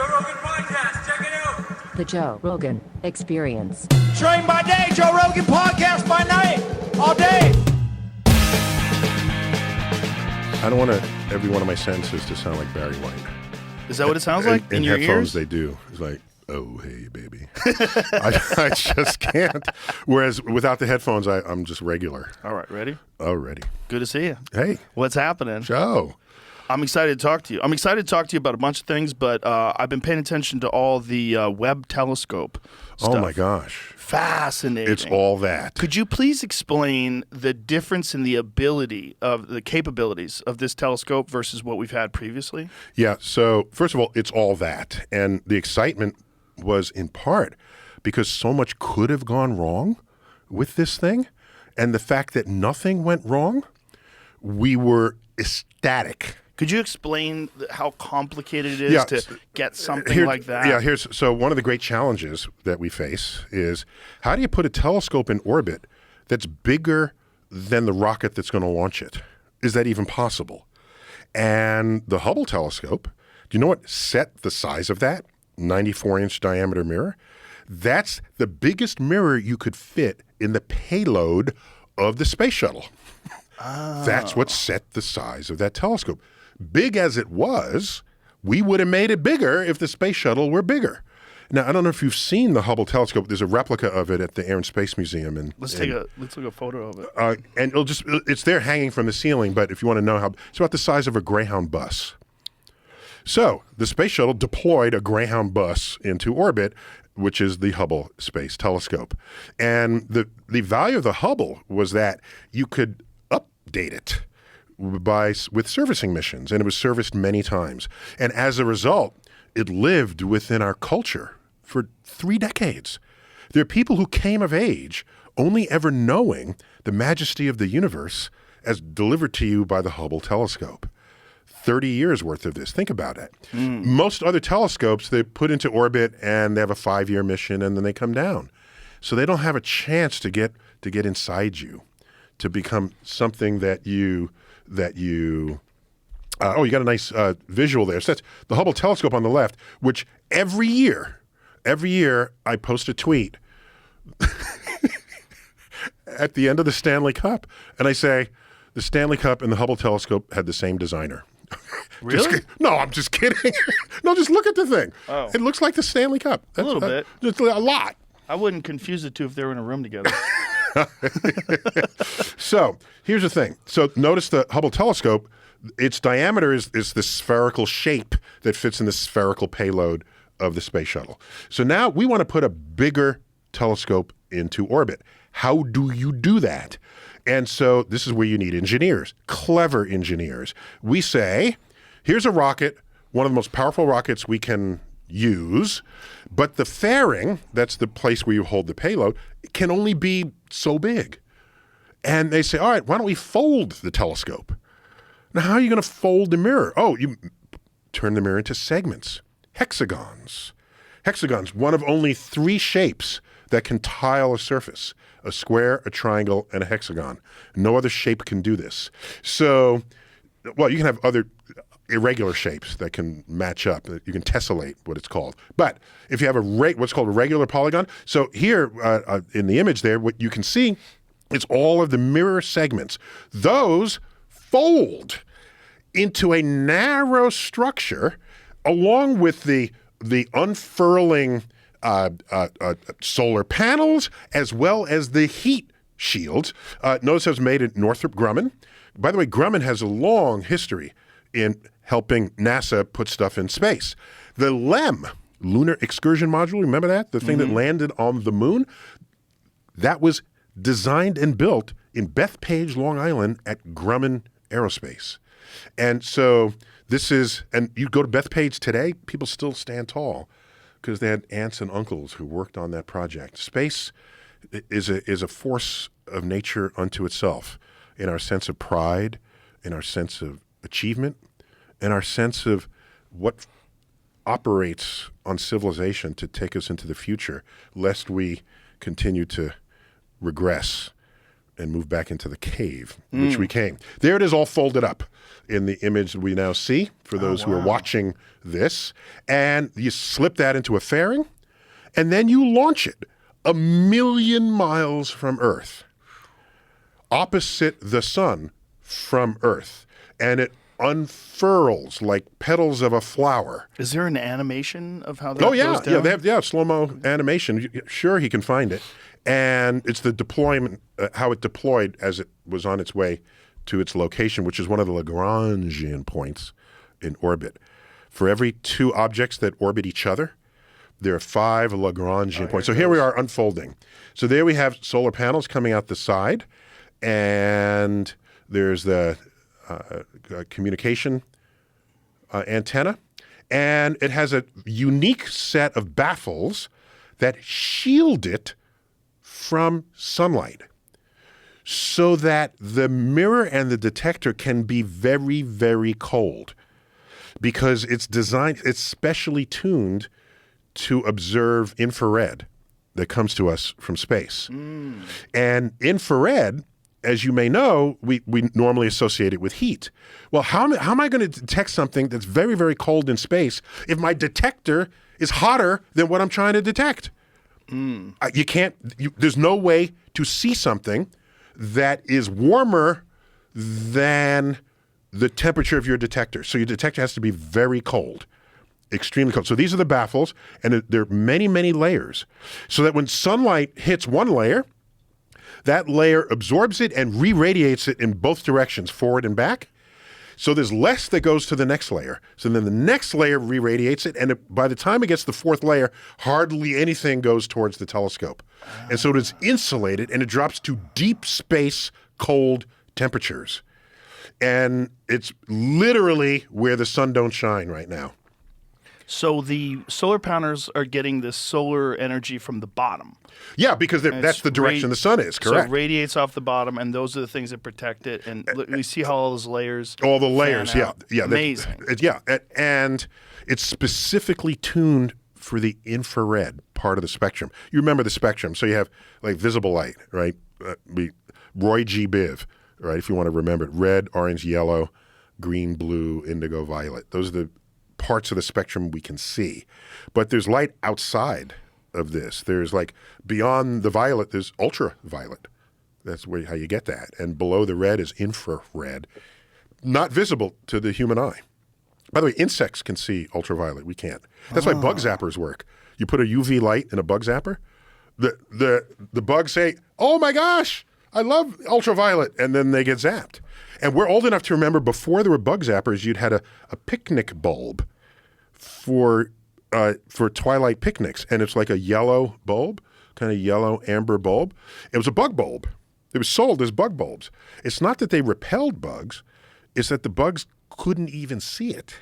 Joe Rogan Podcast. Check it out. The Joe Rogan Experience. Train by day, Joe Rogan Podcast by night, all day. I don't want every one of my sentences to sound like Barry White. Is that what it sounds like in your headphones, ears? they do. It's like, oh, hey, baby. I just can't. Whereas without the headphones, I'm just regular. All right, ready? Already. Good to see you. Hey. What's happening? Joe. I'm excited to talk to you. I'm excited to talk to you about a bunch of things, but I've been paying attention to all the Webb telescope stuff. Oh, my gosh. Fascinating. It's all that. Could you please explain the difference in the ability of the capabilities of this telescope versus what we've had previously? Yeah. So, first of all, it's all that. And the excitement was in part because so much could have gone wrong with this thing. And the fact that nothing went wrong, we were ecstatic. Could you explain how complicated it is to get something like that? Yeah, so one of the great challenges that we face is how do you put a telescope in orbit that's bigger than the rocket that's going to launch it? Is that even possible? And the Hubble telescope, do you know what set the size of that? 94-inch diameter mirror. That's the biggest mirror you could fit in the payload of the space shuttle. Oh. That's what set the size of that telescope. Big as it was, we would have made it bigger if the space shuttle were bigger. Now, I don't know if you've seen the Hubble telescope. There's a replica of it at the Air and Space Museum. Let's look at a photo of it. And it's there hanging from the ceiling, but if you want to know how, it's about the size of a Greyhound bus. So the space shuttle deployed a Greyhound bus into orbit, which is the Hubble Space Telescope. And the value of the Hubble was that you could update it with servicing missions, and it was serviced many times. And as a result, it lived within our culture for 3 decades. There are people who came of age only ever knowing the majesty of the universe as delivered to you by the Hubble telescope. 30 years worth of this. Think about it. Most other telescopes, they put into orbit and they have a 5-year mission and then they come down. So they don't have a chance to get inside you, to become something that you you got a nice visual there. So that's the Hubble telescope on the left, which every year I post a tweet at the end of the Stanley Cup, and I say, the Stanley Cup and the Hubble telescope had the same designer. Really? No, I'm just kidding. No, just look at the thing. Oh. It looks like the Stanley Cup. A little bit. Just a lot. I wouldn't confuse the two if they were in a room together. So here's the thing. So notice the Hubble telescope, its diameter is the spherical shape that fits in the spherical payload of the space shuttle. So now we want to put a bigger telescope into orbit. How do you do that? And so this is where you need engineers, clever engineers. We say, here's a rocket, one of the most powerful rockets we can use, but the fairing, that's the place where you hold the payload, can only be so big. And they say, all right, why don't we fold the telescope? Now, how are you going to fold the mirror? Oh, you turn the mirror into segments, hexagons. Hexagons, one of only 3 shapes that can tile a surface: a square, a triangle, and a hexagon. No other shape can do this. So, well, you can have other irregular shapes that can match up. You can tessellate, what it's called. But if you have what's called a regular polygon, so here in the image there, what you can see is all of the mirror segments. Those fold into a narrow structure along with the unfurling solar panels as well as the heat shields. Notice it was made at Northrop Grumman. By the way, Grumman has a long history in helping NASA put stuff in space. The LEM, Lunar Excursion Module, remember that? The thing that landed on the moon? That was designed and built in Bethpage, Long Island at Grumman Aerospace. And so and you go to Bethpage today, people still stand tall because they had aunts and uncles who worked on that project. Space is a force of nature unto itself in our sense of pride, in our sense of achievement, and our sense of what operates on civilization to take us into the future, lest we continue to regress and move back into the cave, which we came. There it is all folded up in the image we now see for those who are watching this. And you slip that into a fairing, and then you launch it 1,000,000 miles from Earth, opposite the sun from Earth. And it unfurls like petals of a flower. Is there an animation of how that Oh, yeah. goes down? Yeah, they have slow-mo animation. Sure, he can find it. And it's the deployment, how it deployed as it was on its way to its location, which is one of the Lagrangian points in orbit. For every 2 objects that orbit each other, there are 5 Lagrangian points. So here we are unfolding. So there we have solar panels coming out the side, and there's the communication antenna, and it has a unique set of baffles that shield it from sunlight so that the mirror and the detector can be very, very cold because it's specially tuned to observe infrared that comes to us from space. And infrared, as you may know, we normally associate it with heat. Well, how am I going to detect something that's very, very cold in space if my detector is hotter than what I'm trying to detect? You can't, there's no way to see something that is warmer than the temperature of your detector. So your detector has to be very cold, extremely cold. So these are the baffles, and there are many, many layers. So that when sunlight hits one layer, that layer absorbs it and re-radiates it in both directions, forward and back. So there's less that goes to the next layer. So then the next layer re-radiates it, and by the time it gets to the 4th layer, hardly anything goes towards the telescope. And so it is insulated, and it drops to deep space cold temperatures. And it's literally where the sun don't shine right now. So the solar panels are getting this solar energy from the bottom. Yeah, because that's the direction the sun is, correct? So it radiates off the bottom, and those are the things that protect it. And we see how all those layers. All the layers, fan out. yeah. Amazing. And it's specifically tuned for the infrared part of the spectrum. You remember the spectrum. So you have like visible light, right? Roy G. Biv, right? If you want to remember it. Red, orange, yellow, green, blue, indigo, violet. Those are the parts of the spectrum we can see. But there's light outside of this. There's like beyond the violet, there's ultraviolet. That's how you get that. And below the red is infrared, not visible to the human eye. By the way, insects can see ultraviolet. We can't. That's why bug zappers work. You put a UV light in a bug zapper, the bugs say, "Oh my gosh, I love ultraviolet," and then they get zapped. And we're old enough to remember before there were bug zappers, you'd had a picnic bulb for twilight picnics, and it's like a yellow bulb, kind of yellow amber bulb. It was a bug bulb. It was sold as bug bulbs. It's not that they repelled bugs, it's that the bugs couldn't even see it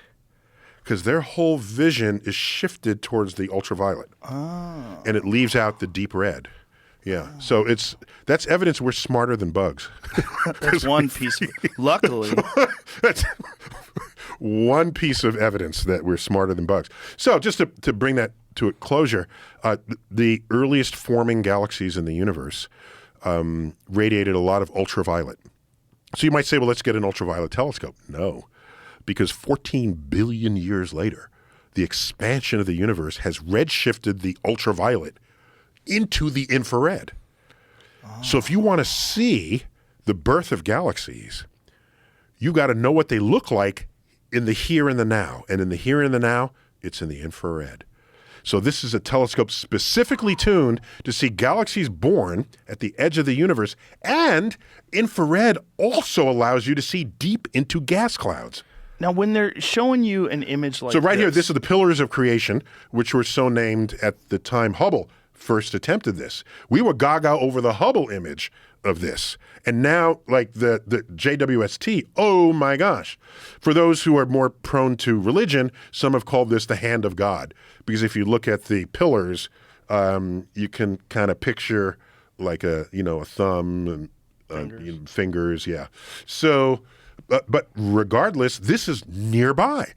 because their whole vision is shifted towards the ultraviolet, and it leaves out the deep red. Yeah, so that's evidence we're smarter than bugs. That's one piece. Luckily, that's one piece of evidence that we're smarter than bugs. So just to bring that to a closure, the earliest forming galaxies in the universe radiated a lot of ultraviolet. So you might say, well, let's get an ultraviolet telescope. No, because 14 billion years later, the expansion of the universe has redshifted the ultraviolet into the infrared. So if you want to see the birth of galaxies, you got to know what they look like in the here and the now. And in the here and the now, it's in the infrared. So this is a telescope specifically tuned to see galaxies born at the edge of the universe. And infrared also allows you to see deep into gas clouds. now when they're showing you an image like So right this, here, this is the pillars of creation, which were so named at the time Hubble first attempted this. We were gaga over the Hubble image of this. And now, like the JWST, oh my gosh. For those who are more prone to religion, some have called this the hand of God. Because if you look at the pillars, you can kind of picture like a thumb and fingers, yeah. So, but regardless, this is nearby.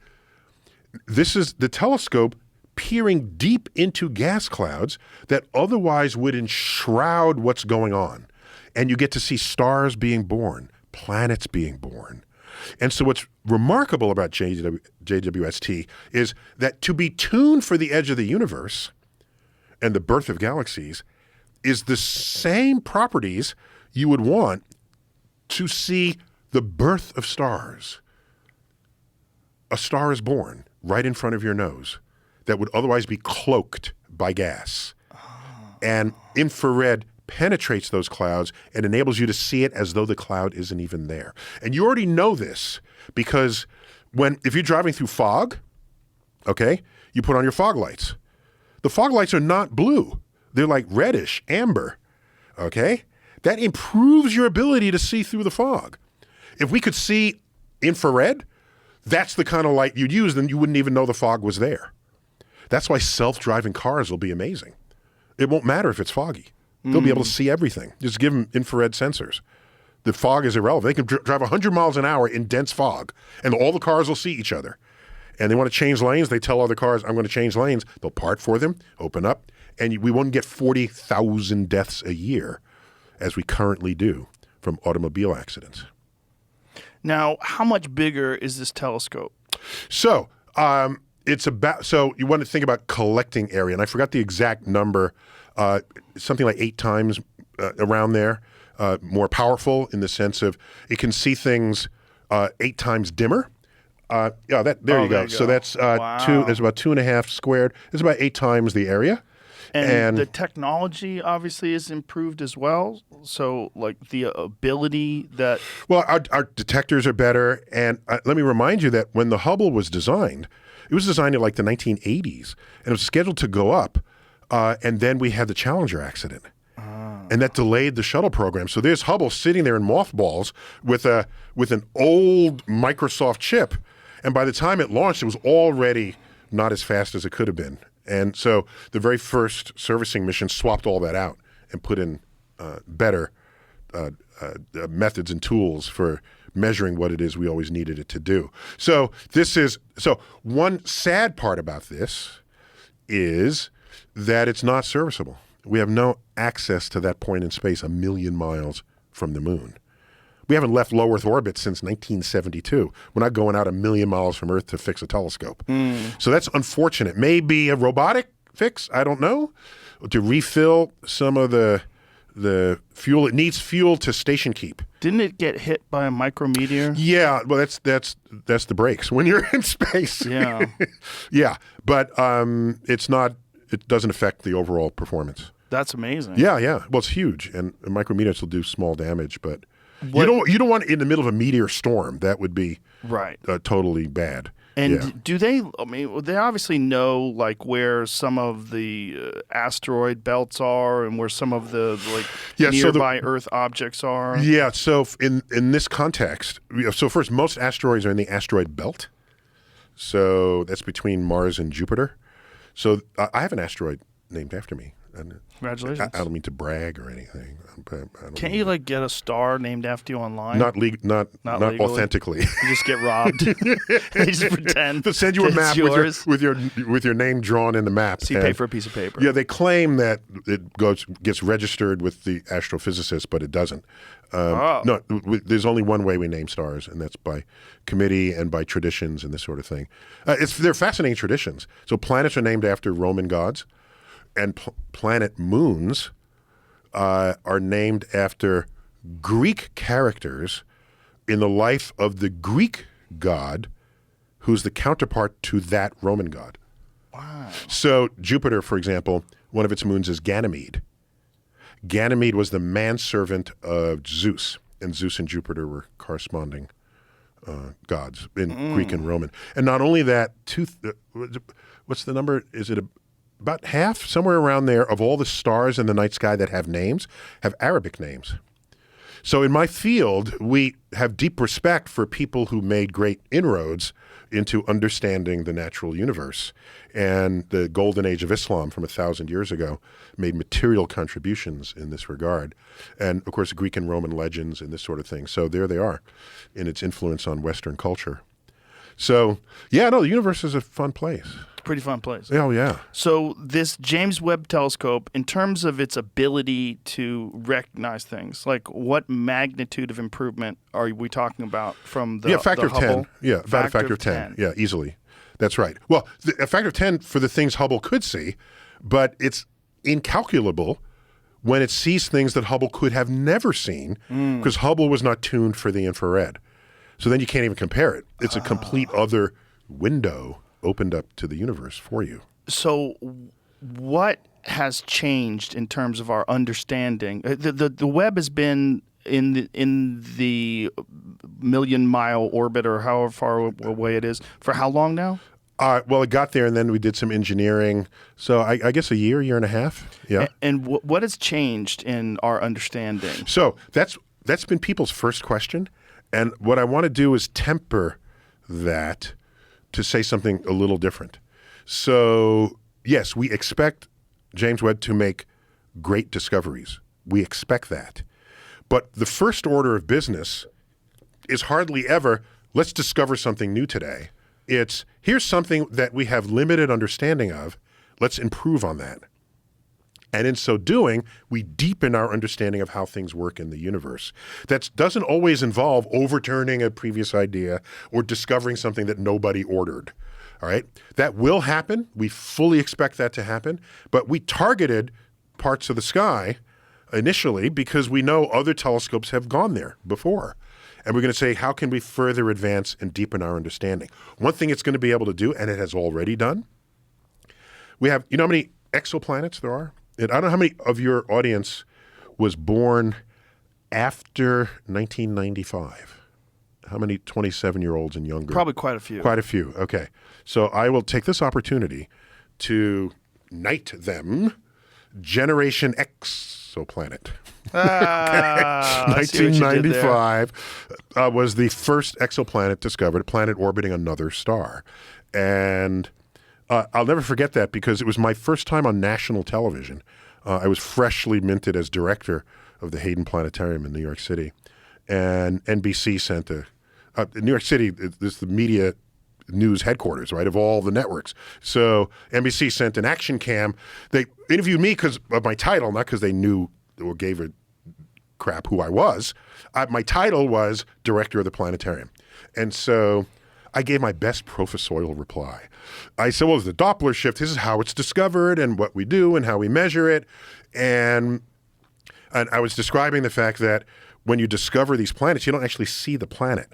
This is the telescope peering deep into gas clouds that otherwise would enshroud what's going on. and you get to see stars being born, planets being born. And so what's remarkable about JWST is that to be tuned for the edge of the universe and the birth of galaxies is the same properties you would want to see the birth of stars. A star is born right in front of your nose that would otherwise be cloaked by gas. And infrared penetrates those clouds and enables you to see it as though the cloud isn't even there. And you already know this because if you're driving through fog, okay, you put on your fog lights. The fog lights are not blue. They're like reddish, amber, okay? That improves your ability to see through the fog. If we could see infrared, that's the kind of light you'd use, then you wouldn't even know the fog was there. That's why self-driving cars will be amazing. It won't matter if it's foggy. They'll be able to see everything. Just give them infrared sensors. The fog is irrelevant. They can drive 100 miles an hour in dense fog, and all the cars will see each other. And they want to change lanes. They tell other cars, I'm going to change lanes. They'll part for them, open up, and we won't get 40,000 deaths a year, as we currently do, from automobile accidents. Now, how much bigger is this telescope? So, so you want to think about collecting area, and I forgot the exact number, something like 8 times around there, more powerful in the sense of it can see things 8 times dimmer. There you go. So that's wow. There's about 2.5 squared. It's about 8 times the area. And the technology obviously is improved as well. So, like the ability that... Well, our detectors are better. And let me remind you that when the Hubble was designed, it was designed in like the 1980s. And it was scheduled to go up. And then we had the Challenger accident. And that delayed the shuttle program. So there's Hubble sitting there in mothballs with an old Microsoft chip. And by the time it launched, it was already not as fast as it could have been. And so the very first servicing mission swapped all that out and put in better methods and tools for measuring what it is we always needed it to do. So one sad part about this is that it's not serviceable. We have no access to that point in space 1 million miles from the moon. We haven't left low Earth orbit since 1972. We're not going out 1 million miles from Earth to fix a telescope. So that's unfortunate. Maybe a robotic fix, I don't know, to refill some of the fuel. It needs fuel to station keep. Didn't it get hit by a micrometeor? Yeah, well, that's the brakes when you're in space. Yeah. Yeah, but it doesn't affect the overall performance. That's amazing. Yeah. Well, it's huge, and micrometeors will do small damage, but you don't want it in the middle of a meteor storm. That would be right. Totally bad. And do they? I mean, they obviously know like where some of the asteroid belts are and where some of the nearby Earth objects are. Yeah. So in this context, so first, most asteroids are in the asteroid belt. So that's between Mars and Jupiter. So I have an asteroid named after me. Congratulations. I don't mean to brag or anything. Can't you like get a star named after you online? Not authentically. You just get robbed. They just pretend. They'll send you a map with your name drawn in the map. So you pay for a piece of paper. Yeah, they claim that it gets registered with the astrophysicist, but it doesn't. No, there's only one way we name stars, and that's by committee and by traditions and this sort of thing. They're fascinating traditions. So planets are named after Roman gods. And planet moons are named after Greek characters in the life of the Greek god, who's the counterpart to that Roman god. Wow. So Jupiter, for example, one of its moons is Ganymede. Ganymede was the manservant of Zeus, and Zeus and Jupiter were corresponding gods in Greek and Roman. And not only that, what's the number? Is it about half, somewhere around there, of all the stars in the night sky that have names have Arabic names. So in my field, we have deep respect for people who made great inroads into understanding the natural universe. And the golden age of Islam from 1,000 years ago made material contributions in this regard. And of course, Greek and Roman legends and this sort of thing. So there they are in its influence on Western culture. So, yeah, no, the universe is a fun place. Pretty fun place. Oh, yeah. So this James Webb telescope, in terms of its ability to recognize things, like what magnitude of improvement are we talking about from the factor the of 10. Hubble? Yeah, about a factor of 10. Yeah, easily. That's right. Well, a factor of 10 for the things Hubble could see, but it's incalculable when it sees things that Hubble could have never seen because Hubble was not tuned for the infrared. So then you can't even compare it. It's a complete other window opened up to the universe for you. So what has changed in terms of our understanding? The Webb has been in the million-mile orbit, or however far away it is, for how long now? Well, it got there, and then we did some engineering. So I guess a year and a half. Yeah. And what has changed in our understanding? So that's been people's first question. And what I want to do is temper that to say something a little different. So, yes, we expect James Webb to make great discoveries. We expect that. But the first order of business is hardly ever, let's discover something new today. It's, here's something that we have limited understanding of. Let's improve on that. And in so doing, we deepen our understanding of how things work in the universe. That doesn't always involve overturning a previous idea or discovering something that nobody ordered. All right? That will happen. We fully expect that to happen. But we targeted parts of the sky initially because we know other telescopes have gone there before. And we're going to say, how can we further advance and deepen our understanding? One thing it's going to be able to do, and it has already done, we have, you know how many exoplanets there are? And I don't know how many of your audience was born after 1995. How many 27-year-olds and younger? Probably quite a few. Quite a few. Okay. So I will take this opportunity to knight them Generation Exoplanet. I see what you did there. 1995 was the first exoplanet discovered, a planet orbiting another star. And I'll never forget that because it was my first time on national television. I was freshly minted as director of the Hayden Planetarium in New York City. And NBC sent New York City is the media news headquarters, right, of all the networks. So NBC sent an action cam. They interviewed me because of my title, not because they knew or gave a crap who I was. My title was director of the planetarium. And so I gave my best professorial reply. I said, well, the Doppler shift, this is how it's discovered and what we do and how we measure it. And I was describing the fact that when you discover these planets, you don't actually see the planet.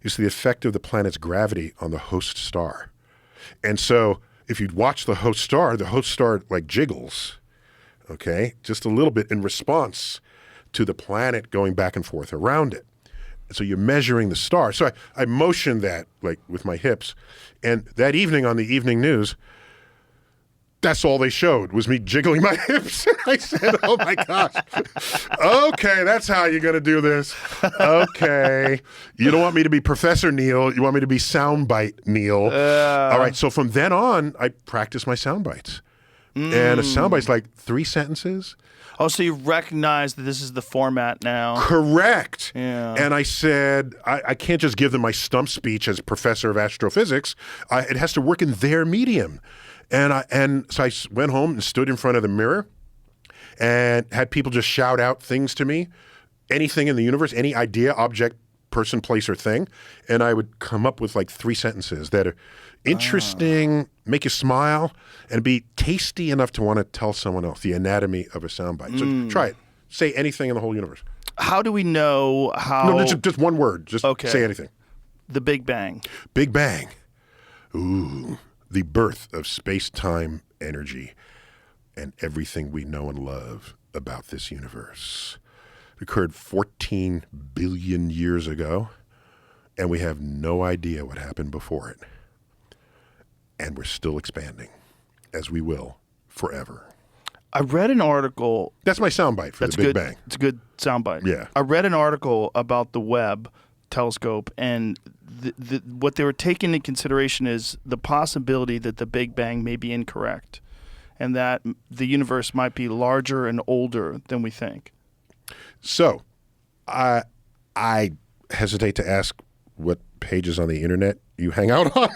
You see the effect of the planet's gravity on the host star. And so if you'd watch the host star like jiggles, okay, just a little bit in response to the planet going back and forth around it. So you're measuring the star. So I motioned that like with my hips. And that evening on the evening news, that's all they showed was me jiggling my hips. And I said, oh my gosh. Okay, that's how you're going to do this. Okay. You don't want me to be Professor Neil. You want me to be Soundbite Neil. All right. So from then on, I practiced my sound bites. And a soundbite's like 3 sentences. Oh, so you recognize that this is the format now. Correct. Yeah. And I said, I can't just give them my stump speech as professor of astrophysics. It has to work in their medium. And so I went home and stood in front of the mirror and had people just shout out things to me, anything in the universe, any idea, object, person, place, or thing. And I would come up with like 3 sentences that are interesting, make you smile, and be tasty enough to want to tell someone else the anatomy of a soundbite. So try it. Say anything in the whole universe. How do we know how... No, just one word. Just say anything. The Big Bang. Big Bang. Ooh, the birth of space-time energy and everything we know and love about this universe. It occurred 14 billion years ago, and we have no idea what happened before it. And we're still expanding, as we will forever. I read an article... That's my soundbite for the Big Bang. It's a good soundbite. Yeah. I read an article about the Webb telescope, and what they were taking into consideration is the possibility that the Big Bang may be incorrect and that the universe might be larger and older than we think. So, I hesitate to ask what pages on the internet you hang out on?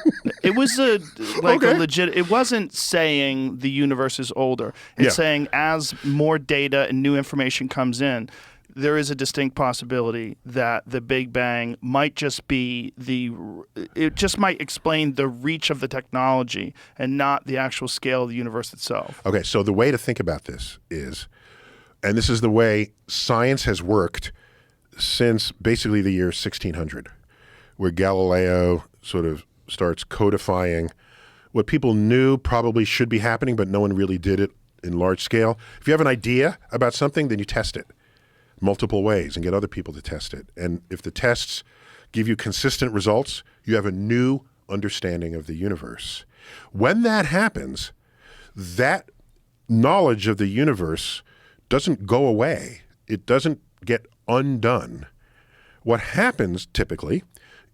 It was a Okay. legit. It wasn't saying the universe is older. It's Yeah. saying as more data and new information comes in, there is a distinct possibility that the Big Bang might just be it just might explain the reach of the technology and not the actual scale of the universe itself. Okay, so the way to think about this is, and this is the way science has worked since basically the year 1600, where Galileo sort of starts codifying what people knew probably should be happening, but no one really did it in large scale. If you have an idea about something, then you test it multiple ways and get other people to test it. And if the tests give you consistent results, you have a new understanding of the universe. When that happens, that knowledge of the universe doesn't go away. It doesn't get undone. What happens typically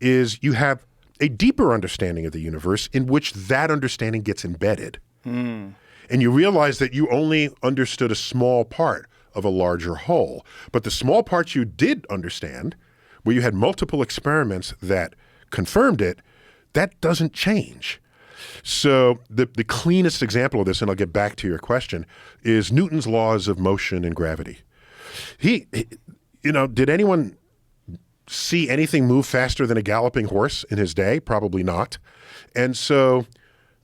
is you have a deeper understanding of the universe in which that understanding gets embedded. And you realize that you only understood a small part of a larger whole. But the small parts you did understand, where you had multiple experiments that confirmed it, that doesn't change. So the cleanest example of this, and I'll get back to your question, is Newton's laws of motion and gravity. Did anyone see anything move faster than a galloping horse in his day? Probably not. And so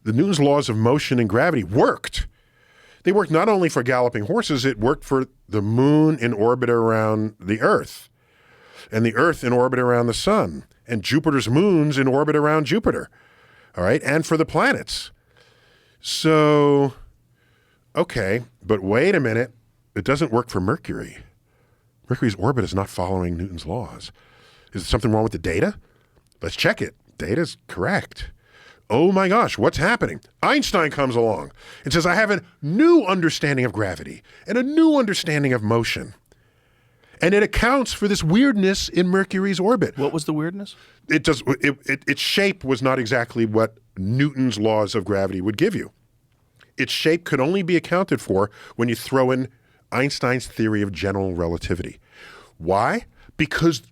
the Newton's laws of motion and gravity worked. They worked not only for galloping horses, it worked for the moon in orbit around the Earth, and the Earth in orbit around the sun, and Jupiter's moons in orbit around Jupiter, all right, and for the planets. So, okay, but wait a minute, it doesn't work for Mercury. Mercury's orbit is not following Newton's laws. Is there something wrong with the data? Let's check it. Data's correct. Oh my gosh, what's happening? Einstein comes along and says, I have a new understanding of gravity and a new understanding of motion. And it accounts for this weirdness in Mercury's orbit. What was the weirdness? Its shape was not exactly what Newton's laws of gravity would give you. Its shape could only be accounted for when you throw in Einstein's theory of general relativity. Why? Because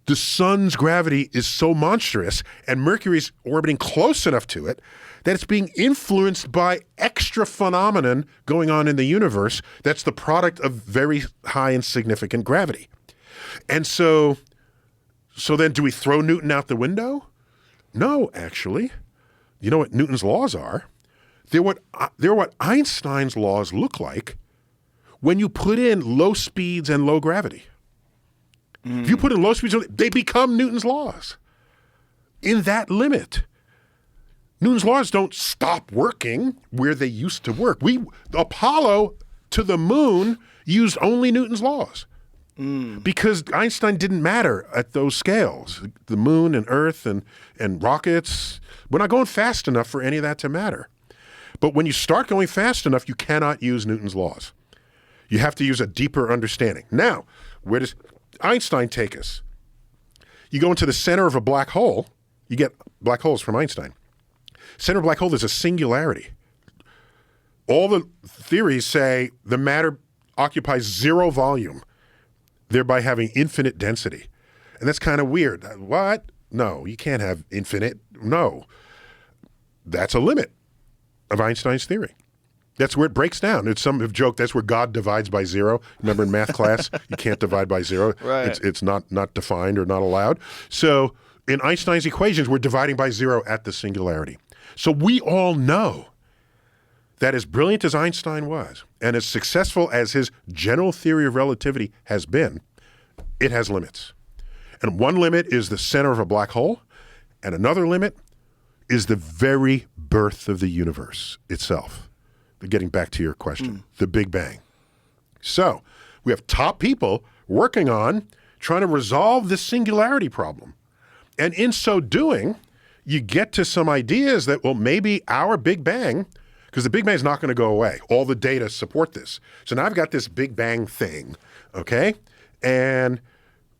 the sun's gravity is so monstrous and Mercury's orbiting close enough to it that it's being influenced by extra phenomenon going on in the universe that's the product of very high and significant gravity. And so then do we throw Newton out the window? No, actually. You know what Newton's laws are? They're what Einstein's laws look like when you put in low speeds and low gravity. If you put in low speeds, they become Newton's laws in that limit. Newton's laws don't stop working where they used to work. Apollo to the moon used only Newton's laws because Einstein didn't matter at those scales. The moon and Earth and rockets, we're not going fast enough for any of that to matter. But when you start going fast enough, you cannot use Newton's laws. You have to use a deeper understanding. Now, where does Einstein take us? You go into the center of a black hole, you get black holes from Einstein. Center of black hole, there's a singularity. All the theories say the matter occupies zero volume, thereby having infinite density. And that's kind of weird. What? No, you can't have infinite. No. That's a limit of Einstein's theory. That's where it breaks down. Some have joked that's where God divides by zero. Remember in math class, you can't divide by zero. Right. It's not defined or not allowed. So in Einstein's equations, we're dividing by zero at the singularity. So we all know that as brilliant as Einstein was and as successful as his general theory of relativity has been, it has limits. And one limit is the center of a black hole, and another limit is the very birth of the universe itself. Getting back to your question, the Big Bang. So we have top people working on trying to resolve this singularity problem. And in so doing, you get to some ideas that, well, maybe our Big Bang, because the Big Bang is not going to go away. All the data support this. So now I've got this Big Bang thing, okay? And,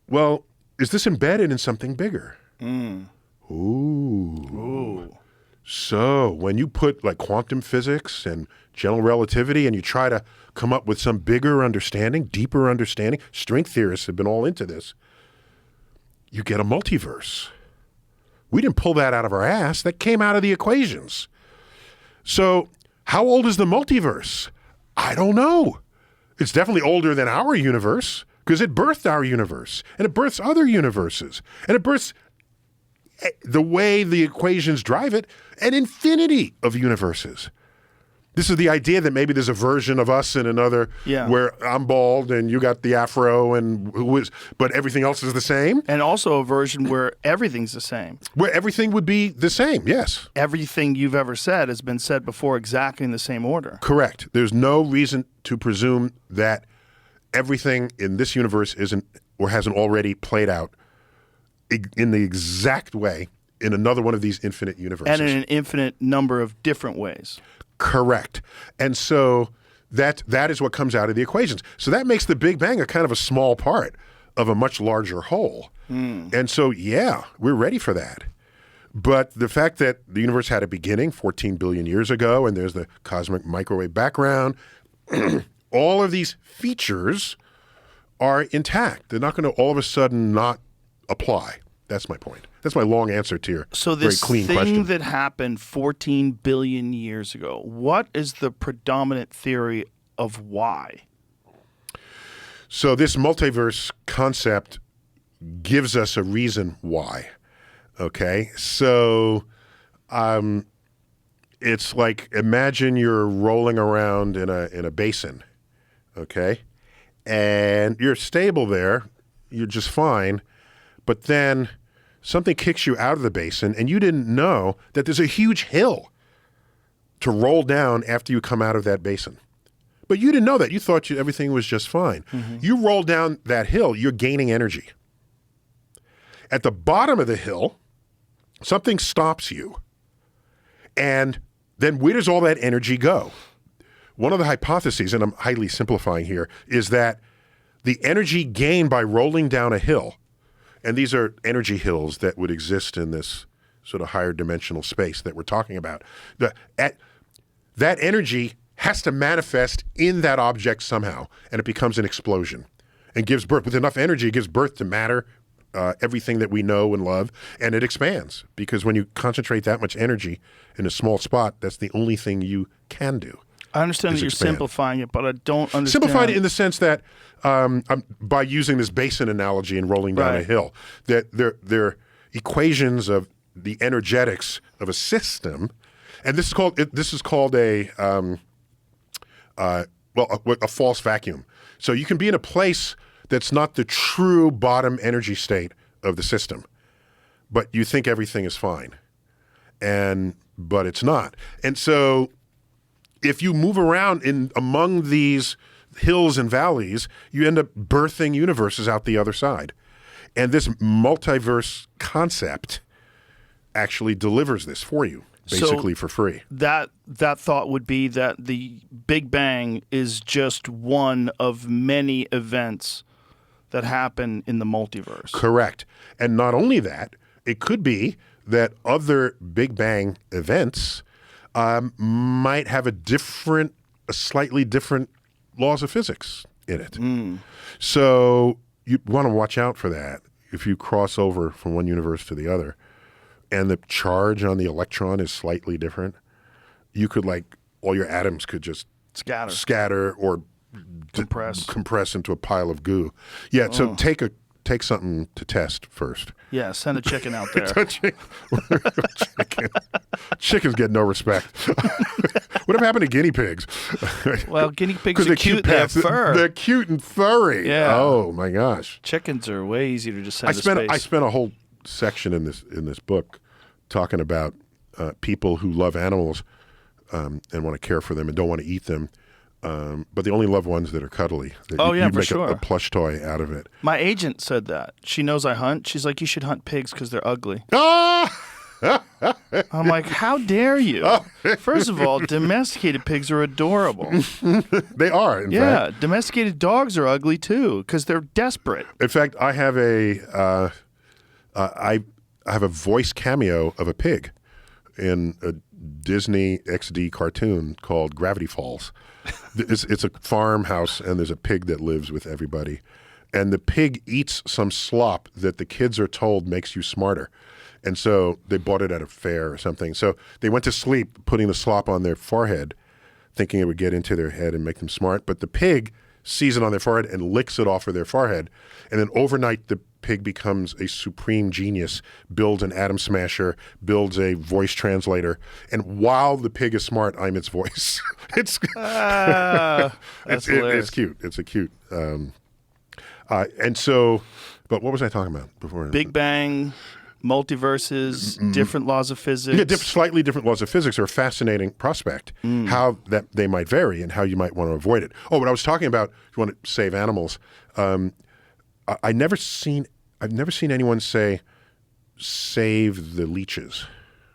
well, is this embedded in something bigger? Ooh. So when you put like quantum physics and general relativity and you try to come up with some bigger understanding, deeper understanding, string theorists have been all into this, you get a multiverse. We didn't pull that out of our ass. That came out of the equations. So how old is the multiverse? I don't know. It's definitely older than our universe because it birthed our universe, and it births other universes, and it births, the way the equations drive it, an infinity of universes. This is the idea that maybe there's a version of us in another where I'm bald and you got the afro but everything else is the same. And also a version where everything's the same. Where everything would be the same, yes. Everything you've ever said has been said before exactly in the same order. Correct. There's no reason to presume that everything in this universe isn't or hasn't already played out in the exact way in another one of these infinite universes. And in an infinite number of different ways. Correct. And so that is what comes out of the equations. So that makes the Big Bang a kind of a small part of a much larger whole. And so, yeah, we're ready for that. But the fact that the universe had a beginning 14 billion years ago, and there's the cosmic microwave background, all of these features are intact. They're not going to all of a sudden not apply. That's my point. That's my long answer to your very clean thing question. That happened 14 billion years ago, what is the predominant theory of why? So this multiverse concept gives us a reason why. Okay? So it's like, imagine you're rolling around in a basin, okay? And you're stable there, you're just fine, but then something kicks you out of the basin and you didn't know that there's a huge hill to roll down after you come out of that basin. But you didn't know that. You thought everything was just fine. You roll down that hill, you're gaining energy. At the bottom of the hill, something stops you. And then where does all that energy go? One of the hypotheses, and I'm highly simplifying here, is that the energy gained by rolling down a hill, and these are energy hills that would exist in this sort of higher dimensional space that we're talking about. That energy has to manifest in that object somehow, and it becomes an explosion and gives birth. With enough energy, it gives birth to matter, everything that we know and love, and it expands. Because when you concentrate that much energy in a small spot, that's the only thing you can do. I understand that you're simplifying it, but I don't understand. Simplified it in the sense that by using this basin analogy and rolling down a hill, that they're equations of the energetics of a system, and this is called a false vacuum. So you can be in a place that's not the true bottom energy state of the system, but you think everything is fine, but it's not, and so. If you move around among these hills and valleys, you end up birthing universes out the other side. And this multiverse concept actually delivers this for you, basically for free. That thought would be that the Big Bang is just one of many events that happen in the multiverse. Correct. And not only that, it could be that other Big Bang events might have a slightly different laws of physics in it. So you want to watch out for that if you cross over from one universe to the other and the charge on the electron is slightly different. You could all your atoms could just scatter or compress into a pile of goo. Yeah, so take something to test first. Yeah, send a chicken out there. Chickens get no respect. Whatever happened to guinea pigs? Well, guinea pigs are cute. They have fur. They're cute and furry. Yeah. Oh my gosh. Chickens are way easier to just send to space. I spent a whole section in this book talking about people who love animals and want to care for them and don't want to eat them. But they only love ones that are cuddly. You for make sure. a plush toy out of it. My agent said that. She knows I hunt. She's like, you should hunt pigs because they're ugly. Ah! I'm like, how dare you? First of all, domesticated pigs are adorable. They are, in fact. Domesticated dogs are ugly too because they're desperate. In fact, I have I have a voice cameo of a pig in a Disney XD cartoon called Gravity Falls. It's a farmhouse, and there's a pig that lives with everybody. And the pig eats some slop that the kids are told makes you smarter. And so they bought it at a fair or something. So they went to sleep putting the slop on their forehead, thinking it would get into their head and make them smart. But the pig sees it on their forehead and licks it off of their forehead. And then overnight, the pig becomes a supreme genius, builds an atom smasher, builds a voice translator. And while the pig is smart, I'm its voice. It's That's hilarious. it's cute. It's a cute. And so, but what was I talking about before? Big Bang, multiverses, different laws of physics. Yeah, slightly different laws of physics are a fascinating prospect. How that they might vary and how you might want to avoid it. Oh, what I was talking about, if you want to save animals, I've never seen anyone say, save the leeches.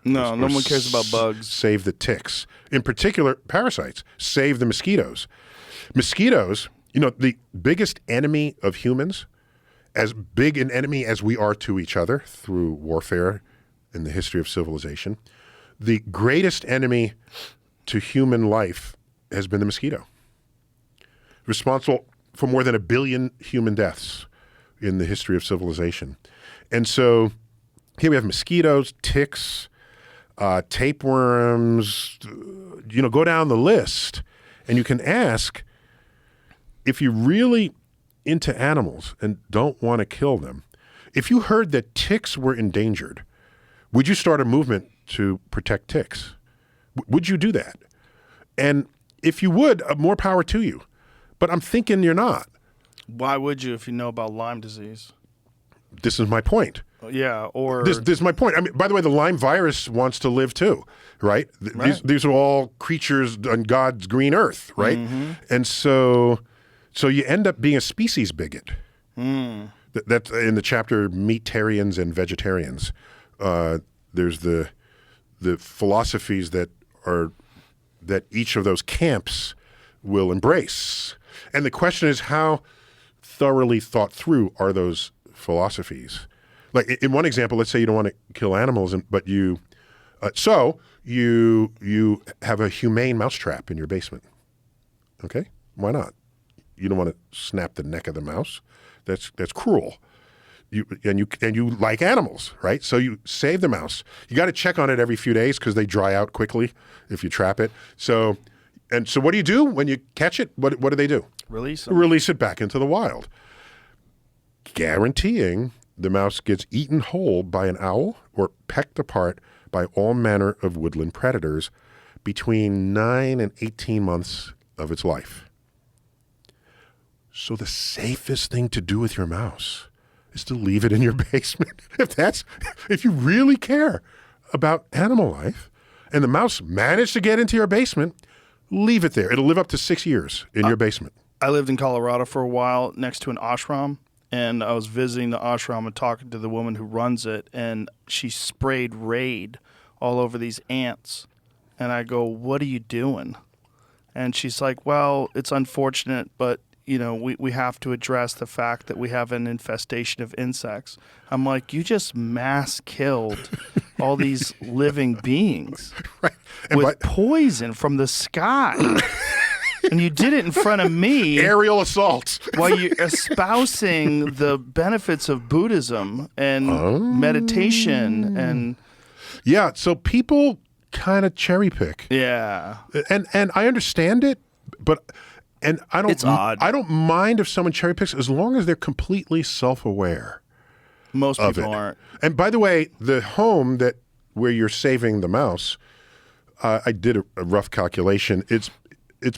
No, no one cares about bugs. Save the ticks. In particular, parasites. Save the mosquitoes. Mosquitoes, the biggest enemy of humans, as big an enemy as we are to each other through warfare in the history of civilization, the greatest enemy to human life has been the mosquito. Responsible for more than 1 billion human deaths in the history of civilization. And so here we have mosquitoes, ticks, tapeworms, go down the list. And you can ask, if you're really into animals and don't want to kill them, if you heard that ticks were endangered, would you start a movement to protect ticks? Would you do that? And if you would, more power to you. But I'm thinking you're not. Why would you if you know about Lyme disease? This is my point. Yeah, or... This is my point. I mean, by the way, the Lyme virus wants to live too, right? Right. These are all creatures on God's green earth, right? And so you end up being a species bigot. That's in the chapter Meatarians and Vegetarians. There's the philosophies that each of those camps will embrace. And the question is, how thoroughly thought through are those philosophies? Like in one example, let's say you don't want to kill animals, but you have a humane mousetrap in your basement. Okay, why not? You don't want to snap the neck of the mouse. That's cruel. You like animals, right? So you save the mouse. You got to check on it every few days because they dry out quickly if you trap it. So what do you do when you catch it? What do they do? Release it back into the wild, guaranteeing the mouse gets eaten whole by an owl or pecked apart by all manner of woodland predators between 9 and 18 months of its life. So the safest thing to do with your mouse is to leave it in your basement. If you really care about animal life and the mouse managed to get into your basement, leave it there. It'll live up to 6 years in your basement. I lived in Colorado for a while next to an ashram, and I was visiting the ashram and talking to the woman who runs it, and she sprayed Raid all over these ants. And I go, "What are you doing?" And she's like, "Well, it's unfortunate, but we have to address the fact that we have an infestation of insects." I'm like, you just mass killed all these living beings with poison from the sky. And you did it in front of me. Aerial assault. While you're espousing the benefits of Buddhism and meditation and... Yeah, so people kind of cherry pick. Yeah. And I understand it, but... And it's odd. I don't mind if someone cherry picks as long as they're completely self-aware. Most people aren't. And by the way, the home where you're saving the mouse, I did a rough calculation. It's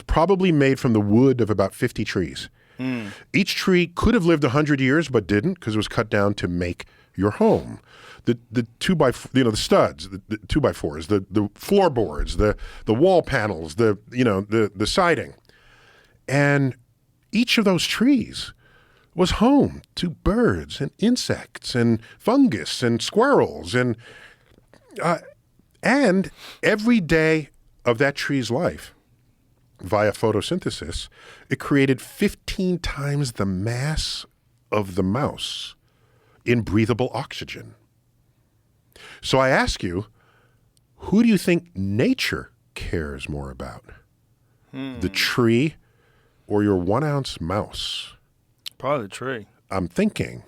probably made from the wood of about 50 trees. Each tree could have lived 100 years, but didn't because it was cut down to make your home. The 2x, the studs, the 2x4s, the floorboards, the wall panels, the siding. And each of those trees was home to birds and insects and fungus and squirrels and every day of that tree's life, via photosynthesis, it created 15 times the mass of the mouse in breathable oxygen. So I ask you, who do you think nature cares more about? The tree or your 1-ounce mouse? Probably the tree. I'm thinking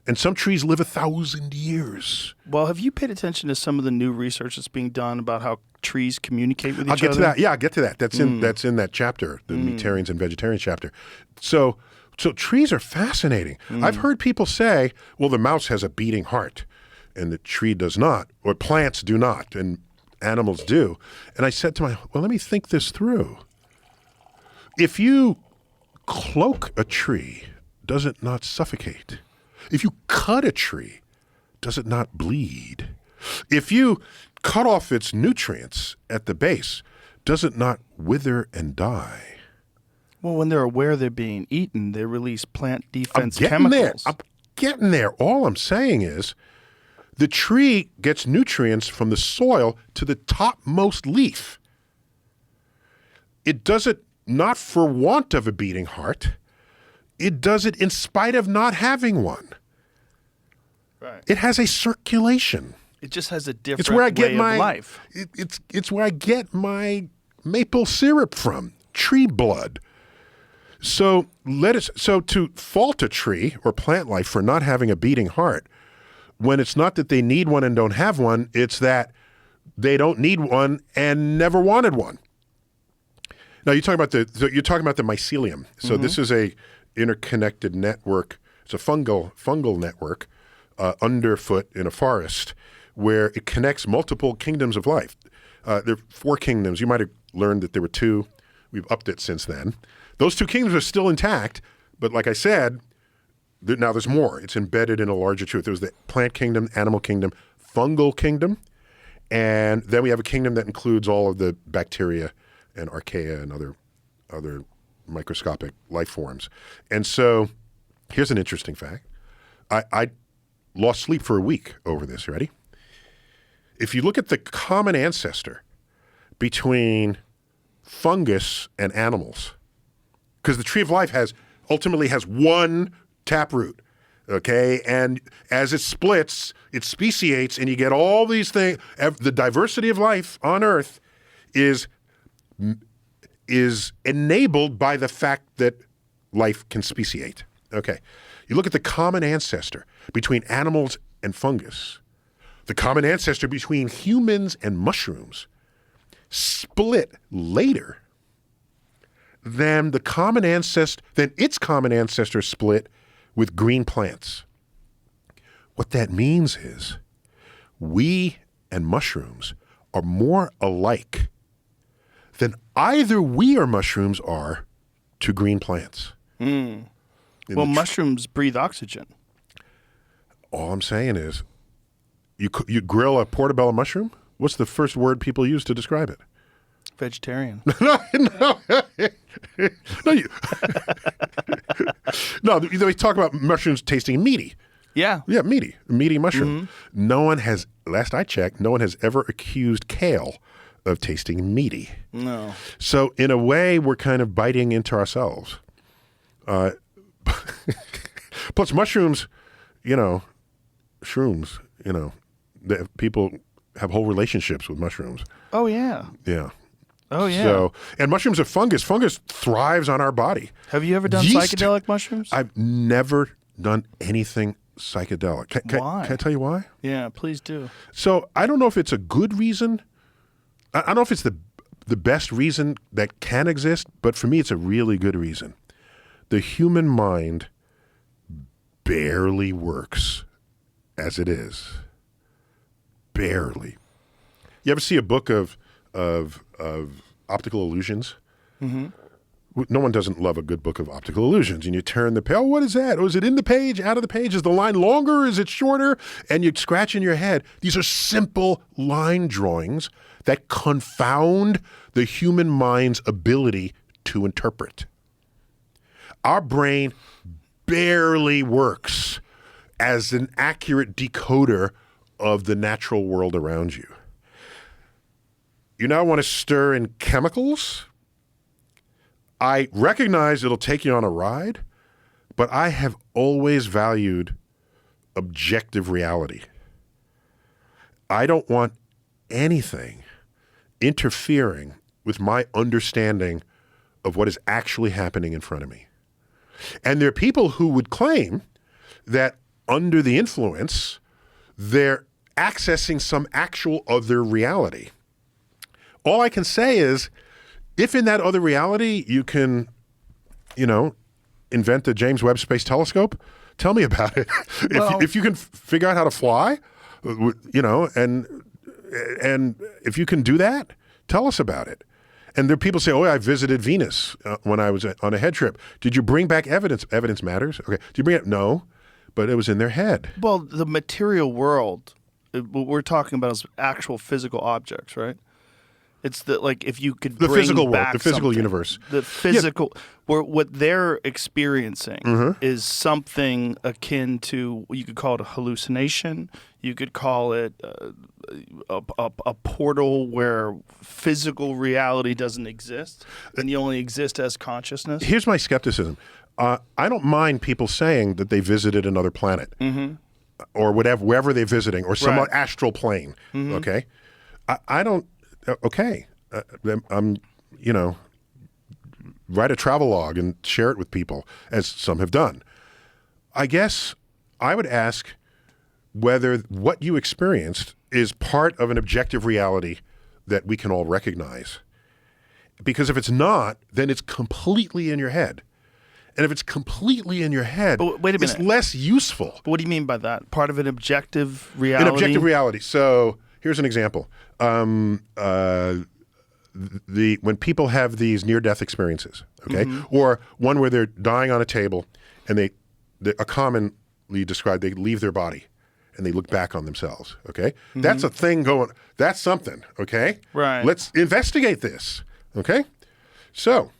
And some trees live 1,000 years. Well, have you paid attention to some of the new research that's being done about how trees communicate with each other? I'll get to that. Yeah, I'll get to that. That's in that chapter, the Meatarians and Vegetarians chapter. So trees are fascinating. I've heard people say, well, the mouse has a beating heart and the tree does not, or plants do not, and animals do. And I said to well, let me think this through. If you cloak a tree, does it not suffocate? If you cut a tree, does it not bleed? If you cut off its nutrients at the base, does it not wither and die? Well, when they're aware they're being eaten, they release plant defense I'm chemicals. I'm getting there. All I'm saying is the tree gets nutrients from the soil to the topmost leaf. It does it not for want of a beating heart. It does it in spite of not having one. Right. It has a circulation. It just has a different It's where I get way my of life. It's where I get my maple syrup from. Tree blood. So to fault a tree or plant life for not having a beating heart, when it's not that they need one and don't have one, it's that they don't need one and never wanted one. Now you're talking about the mycelium. So this is a interconnected network. It's a fungal network underfoot in a forest where it connects multiple kingdoms of life. There are 4 kingdoms. You might have learned that there were 2. We've upped it since then. Those 2 kingdoms are still intact, but like I said, now there's more. It's embedded in a larger truth. There was the plant kingdom, animal kingdom, fungal kingdom, and then we have a kingdom that includes all of the bacteria and archaea and other microscopic life forms. And so here's an interesting fact. I lost sleep for a week over this. Ready? If you look at the common ancestor between fungus and animals, because the tree of life ultimately has one taproot, okay? And as it splits, it speciates, and you get all these things. The diversity of life on Earth is enabled by the fact that life can speciate. Okay. You look at the common ancestor between animals and fungus, the common ancestor between humans and mushrooms split later than its common ancestor split with green plants. What that means is we and mushrooms are more alike than either we or mushrooms are to green plants. Well, mushrooms breathe oxygen. All I'm saying is, you grill a portobello mushroom? What's the first word people use to describe it? Vegetarian. No, they talk about mushrooms tasting meaty. Yeah. Yeah, meaty mushroom. No one has, last I checked, no one has ever accused kale of tasting meaty. No. So in a way, we're kind of biting into ourselves. Plus mushrooms, shrooms, people have whole relationships with mushrooms. Oh, yeah. Yeah. Oh, yeah. So, and mushrooms are fungus. Fungus thrives on our body. Have you ever done Yeast. psychedelic mushrooms? I've never done anything psychedelic. Why? Can I tell you why? Yeah, please do. So I don't know if it's a good reason. I don't know if it's the best reason that can exist, but for me, it's a really good reason. The human mind barely works as it is. Barely. You ever see a book of optical illusions? Mm-hmm. No one doesn't love a good book of optical illusions. And you turn the page, what is that? Oh, is it in the page, out of the page? Is the line longer? Is it shorter? And you scratch in your head. These are simple line drawings that confound the human mind's ability to interpret. Our brain barely works as an accurate decoder of the natural world around you. You now want to stir in chemicals? I recognize it'll take you on a ride, but I have always valued objective reality. I don't want anything interfering with my understanding of what is actually happening in front of me. And there are people who would claim that under the influence, they're accessing some actual other reality. All I can say is, if in that other reality you can, invent the James Webb Space Telescope, tell me about it. If you can figure out how to fly, and if you can do that, tell us about it. And there are people say, oh, I visited Venus when I was on a head trip. Did you bring back evidence? Evidence matters. Okay. Did you bring it? No, but it was in their head. Well, the material world, what we're talking about is actual physical objects, right? It's if you could the bring physical back world, the physical something, universe, the physical, where what they're experiencing is something akin to, you could call it a hallucination. You could call it a portal where physical reality doesn't exist, and you only exist as consciousness. Here's my skepticism. I don't mind people saying that they visited another planet, or wherever they're visiting, or some astral plane. Okay, I don't. Okay, I'm, write a travelogue and share it with people, as some have done. I guess I would ask whether what you experienced is part of an objective reality that we can all recognize. Because if it's not, then it's completely in your head. And if it's completely in your head, wait a minute. It's less useful. What do you mean by that? Part of an objective reality? An objective reality. So here's an example. When people have these near-death experiences, okay, or one where they're dying on a table, and they are commonly described, they leave their body, and they look back on themselves. Okay, that's a thing going. That's something. Okay, right. Let's investigate this. Okay, so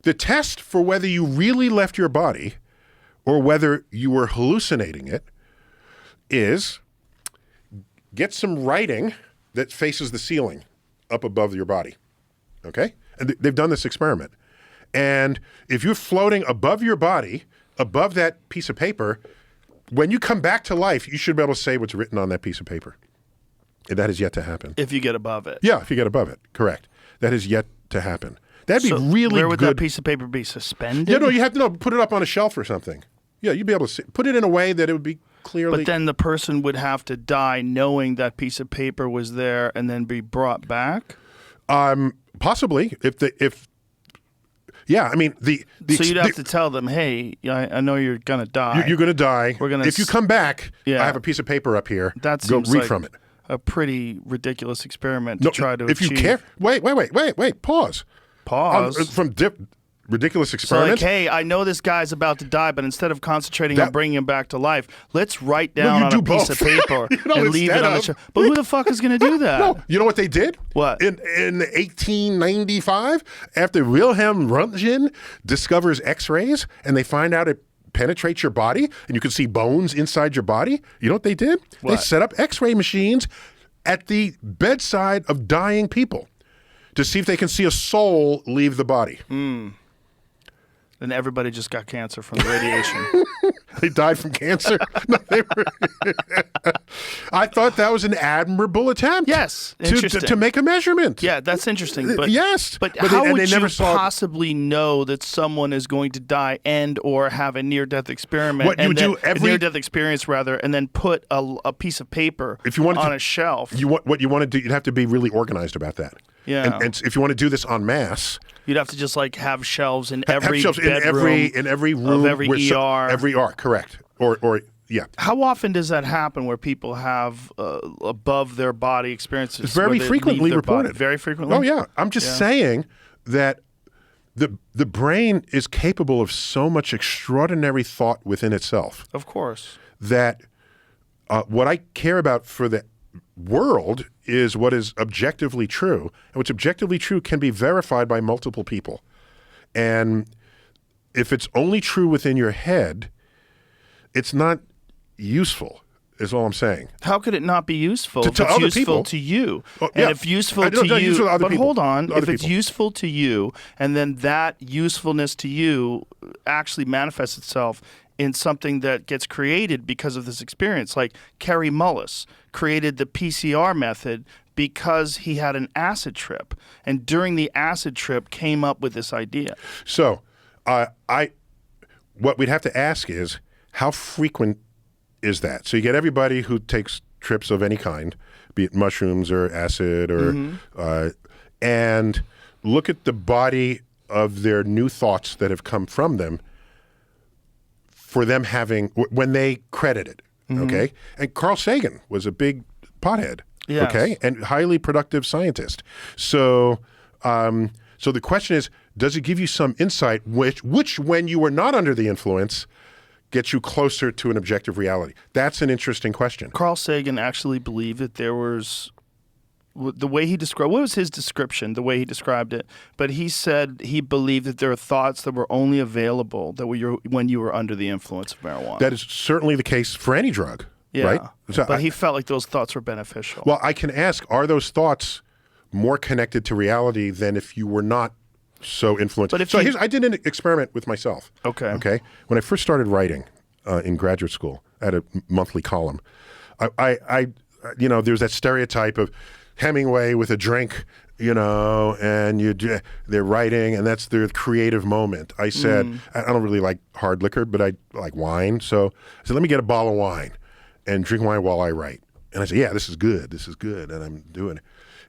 the test for whether you really left your body or whether you were hallucinating it is get some writing that faces the ceiling up above your body, okay? And they've done this experiment. And if you're floating above your body, above that piece of paper, when you come back to life, you should be able to say what's written on that piece of paper. And that is yet to happen. If you get above it. Yeah, if you get above it, correct. That is yet to happen. That'd be really good. Where would that piece of paper be suspended? Yeah, no, you have to put it up on a shelf or something. Yeah, you'd be able to see, put it in a way that it would be clearly. But then the person would have to die knowing that piece of paper was there and then be brought back? Possibly. Yeah, I mean, so you'd have to tell them, hey, I know you're going to die. You're going to die. We're gonna if you come back, yeah. I have a piece of paper up here. That Go seems read like from it. A pretty ridiculous experiment to try to if achieve. you care. Wait. Pause. From ridiculous So experiments. hey, I know this guy's about to die, but instead of concentrating on bringing him back to life, let's write down on a piece of paper and leave it on the shelf. But who the fuck is going to do that? No, you know what they did? What? In 1895, after Wilhelm Röntgen discovers X-rays and they find out it penetrates your body and you can see bones inside your body, you know what they did? What? They set up X-ray machines at the bedside of dying people to see if they can see a soul leave the body. And everybody just got cancer from the radiation. They died from cancer? No, I thought that was an admirable attempt. Yes, interesting. To make a measurement. Yeah, that's interesting. But yes. But how they would never you possibly know that someone is going to die and or have a near-death experiment? What you do every near-death experience rather, and then put a piece of paper on a shelf. What you want to do, you'd have to be really organized about that. Yeah. And if you want to do this en masse, you'd have to just have shelves in every bedroom, in every room of every ER. Every ER, correct. Or yeah. How often does that happen where people have above their body experiences? It's very frequently reported. Very frequently? Oh, yeah. I'm just saying that the brain is capable of so much extraordinary thought within itself. Of course. That what I care about for the world is what is objectively true. And what's objectively true can be verified by multiple people. And if it's only true within your head, it's not useful, is all I'm saying. How could it not be useful? To if it's other useful people. To you. Oh, and yeah. if useful don't to use it you, with other but people. hold on, Other if it's people. useful to you, and then that usefulness to you actually manifests itself in something that gets created because of this experience. Like Kerry Mullis created the PCR method because he had an acid trip, and during the acid trip came up with this idea. So what we'd have to ask is, how frequent is that. So you get everybody who takes trips of any kind, be it mushrooms or acid or, and look at the body of their new thoughts that have come from them for them having, when they credit it, okay? And Carl Sagan was a big pothead, okay? And highly productive scientist. So so the question is, does it give you some insight which when you were not under the influence, gets you closer to an objective reality? That's an interesting question. Carl Sagan actually believed that there was, the way he described, what was his description, the way he described it? But he said he believed that there are thoughts that were only available that were when you were under the influence of marijuana. That is certainly the case for any drug, right? So but he felt like those thoughts were beneficial. Well, I can ask, are those thoughts more connected to reality than if you were not so influenced? But if so you- I did an experiment with myself. Okay. When I first started writing in graduate school, I had a monthly column. I there's that stereotype of Hemingway with a drink, and they're writing, and that's their creative moment. I said, I don't really like hard liquor, but I like wine. So I said, let me get a bottle of wine and drink wine while I write. And I said, yeah, this is good, and I'm doing it.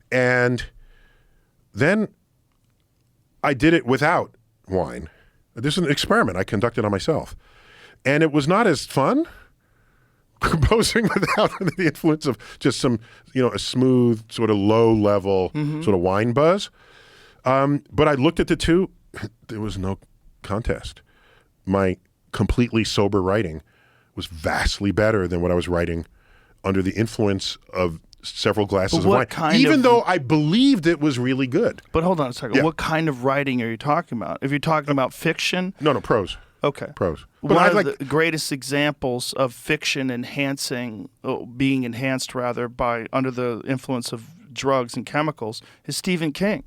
And then I did it without wine. This is an experiment I conducted on myself. And it was not as fun composing without the influence of just some, a smooth, sort of low-level sort of wine buzz. But I looked at the two. There was no contest. My completely sober writing was vastly better than what I was writing under the influence of several glasses of wine, even though I believed it was really good. But hold on a second. Yeah. What kind of writing are you talking about? If you're talking about fiction? No, prose. Okay. Prose. But One of the greatest examples of fiction being enhanced by under the influence of drugs and chemicals is Stephen King.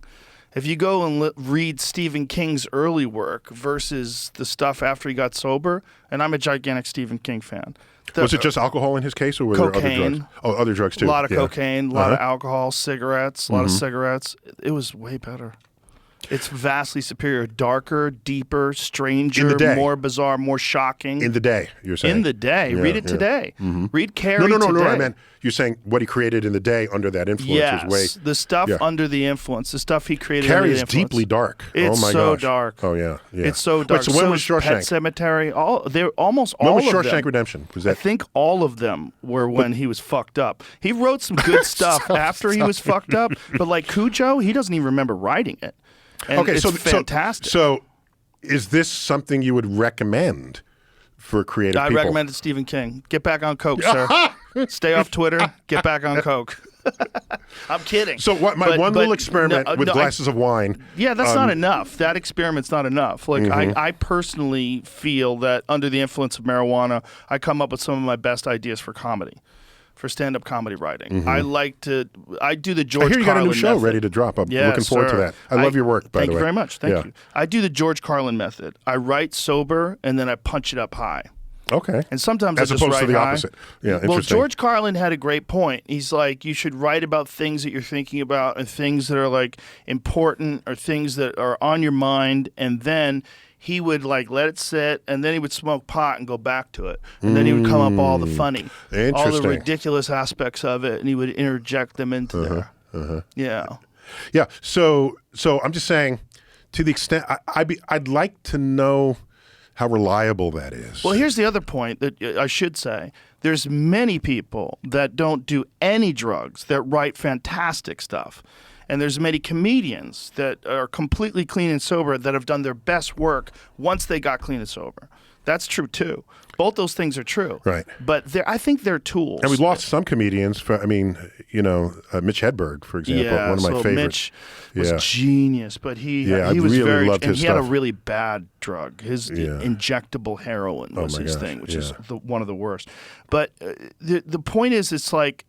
If you go and read Stephen King's early work versus the stuff after he got sober, and I'm a gigantic Stephen King fan. Was it just alcohol in his case, or were there other drugs? Oh, other drugs too. A lot of cocaine, a lot of alcohol, cigarettes, a lot of cigarettes. It was way better. It's vastly superior, darker, deeper, stranger, more bizarre, more shocking. In the day, you're saying? In the day. Read it today. Read Carrie No, today. I meant you're saying what he created in the day under that influence was way... the stuff under the influence, the stuff he created Carrie under the is influence. deeply dark. It's oh my so gosh. dark. Oh, yeah. It's so dark. Wait, so when was Shawshank? Pet Cemetery, almost when all was of Shawshank them. Redemption? Was that... I think all of them were when he was fucked up. He wrote some good stuff after he was fucked up, but like Cujo, he doesn't even remember writing it. And it's fantastic. So is this something you would recommend for creative people? I recommend it to Stephen King. Get back on coke, sir. Stay off Twitter. Get back on coke. I'm kidding. So what? My one little experiment with glasses of wine. Yeah, that's not enough. That experiment's not enough. Like I personally feel that under the influence of marijuana, I come up with some of my best ideas for comedy. For stand-up comedy writing. I do the George Carlin I hear you got a new show method. ready to drop. I'm looking forward to that. I love your work, by the way. Thank you very much. Thank you. I do the George Carlin method. I write sober, and then I punch it up high. Okay. And sometimes As I just opposed write to the high. opposite. Yeah, interesting. Well, George Carlin had a great point. He's like, you should write about things that you're thinking about and things that are like important or things that are on your mind, and then he would like let it sit, and then he would smoke pot and go back to it, and then he would come up all the funny, all the ridiculous aspects of it, and he would interject them into there. Yeah. So I'm just saying, to the extent I'd like to know how reliable that is. Well, here's the other point that I should say. There's many people that don't do any drugs that write fantastic stuff. And there's many comedians that are completely clean and sober that have done their best work once they got clean and sober. That's true, too. Both those things are true. Right. But I think they're tools. And we lost some comedians. Mitch Hedberg, for example, one of my favorites. Mitch was genius, but he I was really very, loved and his he had a stuff. really bad drug. His injectable heroin was his thing, which is one of the worst. But the point is, it's like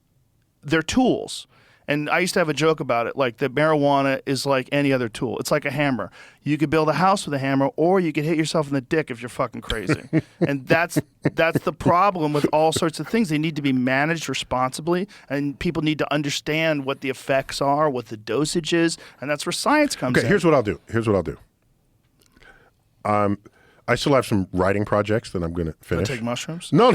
they're tools. And I used to have a joke about it, like that marijuana is like any other tool. It's like a hammer. You could build a house with a hammer, or you could hit yourself in the dick if you're fucking crazy. And that's the problem with all sorts of things. They need to be managed responsibly, and people need to understand what the effects are, what the dosage is, and that's where science comes in. Here's what I'll do. I still have some writing projects that I'm going to finish. Take mushrooms? No.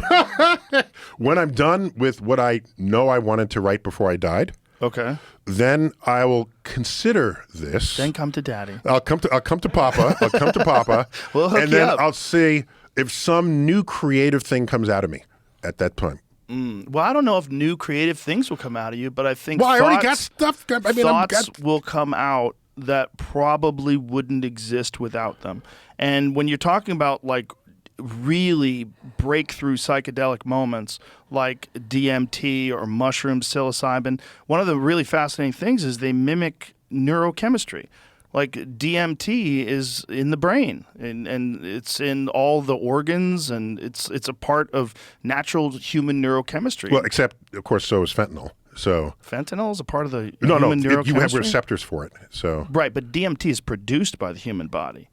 When I'm done with what I know I wanted to write before I died, Okay. then I will consider this. Then come to Daddy. I'll come to Papa. I'll come to Papa. We'll hook and you then up. I'll see if some new creative thing comes out of me at that time. Well, I don't know if new creative things will come out of you, but I think Well, I already got stuff. I mean, thoughts will come out that probably wouldn't exist without them. And when you're talking about like really breakthrough psychedelic moments like DMT or mushrooms, psilocybin, one of the really fascinating things is they mimic neurochemistry. Like DMT is in the brain and it's in all the organs and it's a part of natural human neurochemistry. Well, except, of course, so is fentanyl. So fentanyl is a part of the no, human neurochemistry? you have receptors for it. So Right, but DMT is produced by the human body.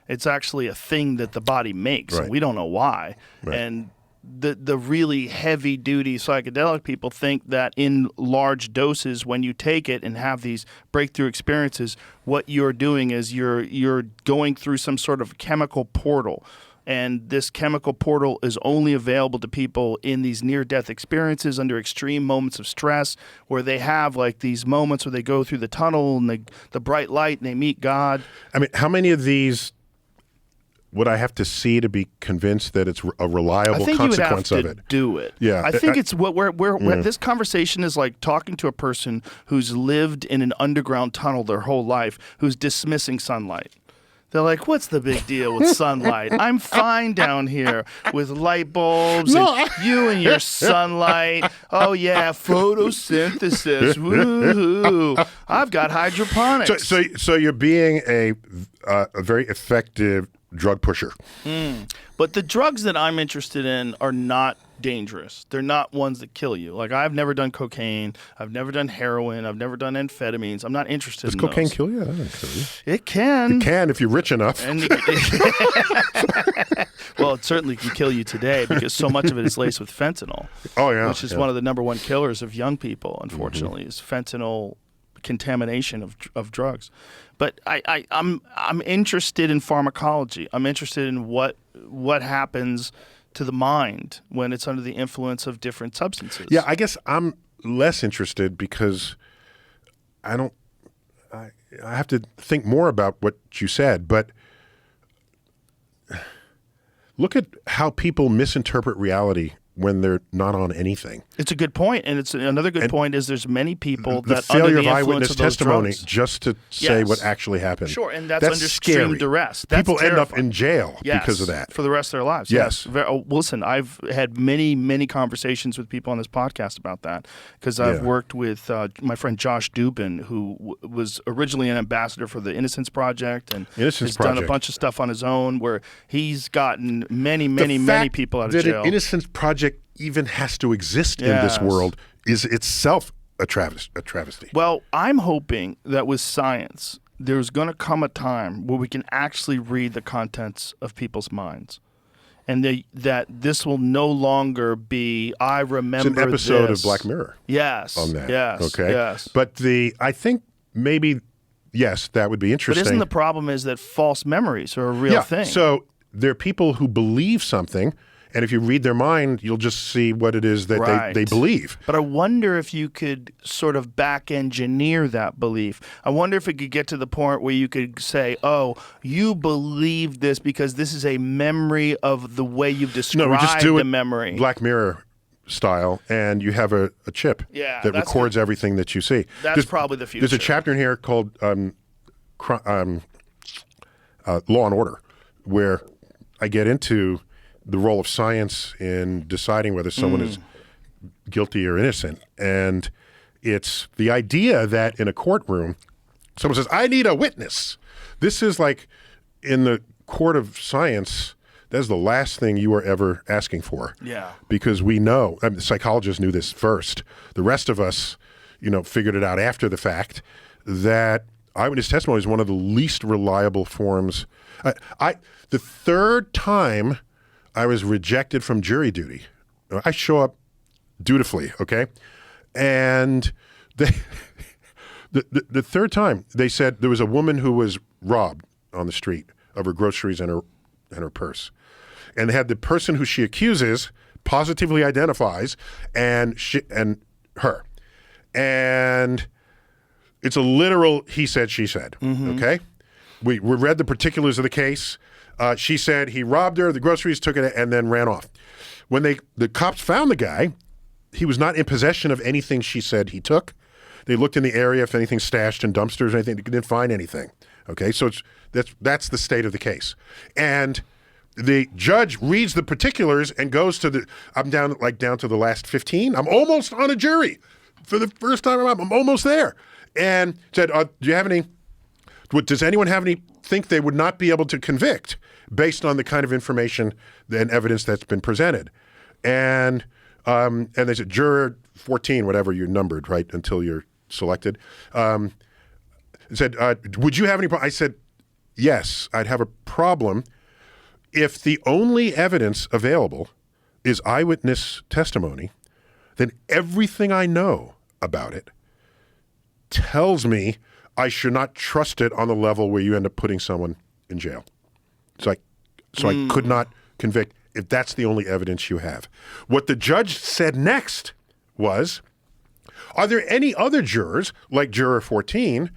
It's actually a thing that the body makes, and Right. we don't know why. Right. And the really heavy-duty psychedelic people think that in large doses, when you take it and have these breakthrough experiences, what you're doing is you're going through some sort of chemical portal. And this chemical portal is only available to people in these near-death experiences under extreme moments of stress where they have like these moments where they go through the tunnel and the bright light and they meet God. I mean, how many of these would I have to see to be convinced that it's a reliable I think you would have consequence to of it? do it. Yeah. I think it's what this conversation is like talking to a person who's lived in an underground tunnel their whole life, who's dismissing sunlight. They're like, what's the big deal with sunlight? I'm fine down here with light bulbs and you and your sunlight. Oh, yeah, photosynthesis. Woo-hoo. I've got hydroponics. So you're being a very effective drug pusher. But the drugs that I'm interested in are not dangerous. They're not ones that kill you. Like, I've never done cocaine. I've never done heroin. I've never done amphetamines. I'm not interested Does in cocaine those. kill you? That doesn't kill you. It can. It can if you're rich enough. And well, it certainly can kill you today because so much of it is laced with fentanyl. Oh, yeah. Which is one of the number one killers of young people, unfortunately, is fentanyl contamination of drugs. But I'm interested in pharmacology. I'm interested in what happens to the mind when it's under the influence of different substances. Yeah, I guess I'm less interested because I have to think more about what you said, but look at how people misinterpret reality when they're not on anything. It's a good point, and it's another good point is there's many people The that under failure the of influence eyewitness of those testimony drugs. just to say Yes. what actually happened. Sure, and that's under extreme scary. duress. That's People end up terrifying. in jail Yes, because of that. for the rest of their lives. Yes. Listen, I've had many conversations with people on this podcast about that because I've Yeah. worked with my friend Josh Dubin, who was originally an ambassador for the Innocence Project and Innocence has done a Project. bunch of stuff on his own where he's gotten many The fact people out of that jail. an Innocence Project even has to exist in this Yes. world is itself a travesty. Well, I'm hoping that with science, there's going to come a time where we can actually read the contents of people's minds. And that this will no longer be, I remember It's an episode this. of Black Mirror Yes. on that. Yes. Okay. Yes. But I think maybe, yes, that would be But interesting. isn't the problem is that false memories are a real thing? So there are people who believe something, and if you read their mind, you'll just see what it is that Right. they believe. But I wonder if you could sort of back engineer that belief. I wonder if it could get to the point where you could say, oh, you believe this because this is a memory of the way you've described No, we just do the it memory. Black Mirror style, and you have a chip Yeah, that that's records everything that you see. That's probably the future. There's a chapter in here called Law and Order, where I get into the role of science in deciding whether someone is guilty or innocent. And it's the idea that in a courtroom, someone says, I need a witness. This is like in the court of science, that's the last thing you are ever asking for. Yeah. Because we know, the psychologists knew this first. The rest of us, figured it out after the fact that eyewitness testimony is one of the least reliable forms. The third time I was rejected from jury duty. I show up dutifully, okay? And the third time, they said there was a woman who was robbed on the street of her groceries and and her purse. And they had the person who she accuses positively identifies and her. And it's a literal he said, she said, okay? We read the particulars of the case. She said he robbed her, the groceries, took it, and then ran off. When the cops found the guy, he was not in possession of anything she said he took. They looked in the area if anything stashed in dumpsters or anything. They didn't find anything. Okay, so that's the state of the case. And the judge reads the particulars and goes to I'm down to the last 15. I'm almost on a jury for the first time. I'm almost there. And said, does anyone have any think they would not be able to convict based on the kind of information and evidence that's been presented? And they said, juror 14, whatever you're numbered, right, until you're selected, said, would you have any problem? I said, yes, I'd have a problem if the only evidence available is eyewitness testimony. Then everything I know about it tells me I should not trust it on the level where you end up putting someone in jail. So I could not convict if that's the only evidence you have. What the judge said next was, are there any other jurors, like juror 14,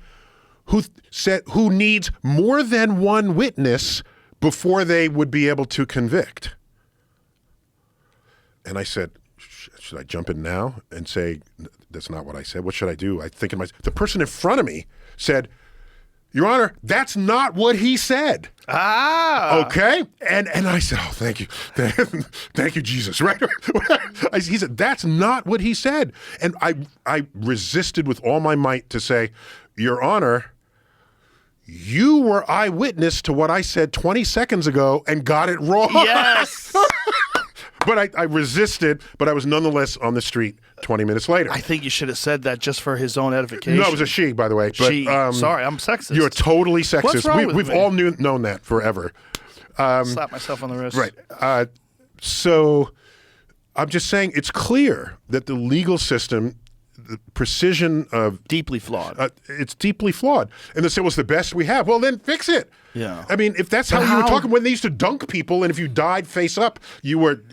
who needs more than one witness before they would be able to convict? And I said, should I jump in now and say, that's not what I said? What should I do? I think the person in front of me said, Your Honor, that's not what he said. Okay? And I said, oh, thank you. Thank you, Jesus. Right? He said, that's not what he said. And I resisted with all my might to say, Your Honor, you were eyewitness to what I said 20 seconds ago and got it wrong. Yes. But I resisted, but I was nonetheless on the street 20 minutes later. I think you should have said that just for his own edification. No, it was a she, by the way. But, she. Sorry, I'm sexist. You're totally sexist. What's wrong with We've me? all known that forever. Slap myself on the wrist. Right. So I'm just saying it's clear that the legal system, the precision of... Deeply flawed. It's deeply flawed. And they say, well, it's the best we have. Well, then fix it. Yeah. I mean, if that's how you were talking when they used to dunk people, and if you died face up, you were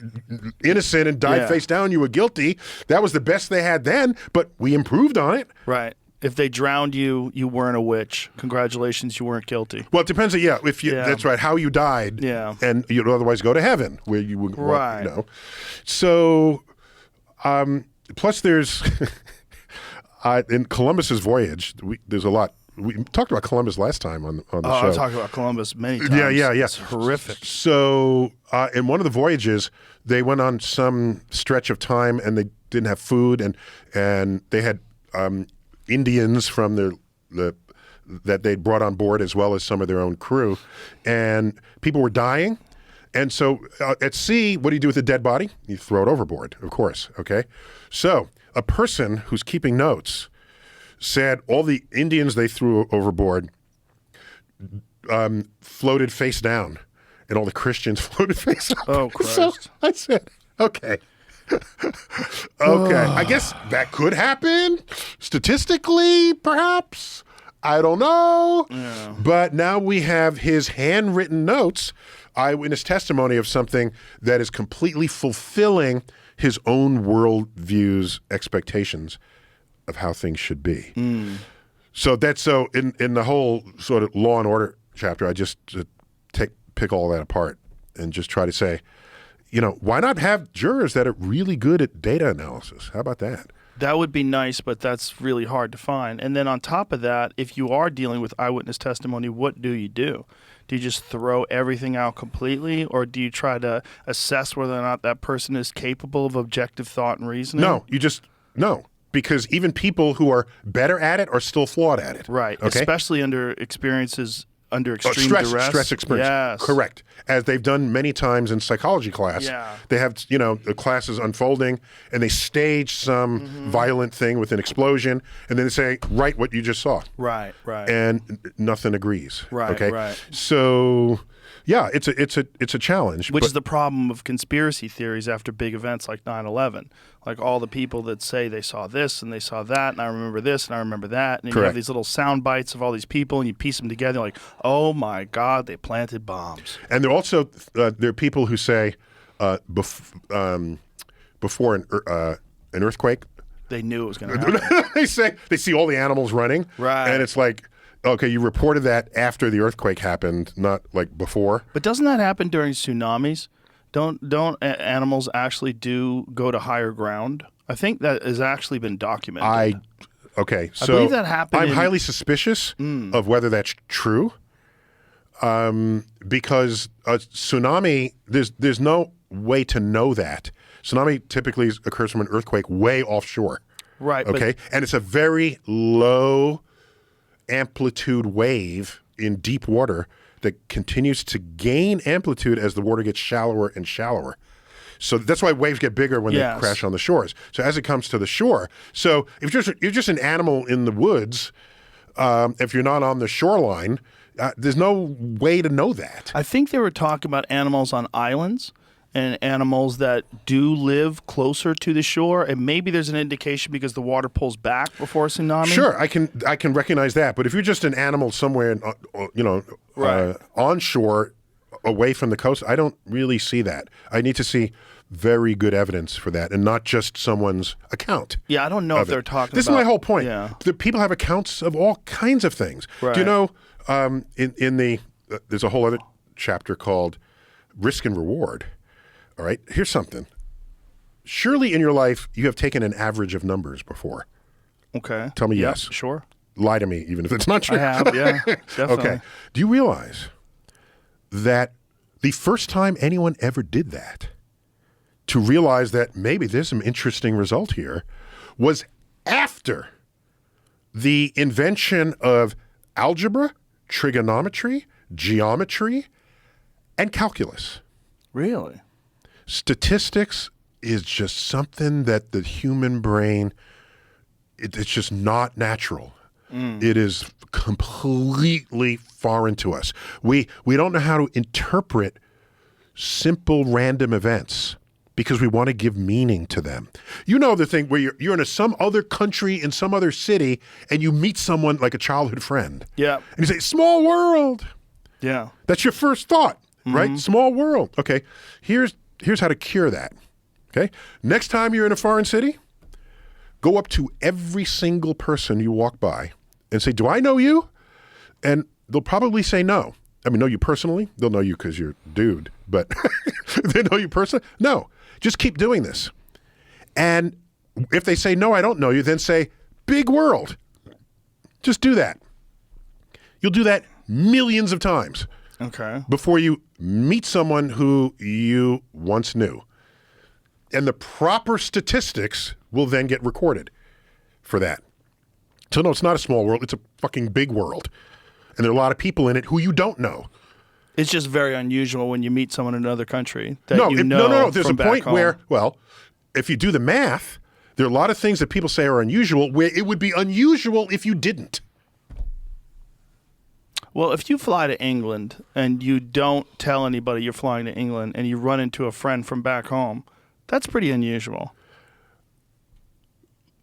innocent, and died face down, you were guilty. That was the best they had then, but we improved on it. Right. If they drowned you, you weren't a witch. Congratulations, you weren't guilty. Well, it depends. That's right. How you died. Yeah. And you'd otherwise go to heaven, where you would. Right. So, plus there's in Columbus's voyage. There's a lot. We talked about Columbus last time on the show. I talked about Columbus many times. Yeah. It's horrific. So in one of the voyages, they went on some stretch of time and they didn't have food, and they had Indians from that they'd brought on board, as well as some of their own crew, and people were dying. And so at sea, what do you do with a dead body? You throw it overboard, of course. Okay, so a person who's keeping notes said all the Indians they threw overboard floated face down, and all the Christians floated face up. Oh, Christ. So I said, okay. I guess that could happen. Statistically, perhaps. I don't know. Yeah. But now we have his handwritten notes, eyewitness testimony of something that is completely fulfilling his own worldview's expectations of how things should be. So in the whole sort of law and order chapter, I just pick all that apart and just try to say, why not have jurors that are really good at data analysis? How about that? That would be nice, but that's really hard to find. And then on top of that, if you are dealing with eyewitness testimony, what do you do? Do you just throw everything out completely, or do you try to assess whether or not that person is capable of objective thought and reasoning? No. Because even people who are better at it are still flawed at it. Right. Okay? Especially under experiences under extreme duress. Stress experience. Yes. Correct. As they've done many times in psychology class. Yeah. They have, the class is unfolding and they stage some violent thing with an explosion, and then they say, write what you just saw. Right. And nothing agrees. Right. Okay. Right. So Yeah, it's a challenge. Which but- is the problem of conspiracy theories after big events like 9/11. Like all the people that say they saw this and they saw that, and I remember this and I remember that, and you Correct. have these little sound bites of all these people, and you piece them together, like, oh my God, they planted bombs. And there are also there are people who say before an earthquake, They knew it was going to happen. they see all the animals running, Right. And it's like, okay, you reported that after the earthquake happened, not like before. But doesn't that happen during tsunamis? Don't animals actually do go to higher ground? I think that has actually been documented. Okay, so believe that happened I'm in- highly suspicious of whether that's true, because a tsunami, there's no way to know that. Tsunami typically occurs from an earthquake way offshore. Right. but- Okay, and it's a very low amplitude wave in deep water that continues to gain amplitude as the water gets shallower and shallower. So that's why waves get bigger when Yes. they crash on the shores. So as it comes to the shore, so if you're just an animal in the woods, if you're not on the shoreline, there's no way to know that. I think they were talking about animals on islands and animals that do live closer to the shore, and maybe there's an indication because the water pulls back before a tsunami. Sure, I can recognize that. But if you're just an animal somewhere, Right. onshore, away from the coast, I don't really see that. I need to see very good evidence for that, and not just someone's account. Yeah, I don't know if of they're it. talking This about... is my whole point. Yeah. The people have accounts of all kinds of things. Right. Do you know, in the there's a whole other chapter called Risk and Reward. All right, here's something. Surely in your life you have taken an average of numbers before. Okay. Tell me Yep, yes. Sure. Lie to me, even if it's not true. I have, yeah. Definitely. Okay. Do you realize that the first time anyone ever did that, to realize that maybe there's some interesting result here, was after the invention of algebra, trigonometry, geometry, and calculus? Really? Statistics is just something that the human brain, it's just not natural. It is completely foreign to us. We don't know how to interpret simple random events because we want to give meaning to them. You know the thing where you're in some other country, in some other city, and you meet someone like a childhood friend. Yeah. And you say, small world. Yeah. That's your first thought, right? Small world. Okay, here's how to cure that. Okay, next time you're in a foreign city, go up to every single person you walk by and say, do I know you? And they'll probably say no. I mean, know you personally? They'll know you because you're a dude, but they know you personally? No, just keep doing this. And if they say, no, I don't know you, then say, big world. Just do that. You'll do that millions of times. Okay. Before you meet someone who you once knew. And the proper statistics will then get recorded for that. So no, it's not a small world, it's a fucking big world. And there are a lot of people in it who you don't know. It's just very unusual when you meet someone in another country that No, you know no. There's a from back point home. where, well, if you do the math, there are a lot of things that people say are unusual where it would be unusual if you didn't. Well, if you fly to England and you don't tell anybody you're flying to England and you run into a friend from back home, that's pretty unusual.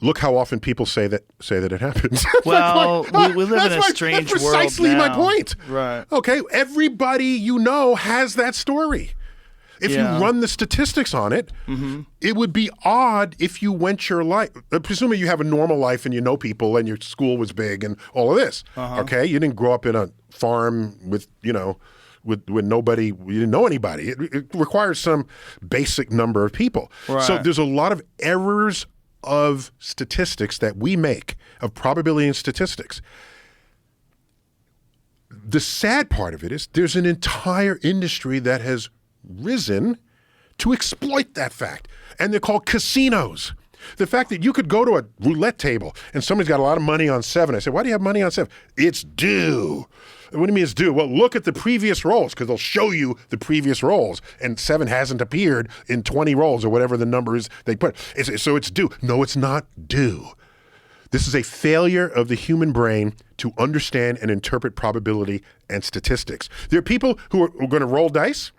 Look how often people say that it happens. Well, we live in a strange that's world precisely my now. point. Right. Okay, everybody you know has that story. If Yeah. you run the statistics on it, it would be odd if you went your life, presuming you have a normal life and you know people and your school was big and all of this. Okay, you didn't grow up in a farm with nobody, you didn't know anybody. It requires some basic number of people. Right. So there's a lot of errors of statistics that we make, of probability and statistics. The sad part of it is there's an entire industry that has risen to exploit that fact. And they're called casinos. The fact that you could go to a roulette table and somebody's got a lot of money on 7. I said, why do you have money on 7? It's due. What do you mean it's due? Well, look at the previous rolls because they'll show you the previous rolls. And 7 hasn't appeared in 20 rolls or whatever the number is they put. So it's due. No, it's not due. This is a failure of the human brain to understand and interpret probability and statistics. There are people who are going to roll dice,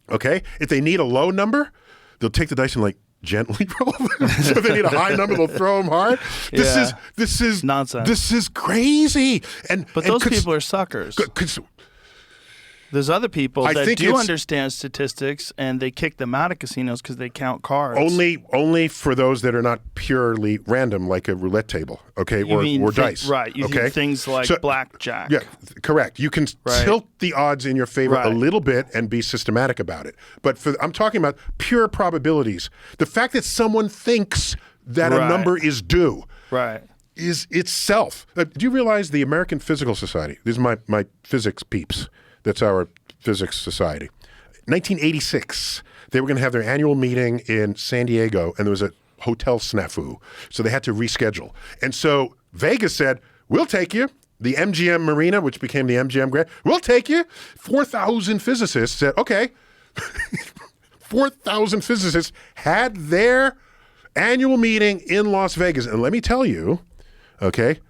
okay? If they need a low number, they'll take the dice and like gently roll them. So if they need a high number, they'll throw them hard. This is nonsense. This is crazy. But those people are suckers. There's other people that do understand statistics, and they kick them out of casinos because they count cards. Only for those that are not purely random, like a roulette table, okay, or dice. Right. You okay? mean things like blackjack. Yeah, correct. You can tilt the odds in your favor a Right. little bit and be systematic about it. But I'm talking about pure probabilities. The fact that someone thinks that a number is due Right. is itself. Do you realize the American Physical Society, these are my physics peeps, that's our physics society. 1986, they were going to have their annual meeting in San Diego, and there was a hotel snafu. So they had to reschedule. And so Vegas said, we'll take you. The MGM Marina, which became the MGM Grand, we'll take you. 4,000 physicists said, okay. 4,000 physicists had their annual meeting in Las Vegas. And let me tell you, okay,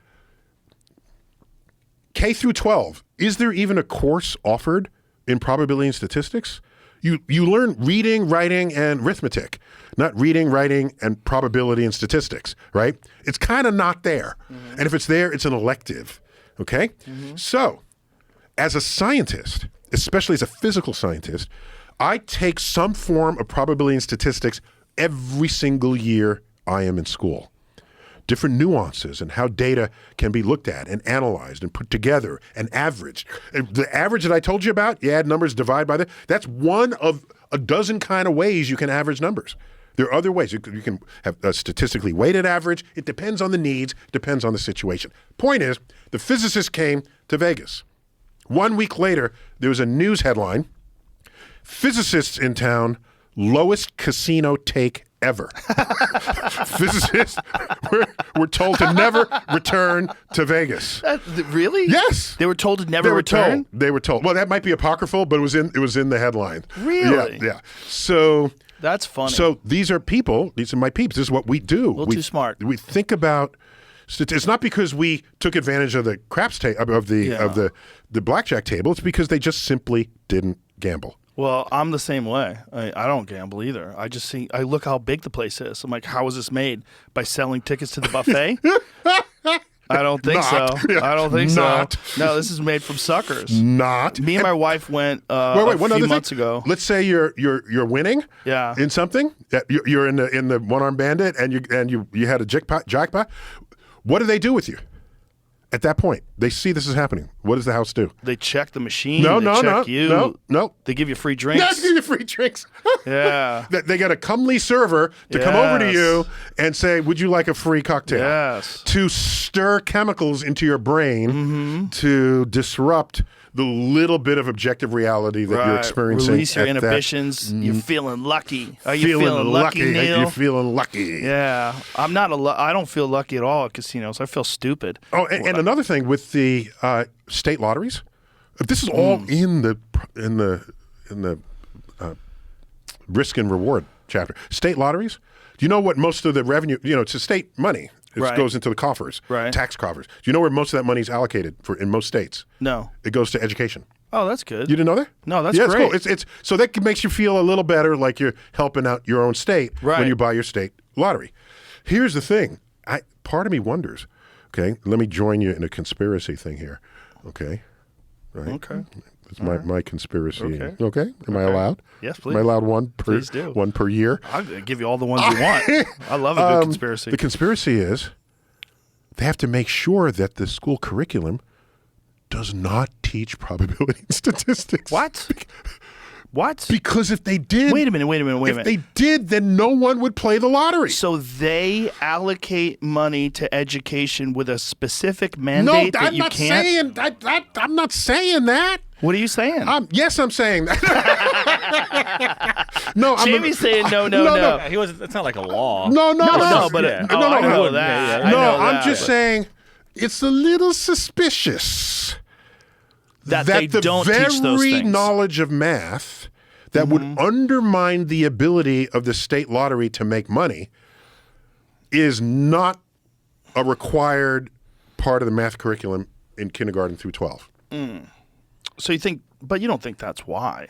K through 12, is there even a course offered in probability and statistics? You learn reading, writing, and arithmetic, not reading, writing, and probability and statistics, right? It's kind of not there. Mm-hmm. And if it's there, it's an elective, okay? Mm-hmm. So, as a scientist, especially as a physical scientist, I take some form of probability and statistics every single year I am in school. Different nuances and how data can be looked at and analyzed and put together and averaged. The average that I told you about, you add numbers, divide by that, that's one of a dozen kind of ways you can average numbers. There are other ways. You can have a statistically weighted average. It depends on the needs, depends on the situation. Point is, the physicists came to Vegas. 1 week later, there was a news headline, physicists in town, lowest casino take ever. Physicists were told to never return to Vegas. Really? Yes. They were told to never return? They were told. Well, that might be apocryphal, but it was in the headline. Really? Yeah. So that's funny. So these are people. These are my peeps. This is what we do. A little too smart. We think about. It's not because we took advantage of the craps of the blackjack table. It's because they just simply didn't gamble. Well, I'm the same way. I don't gamble either. I look how big the place is. I'm like, how was this made? By selling tickets to the buffet? I don't think so. Yeah. I don't think Not. so. No, this is made from suckers. Not. Me and my wife went Wait, a few months ago. Let's say you're winning. Yeah. In something. You're in the one-armed bandit, and you had a jackpot. What do they do with you? At that point, they see this is happening. What does the house do? They check the machine. No. They give you free drinks. They give you free drinks. Yeah. They got a comely server to come over to you and say, would you like a free cocktail? Yes. To stir chemicals into your brain to disrupt the little bit of objective reality that you're experiencing. Release your inhibitions. You're feeling lucky. Are you feeling lucky, Neil? You're feeling lucky. Yeah. I don't feel lucky at all at casinos. I feel stupid. Oh, and another thing with the state lotteries, this is all in the risk and reward chapter. State lotteries. Do you know what most of the revenue? It's a state money. It goes into the coffers, tax coffers. Do you know where most of that money is allocated for in most states? No. It goes to education. Oh, that's good. You didn't know that? No, that's great. great. It's so that makes you feel a little better, like you're helping out your own state when you buy your state lottery. Here's the thing. Part of me wonders. Okay, let me join you in a conspiracy thing here. Okay. Right. Okay. It's my conspiracy. Okay. Am I allowed? Yes, please. Am I allowed one per year? I'll give you all the ones you want. I love a good conspiracy. The conspiracy is they have to make sure that the school curriculum does not teach probability and statistics. What? What? Because if they did... Wait a minute. If they did, then no one would play the lottery. So they allocate money to education with a specific mandate that you can't... I'm not saying that. What are you saying? Yes, I'm saying that. No, Jamie's saying no. He was. It's not like a law. No, but Yeah. I know that. I No, know I'm that, just but saying it's a little suspicious that they the don't very teach those things. knowledge of math that would undermine the ability of the state lottery to make money is not a required part of the math curriculum in kindergarten through 12. So you think, but you don't think that's why.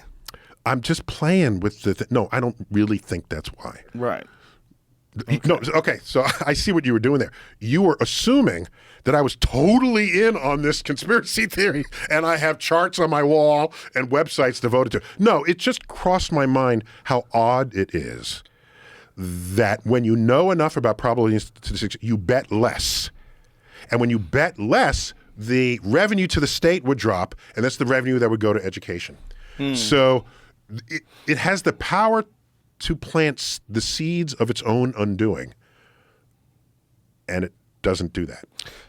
I'm just playing with no, I don't really think that's why. Right. No, okay, so I see what you were doing there. You were assuming that I was totally in on this conspiracy theory and I have charts on my wall and websites devoted to it. No, it just crossed my mind how odd it is that when you know enough about probability and statistics, you bet less. And when you bet less, the revenue to the state would drop, and that's the revenue that would go to education. So it has the power to plant the seeds of its own undoing, and it doesn't do that.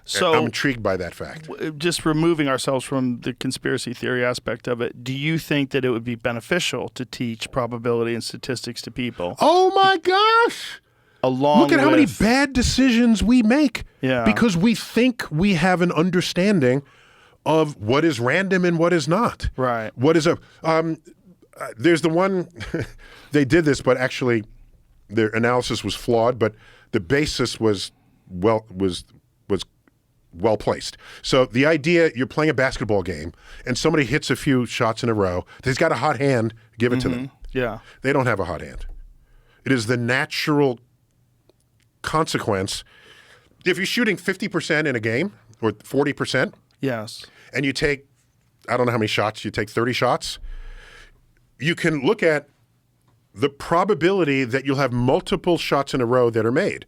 So I'm intrigued by that fact. Just removing ourselves from the conspiracy theory aspect of it, do you think that it would be beneficial to teach probability and statistics to people? Oh my gosh! Look at how many bad decisions we make because we think we have an understanding of what is random and what is not. Right. What is there's the one, they did this, but actually their analysis was flawed, but the basis was well placed. So the idea, you're playing a basketball game and somebody hits a few shots in a row, they've got a hot hand, give it to them. Yeah. They don't have a hot hand. It is the natural consequence. If you're shooting 50% in a game or 40%, yes, and you take, I don't know how many shots, you take 30 shots, you can look at the probability that you'll have multiple shots in a row that are made.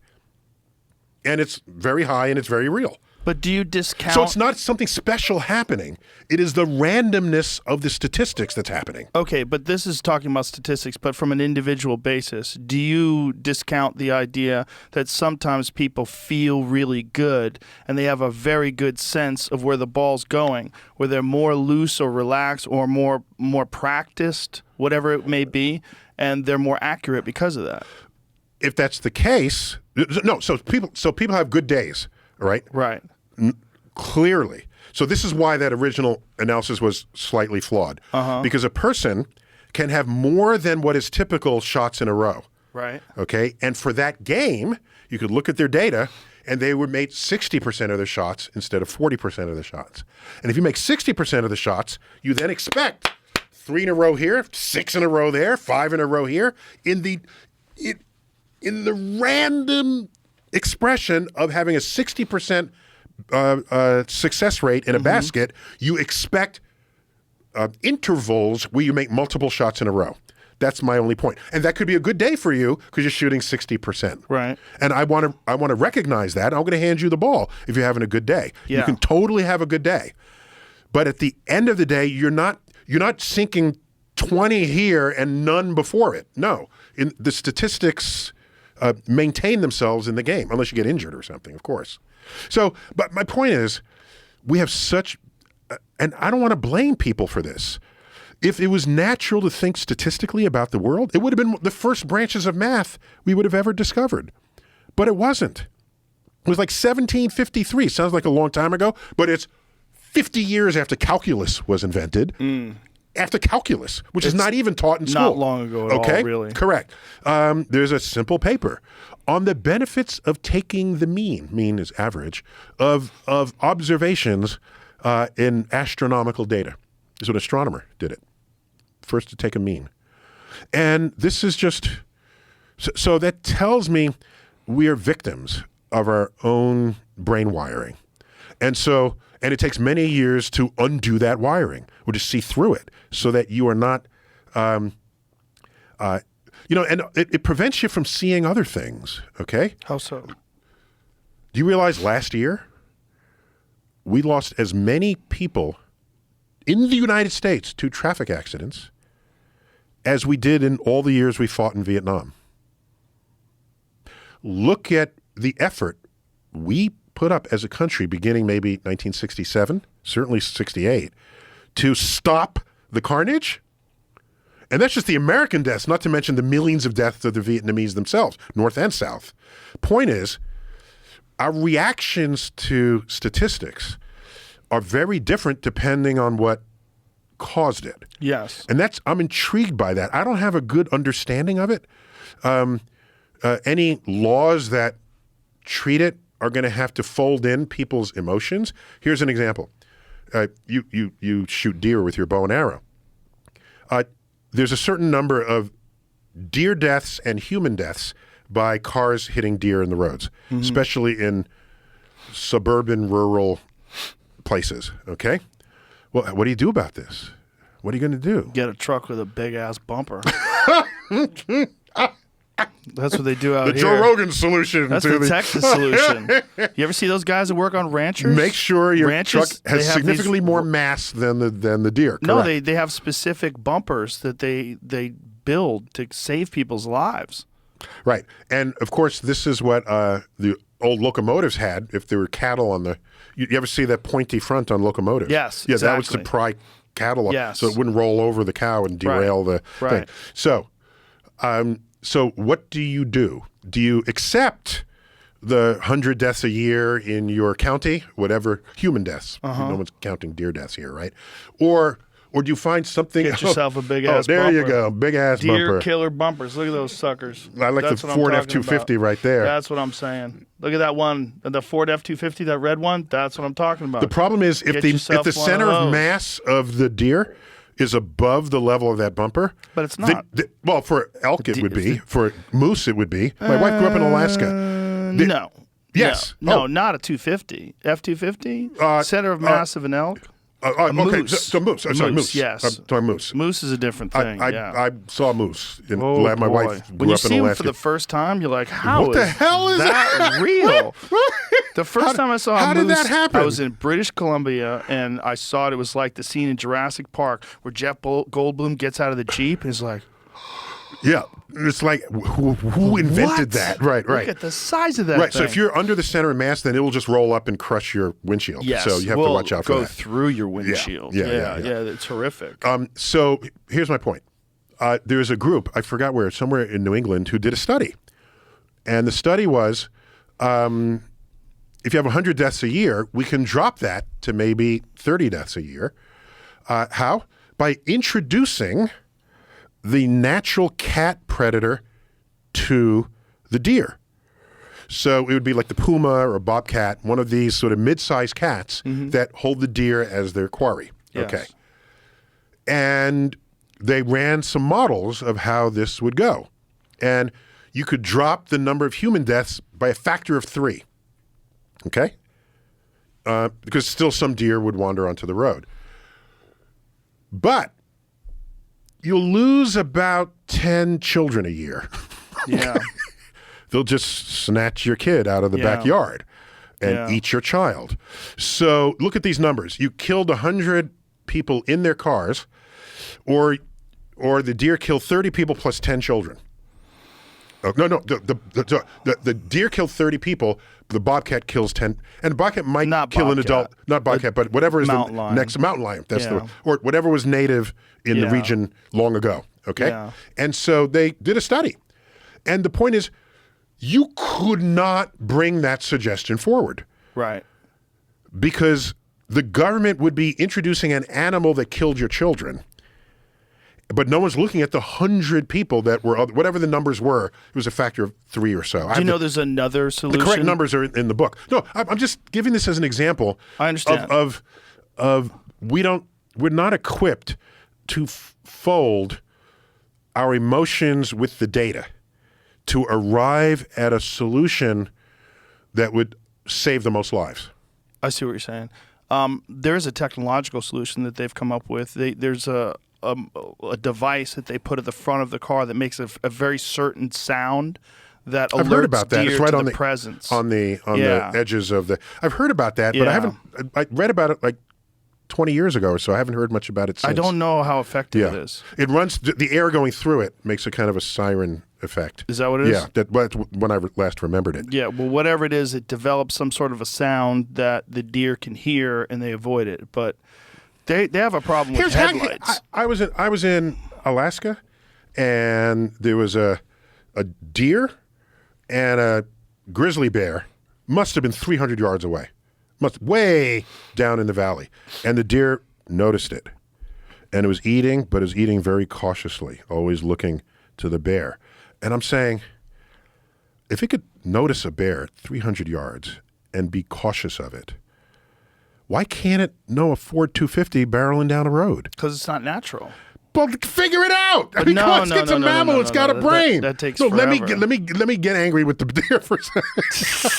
And it's very high and it's very real. But do you discount? So it's not something special happening. It is the randomness of the statistics that's happening. Okay, but this is talking about statistics, but from an individual basis. Do you discount the idea that sometimes people feel really good and they have a very good sense of where the ball's going, where they're more loose or relaxed or more practiced, whatever it may be, and they're more accurate because of that? If that's the case, no, so people have good days, right? Right. Clearly. So this is why that original analysis was slightly flawed. Because a person can have more than what is typical shots in a row. Right. Okay? And for that game, you could look at their data and they would make 60% of their shots instead of 40% of the shots. And if you make 60% of the shots, you then expect 3 in a row here, 6 in a row there, 5 in a row here. In the random expression of having a 60% success rate in a basket, you expect intervals where you make multiple shots in a row. That's my only point. And that could be a good day for you because you're shooting 60%. Right. And I want to recognize that. I'm going to hand you the ball if you're having a good day. Yeah. You can totally have a good day. But at the end of the day, you're not sinking 20 here and none before it. No. In the statistics maintain themselves in the game, unless you get injured or something, of course. So, but my point is, we have such, and I don't want to blame people for this. If it was natural to think statistically about the world, it would have been the first branches of math we would have ever discovered. But it wasn't. It was like 1753. Sounds like a long time ago, but it's 50 years after calculus was invented. After calculus, which is not even taught in school. Not long ago at all, really. Correct. There's a simple paper on the benefits of taking the mean is average, of observations in astronomical data. This is an astronomer did it. First to take a mean. And this is just, so that tells me we are victims of our own brain wiring. And it takes many years to undo that wiring or to see through it so that you are not, and it prevents you from seeing other things, okay? How so? Do you realize last year we lost as many people in the United States to traffic accidents as we did in all the years we fought in Vietnam? Look at the effort we put up as a country beginning maybe 1967, certainly 68, to stop the carnage. And that's just the American deaths, not to mention the millions of deaths of the Vietnamese themselves, North and South. Point is, our reactions to statistics are very different depending on what caused it. Yes. And I'm intrigued by that. I don't have a good understanding of it. Any laws that treat it are going to have to fold in people's emotions. Here's an example. You shoot deer with your bow and arrow. There's a certain number of deer deaths and human deaths by cars hitting deer in the roads, especially in suburban, rural places, okay? Well, what do you do about this? What are you going to do? Get a truck with a big-ass bumper. That's what they do out The here. Joe Rogan solution. That's the Texas solution. You ever see those guys that work on ranchers? Make sure your Ranchers, truck they has have significantly these- more mass than the deer. No, correct? they have specific bumpers that they build to save people's lives. Right. And, of course, this is what the old locomotives had if there were cattle on the... You ever see that pointy front on locomotives? Yes, Yeah, that was to exactly. pry cattle up Yes. so it wouldn't roll over the cow and derail the thing. Right. So what do? Do you accept the 100 deaths a year in your county, whatever, human deaths? No one's counting deer deaths here, right? Or do you find something... Get yourself a big-ass there you bumper. go, big-ass Deer bumper. killer bumpers. Look at those suckers. I like That's the what I'm Ford talking F-250 about. right there. That's what I'm saying. Look at that one, the Ford F-250, that red one. That's what I'm talking about. The problem is if Get the yourself one center of of those. mass of the deer is above the level of that bumper. But it's not. Well, for elk it would be. For moose it would be. My wife grew up in Alaska. No. Yes. No, Oh. not a 250. F-250? Center of mass of an elk? Okay, moose. so moose. I'm sorry, moose. Yes. I'm sorry, moose. Moose is a different thing. I saw moose. Oh, My boy. wife When grew you up in see him Alaska. for the first time, you're like, how What the is hell is that real? The first time I saw how a did moose, that happen? I was in British Columbia, and I saw it. It was like the scene in Jurassic Park where Jeff Goldblum gets out of the Jeep and is like, Yeah, it's like who invented what? that? Right. Look at the size of that Right. thing. So if you're under the center of mass, then it will just roll up and crush your windshield. Yes. So you have to Well, watch out for go that. through your windshield. Yeah. It's horrific. So here's my point. There's a group, I forgot where, somewhere in New England, who did a study. And the study was, if you have 100 deaths a year, we can drop that to maybe 30 deaths a year. How? By introducing the natural cat predator to the deer. So it would be like the puma or a bobcat, one of these sort of mid-sized cats that hold the deer as their quarry. Yes. Okay. And they ran some models of how this would go. And you could drop the number of human deaths by a factor of 3. Okay? Because still some deer would wander onto the road. But you'll lose about 10 children a year. Yeah. They'll just snatch your kid out of the Yeah. backyard and Yeah. eat your child. So look at these numbers. You killed 100 people in their cars, or the deer killed 30 people plus 10 children. Oh, no. The deer killed 30 people. The bobcat kills 10, and the bobcat might Not kill an bobcat. adult. Not bobcat, but whatever is Mountain the lion. next mountain lion. That's Yeah. or whatever was native in the Yeah. region long ago. Okay, Yeah. and so they did a study, and the point is, you could not bring that suggestion forward Right. because the government would be introducing an animal that killed your children. But no one's looking at the 100 people that were, whatever the numbers were, it was a factor of 3 or so. Do you know there's another solution? The correct numbers are in the book. No, I'm just giving this as an example. I understand. Of we're not equipped to fold our emotions with the data to arrive at a solution that would save the most lives. I see what you're saying. There's a technological solution that they've come up with. There's a device that they put at the front of the car that makes a very certain sound that alerts I've heard about that. deer It's right to on the the presence. on the Yeah. edges of the. I've heard about that, but I Yeah. haven't. I read about it like 20 years ago or so. I haven't heard much about it since. I don't know how effective Yeah, it is. it runs. The air going through it makes a kind of a siren effect. Is that what it is? Yeah, that's when I last remembered it. Yeah, well, whatever it is, it develops some sort of a sound that the deer can hear and they avoid it. But they have a problem with headlights. I was in Alaska, and there was a deer and a grizzly bear. Must have been 300 yards away. Way down in the valley, and the deer noticed it, and it was eating, but it was eating very cautiously, always looking to the bear. And I'm saying, if it could notice a bear at 300 yards and be cautious of it. Why can't it know a Ford 250 barreling down a road? Because it's not natural. Well, figure it out. But It's a mammal. It's got a brain. That takes Let me forever. get angry with the deer for a second.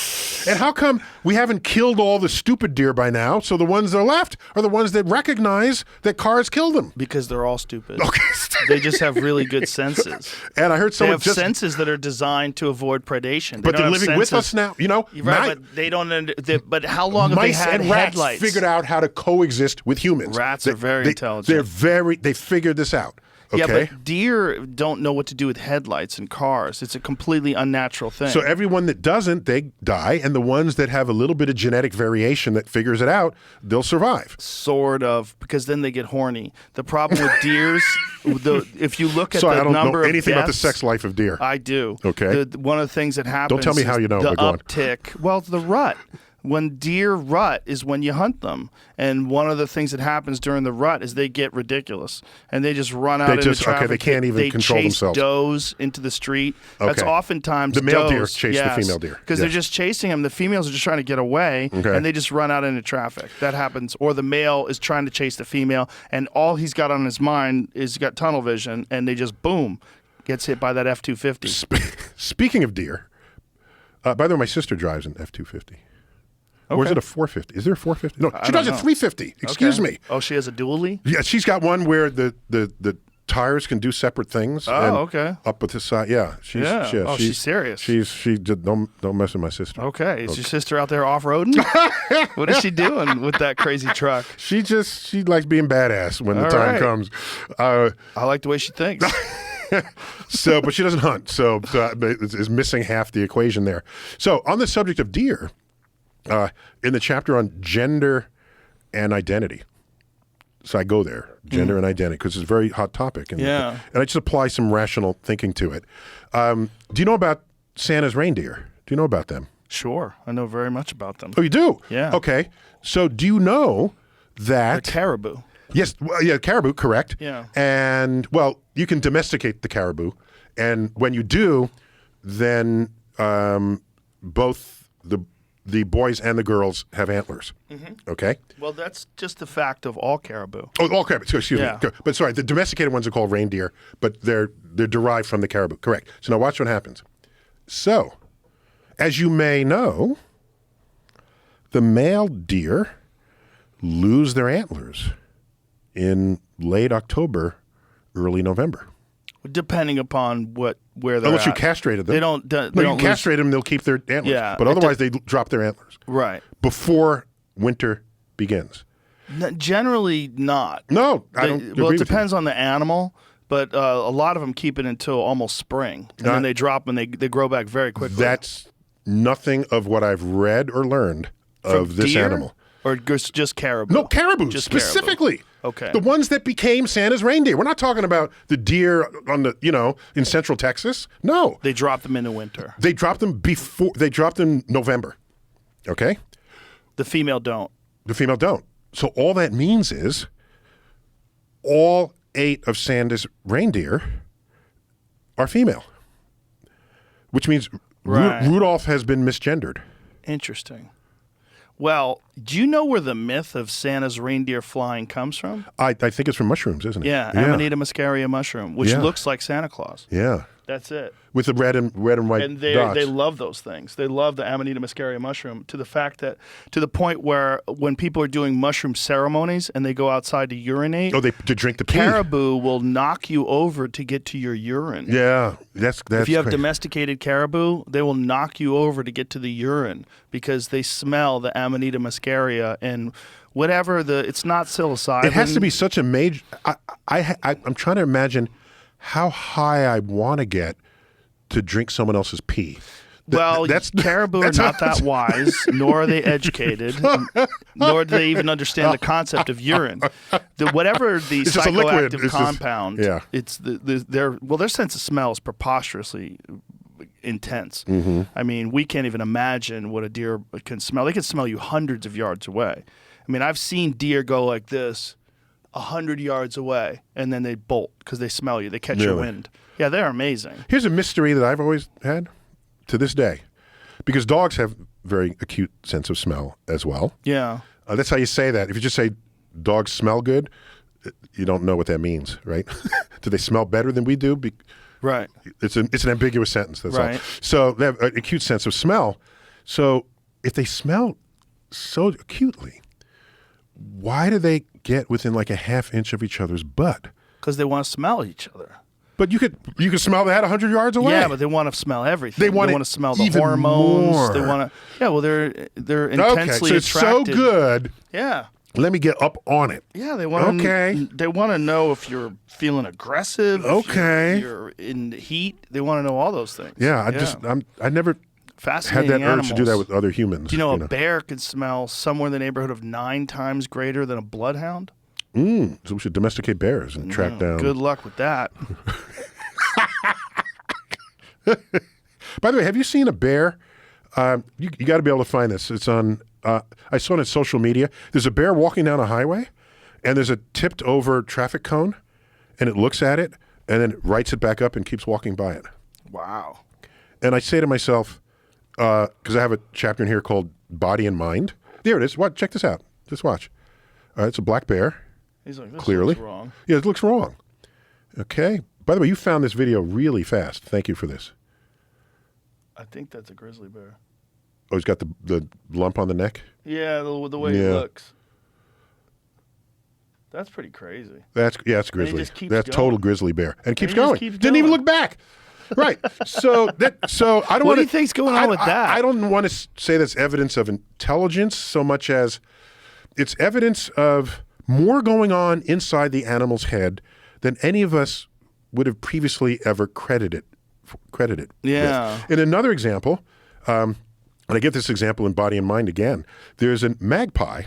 And how come we haven't killed all the stupid deer by now? So the ones that are left are the ones that recognize that cars kill them. Because they're all stupid. Okay. They just have really good senses. And I heard They someone have senses that are designed to avoid predation. but they're don't have living with senses- us now. You know, Right, but they don't. But how long have they mice had and rats headlights? figured out how to coexist with humans. Rats are very intelligent. They figured this out. Okay. Yeah, but deer don't know what to do with headlights in cars. It's a completely unnatural thing. So everyone that doesn't, they die, and the ones that have a little bit of genetic variation that figures it out, they'll survive. Sort of, because then they get horny. The problem with deers, if you look at So the I don't number know of anything about the deaths- sex life of deer. I do. Okay. One of the things that happens. tell me how is you know, the but go on. uptick. Well, the rut. When deer rut is when you hunt them, and one of the things that happens during the rut is they get ridiculous and they just run out into traffic. They can't even control chase themselves. Does into the street. That's Okay. oftentimes The male deer does, chase the female deer. because they're Yes. just chasing them. The females are just trying to get away, Okay. and they just run out into traffic. That happens. Or the male is trying to chase the female, and all he's got on his mind is he's got tunnel vision, and they just boom, gets hit by that F-250. Speaking of deer, by the way, my sister drives an F-250. Or is it a 450? Is there a 450? No, she drives a 350. Excuse me. Oh, she has a dually? Yeah, she's got one where the tires can do separate things. Oh, and okay. Up at the side, yeah. She's serious. She did don't mess with my sister. Okay. Is your sister out there off-roading? What is she doing with that crazy truck? She likes being badass when the All time right. comes. I like the way she thinks. But she doesn't hunt, so is missing half the equation there. So on the subject of deer, in the chapter on gender and identity. So I go there, gender and identity, because it's a very hot topic. And I just apply some rational thinking to it. Do you know about Santa's reindeer? Do you know about them? Sure. I know very much about them. Oh, you do? Yeah. Okay. So do you know They're that... caribou. Yes, caribou, correct. Yeah. And, well, you can domesticate the caribou. And when you do, then both the boys and the girls have antlers. Mm-hmm. Okay? Well, that's just the fact of all caribou. Oh, all caribou. Excuse Yeah. me. But sorry, the domesticated ones are called reindeer, but they're derived from the caribou. Correct. So now watch what happens. So, as you may know, the male deer lose their antlers in late October, early November. Depending upon where they're Unless you at. castrated them. They don't. They No, don't you lose- castrate them, they'll keep their antlers. Yeah, But it otherwise, they drop their antlers Right. before winter begins. Generally not. No, I don't agree Well, it with you. depends on the animal, but a lot of them keep it until almost spring, and then they drop and they grow back very quickly. That's nothing of what I've read or learned of From this deer? animal. Or just caribou? No, caribou, Just specifically. caribou. Okay. The ones that became Santa's reindeer. We're not talking about the deer on the, in central Texas. No. They drop them in the winter. They dropped them November. Okay? The female don't. The female don't. So all that means is all 8 of Santa's reindeer are female, which means Right. Rudolph has been misgendered. Interesting. Well, do you know where the myth of Santa's reindeer flying comes from? I think it's from mushrooms, isn't it? Yeah, Amanita muscaria mushroom, which Yeah. looks like Santa Claus. Yeah. That's it. With the red and white And dots. they love those things. They love the Amanita muscaria mushroom to the point where when people are doing mushroom ceremonies and they go outside to urinate, to drink the pee. caribou will knock you over to get to your urine. Yeah, that's If you have crazy. domesticated caribou, they will knock you over to get to the urine because they smell the Amanita muscaria and whatever it's not psilocybin. It has to be such a major. I'm trying to imagine how high I want to get to drink someone else's pee. Well, caribou are not that wise, nor are they educated, nor do they even understand the concept of urine. Whatever the It's just a liquid. psychoactive It's just- compound, yeah. it's their sense of smell is preposterously intense. Mm-hmm. I mean, we can't even imagine what a deer can smell. They can smell you hundreds of yards away. I mean, I've seen deer go like this 100 yards away, and then they bolt because they smell you. They catch your Really? wind. Yeah, they're amazing. Here's a mystery that I've always had to this day, because dogs have very acute sense of smell as well. Yeah. That's how you say that. If you just say dogs smell good, you don't know what that means, right? Do they smell better than we do? Right. It's an ambiguous sentence, that's all. Right. So they have an acute sense of smell. So if they smell so acutely, why do they get within like a half inch of each other's butt? Because they want to smell each other. But you could smell that 100 yards away. Yeah, but they want to smell everything. They want to smell the even hormones. more. They want to. Yeah, well, they're intensely Okay, so it's so attracted. good. Yeah. Let me get up on it. Yeah, they want Okay. They want to know if you're feeling aggressive. Okay. If you're in heat. They want to know all those things. Yeah, I never had Fascinating that urge animals. to do that with other humans. Do you know a bear could smell somewhere in the neighborhood of 9 times greater than a bloodhound? So we should domesticate bears and track down. Good luck with that. By the way, have you seen a bear? You got to be able to find this. It's on. I saw it on social media. There's a bear walking down a highway, and there's a tipped over traffic cone, and it looks at it, and then writes it back up and keeps walking by it. Wow. And I say to myself, because I have a chapter in here called Body and Mind. There it is. What? Check this out. Just watch. It's a black bear. He's like, this Clearly. looks wrong. Yeah, it looks wrong. Okay. By the way, you found this video really fast. Thank you for this. I think that's a grizzly bear. Oh, he's got the lump on the neck? Yeah, the way he Yeah. looks. That's pretty crazy. That's grizzly. just keeps That's going. total grizzly bear. And it keeps he just going. keeps Didn't even going. look back. Right. So I don't What want do you think's going on with that? I don't want to say that's evidence of intelligence so much as it's evidence of more going on inside the animal's head than any of us would have previously ever credited Yeah. with. In another example, and I get this example in Body and Mind again, there's a magpie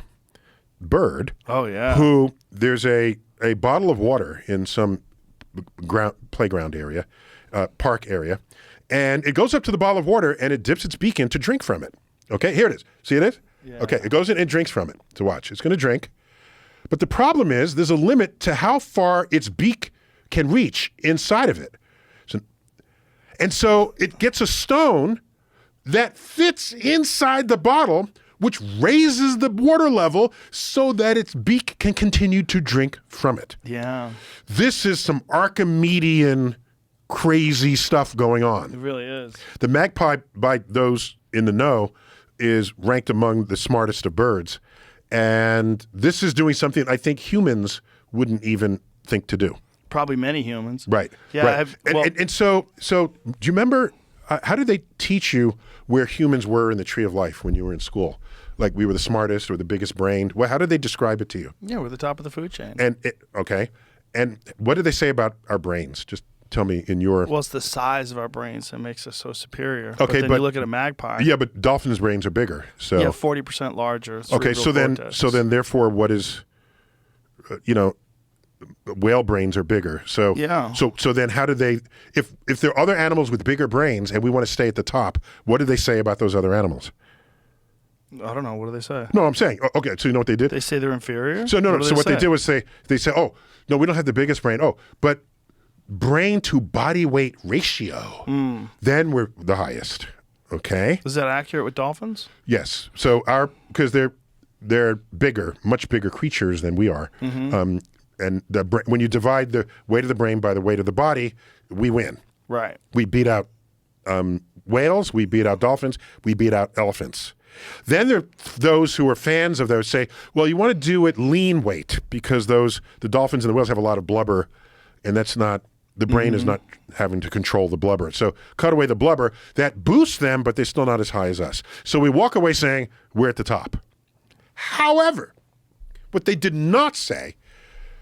bird Oh, yeah. who there's a bottle of water in some playground area, park area, and it goes up to the bottle of water and it dips its beak in to drink from it. Okay, here it is. See it? Yeah. Okay, it goes in and drinks from it. To watch. It's going to drink. But the problem is there's a limit to how far its beak can reach inside of it. So it gets a stone that fits inside the bottle, which raises the water level so that its beak can continue to drink from it. Yeah. This is some Archimedean crazy stuff going It on. really is. The magpie, by those in the know, is ranked among the smartest of birds. And this is doing something I think humans wouldn't even think to do. Probably many humans. Right. Yeah. Right. And so do you remember, how did they teach you where humans were in the tree of life when you were in school? Like we were the smartest or the biggest brained? Well, how did they describe it to you? Yeah, we're the top of the food chain. Okay. And what did they say about our brains? Just tell me in your... Well, it's the size of our brains that makes us so superior. Okay, then but you look at a magpie. Yeah, but dolphins' brains are bigger. So Yeah, 40% larger. okay, cerebral so cortex. then therefore what is, whale brains are bigger. So Yeah. So then how do they, if there are other animals with bigger brains and we want to stay at the top, what do they say about those other animals? I don't know. What do they say? No, I'm saying, okay, so you know what they did? They say they're inferior? So no, What do so what they say? did was they say, oh, no, we don't have the biggest brain. Oh, but brain to body weight ratio, then we're the highest. Okay. Is that accurate with dolphins? Yes. So because they're bigger, much bigger creatures than we are. Mm-hmm. And when you divide the weight of the brain by the weight of the body, we win. Right. We beat out whales. We beat out dolphins. We beat out elephants. Then there are those who are fans of those say, well, you want to do it lean weight because the dolphins and the whales have a lot of blubber, and that's not, the brain is not having to control the blubber. So cut away the blubber. That boosts them, but they're still not as high as us. So we walk away saying we're at the top. However, what they did not say,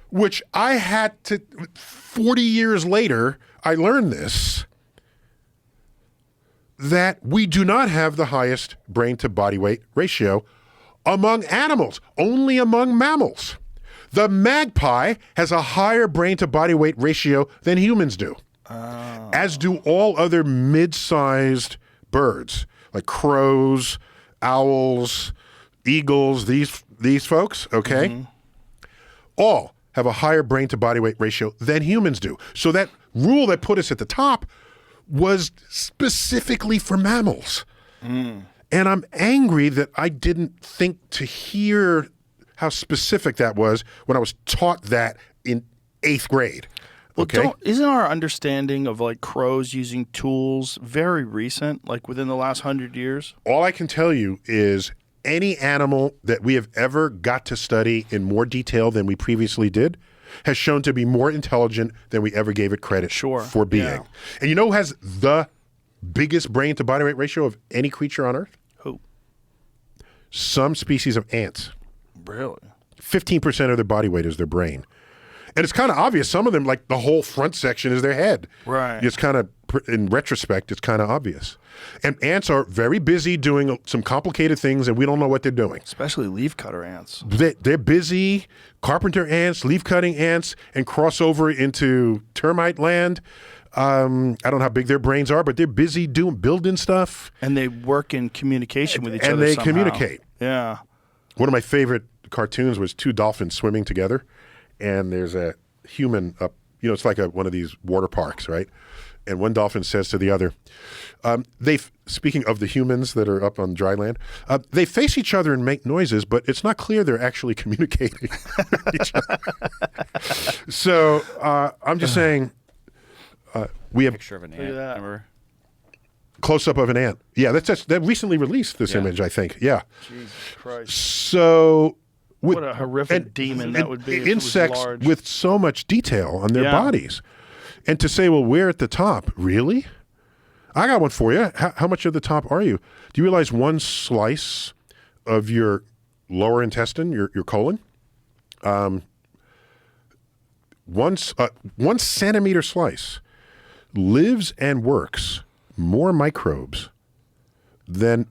which I had to, 40 years later, I learned this, that we do not have the highest brain to body weight ratio among animals, only among mammals. The magpie has a higher brain to body weight ratio than humans do, as do all other mid-sized birds, like crows, owls, eagles, these folks, okay? All have a higher brain to body weight ratio than humans do. So that rule that put us at the top was specifically for mammals. And And I'm angry that I didn't think to hear how specific that was when I was taught that in 8th grade. Okay. Well, isn't our understanding of like crows using tools very recent, like within the last 100 years? All I can tell you is any animal that we have ever got to study in more detail than we previously did has shown to be more intelligent than we ever gave it credit for being. Yeah. And you know who has the biggest brain to body weight ratio of any creature on Earth? Who? Some species of ants. Really? 15% of their body weight is their brain. And it's kind of obvious. Some of them, like the whole front section is their head. Right. It's kind of, in retrospect, it's kind of obvious. And ants are very busy doing some complicated things, and we don't know what they're doing. Especially leafcutter ants. They're busy, carpenter ants, leaf-cutting ants, and cross over into termite land. I don't know how big their brains are, but they're busy building stuff. And they work in communication with each other And they somehow. communicate. Yeah. One of my favorite cartoons was 2 dolphins swimming together, and there's a human up, it's like one of these water parks, right? And one dolphin says to the other, speaking of the humans that are up on dry land, they face each other and make noises, but it's not clear they're actually communicating with each other. So I'm just saying, we have Picture of an at ant. that. Remember? close-up of an ant. Yeah, that recently released this image, I think. Yeah. Jesus Christ. So... What a horrific demon that would be if it was insects large. with so much detail on their bodies. And to say, well, we're at the top. Really? I got one for you. How much at the top are you? Do you realize one slice of your lower intestine, your colon, one centimeter slice lives and works more microbes than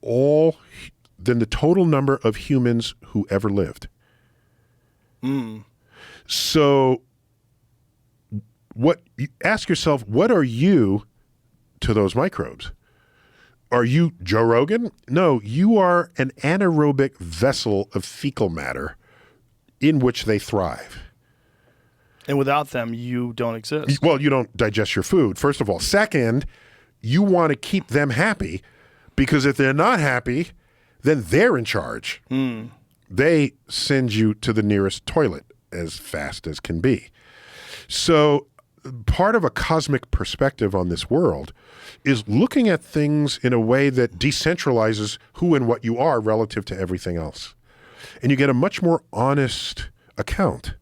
the total number of humans who ever lived. So ask yourself, what are you to those microbes? Are you Joe Rogan? No, you are an anaerobic vessel of fecal matter in which they thrive. And without them, you don't exist. Well, you don't digest your food, first of all. Second, you want to keep them happy, because if they're not happy, then they're in charge. They send you to the nearest toilet as fast as can be. So part of a cosmic perspective on this world is looking at things in a way that decentralizes who and what you are relative to everything else. And you get a much more honest account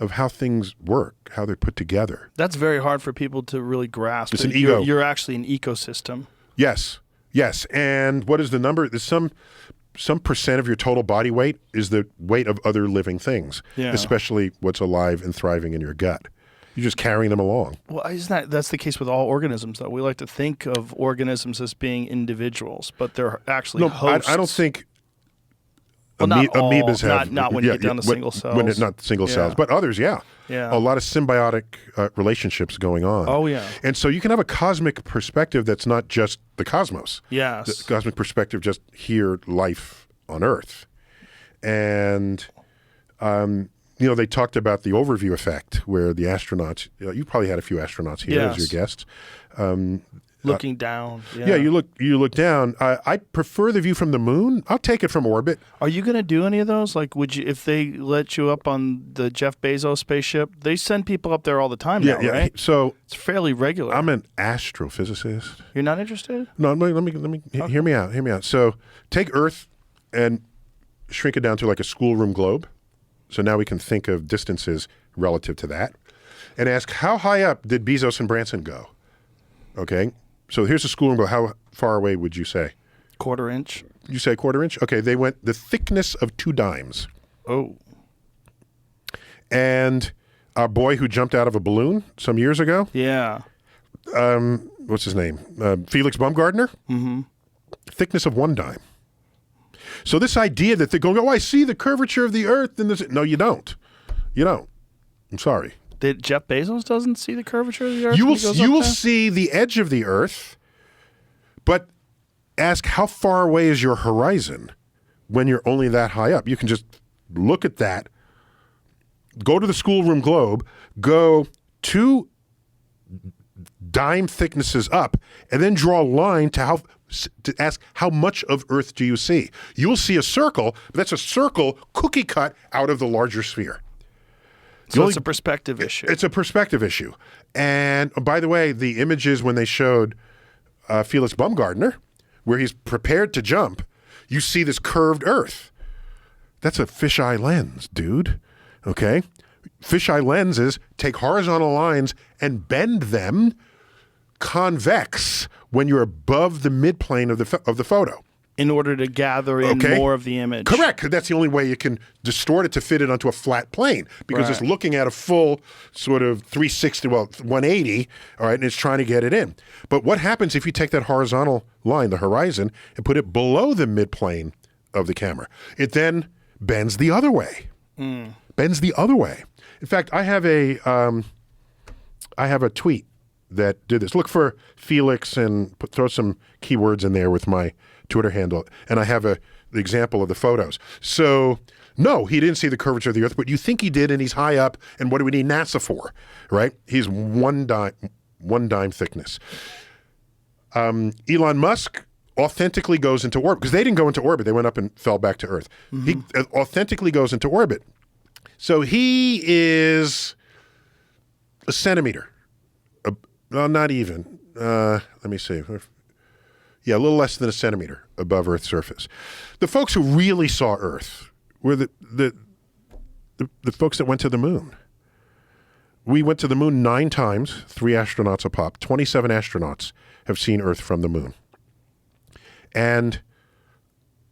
of how things work, how they're put together. That's very hard for people to really grasp. It's an You're- ego. You're actually an ecosystem. Yes. And what is the number? There's some percent of your total body weight is the weight of other living things, especially what's alive and thriving in your gut. You're just carrying them along. Well, that's the case with all organisms, though. We like to think of organisms as being individuals, but they're actually hosts. I don't think not all, amoebas have... not when you get down to single cells. When it's not single cells. But others, yeah. Yeah. A lot of symbiotic relationships going on. Oh, yeah. And so you can have a cosmic perspective that's not just the cosmos. Yes. The cosmic perspective just here, life on Earth. And, they talked about the overview effect where the astronauts... you probably had a few astronauts here as your guests. Looking down. Yeah, you look down. I prefer the view from the moon. I'll take it from orbit. Are you going to do any of those? Like, would you, if they let you up on the Jeff Bezos spaceship? They send people up there all the time now, right? So it's fairly regular. I'm an astrophysicist. You're not interested? No, let me hear me out. Hear me out. So take Earth and shrink it down to like a schoolroom globe. So now we can think of distances relative to that, and ask how high up did Bezos and Branson go? Okay. So here's a schoolroom globe. How far away would you say? Quarter inch. You say quarter inch? Okay, they went the thickness of 2 dimes. Oh. And our boy who jumped out of a balloon some years ago, Yeah. what's his name? Felix Baumgartner? Mm-hmm. Thickness of 1 dime. So this idea that they're going, I see the curvature of the Earth. And no, you don't. You don't. I'm sorry. That Jeff Bezos doesn't see the curvature of the Earth? You when he goes will up there? see the edge of the Earth, but ask how far away is your horizon when you're only that high up. You can just look at that, go to the schoolroom globe, go 2 dime thicknesses up, and then draw a line to to ask how much of Earth do you see? You'll see a circle, but that's a circle cookie cut out of the larger sphere. So it's a perspective issue. It's a perspective issue. And by the way, the images when they showed Felix Baumgartner, where he's prepared to jump, you see this curved Earth. That's a fisheye lens, dude. Okay? Fisheye lenses take horizontal lines and bend them convex when you're above the midplane of the photo. In order to gather in more of the image. Correct. 'Cause that's the only way you can distort it to fit it onto a flat plane, because it's looking at a full sort of 360, 180, all right, and it's trying to get it in. But what happens if you take that horizontal line, the horizon, and put it below the midplane of the camera? It then bends the other way. Bends the other way. In fact, I have a tweet that did this. Look for Felix and throw some keywords in there with my Twitter handle, and I have the example of the photos. So, no, he didn't see the curvature of the Earth, but you think he did, and he's high up, and what do we need NASA for, right? He's one dime thickness. Elon Musk authentically goes into orbit, because they didn't go into orbit. They went up and fell back to Earth. He authentically goes into orbit. So he is a centimeter. Well, not even. Let me see. Yeah, a little less than a centimeter above Earth's surface. The folks who really saw Earth were the folks that went to the moon. We went to the moon 9 times, 3 astronauts a pop. 27 astronauts have seen Earth from the moon. And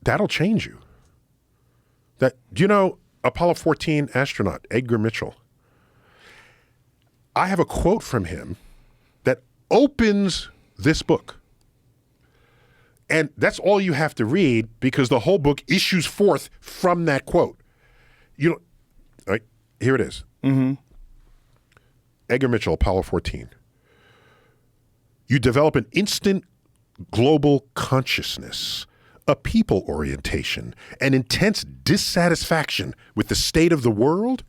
that'll change you. Do you know Apollo 14 astronaut, Edgar Mitchell? I have a quote from him that opens this book. And that's all you have to read, because the whole book issues forth from that quote. All right, here it is. Edgar Mitchell, Apollo 14. You develop an instant global consciousness, a people orientation, an intense dissatisfaction with the state of the world,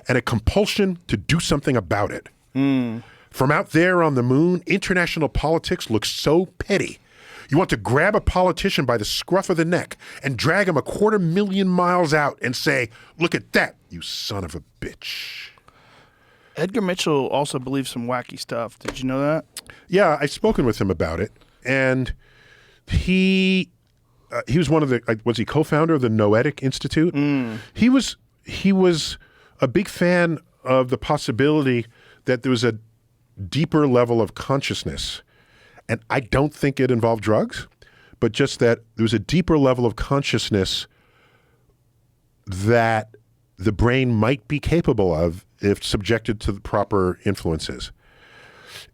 and a compulsion to do something about it. From out there on the moon, international politics looks so petty. You want to grab a politician by the scruff of the neck and drag him 250,000 miles out and say, "Look at that, you son of a bitch." Edgar Mitchell also believes some wacky stuff. Did you know that? Yeah, I've spoken with him about it. And he was one of was he co-founder of the Noetic Institute? He was a big fan of the possibility that there was a deeper level of consciousness. And I don't think it involved drugs, but just that there was a deeper level of consciousness that the brain might be capable of if subjected to the proper influences.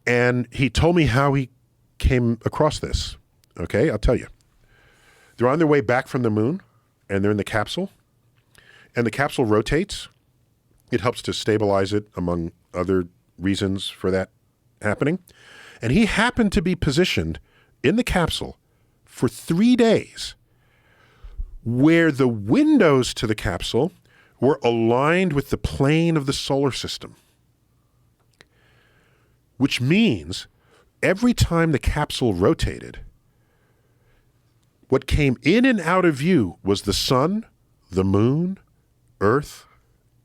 And he told me how he came across this. Okay, I'll tell you. They're on their way back from the moon, and they're in the capsule. And the capsule rotates. It helps to stabilize it, among other reasons for that happening. And he happened to be positioned in the capsule for 3 days, where the windows to the capsule were aligned with the plane of the solar system. Which means every time the capsule rotated, what came in and out of view was the sun, the moon, Earth,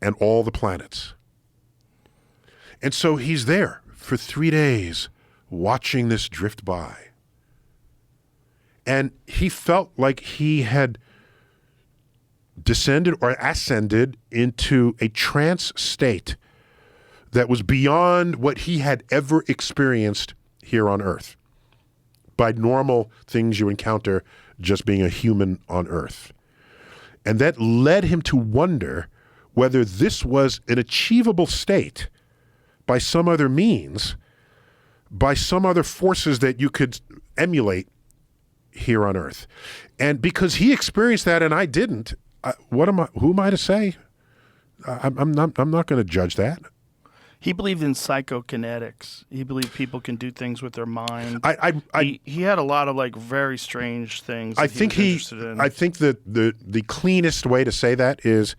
and all the planets. And so he's there for 3 days watching this drift by. And he felt like he had descended or ascended into a trance state that was beyond what he had ever experienced here on Earth by normal things you encounter just being a human on Earth. And that led him to wonder whether this was an achievable state by some other means, by some other forces that you could emulate here on Earth. And because he experienced that and I didn't, who am I to say? I'm not going to judge that. He believed in psychokinetics. He believed people can do things with their mind. He had a lot of very strange things. I think that the cleanest way to say that is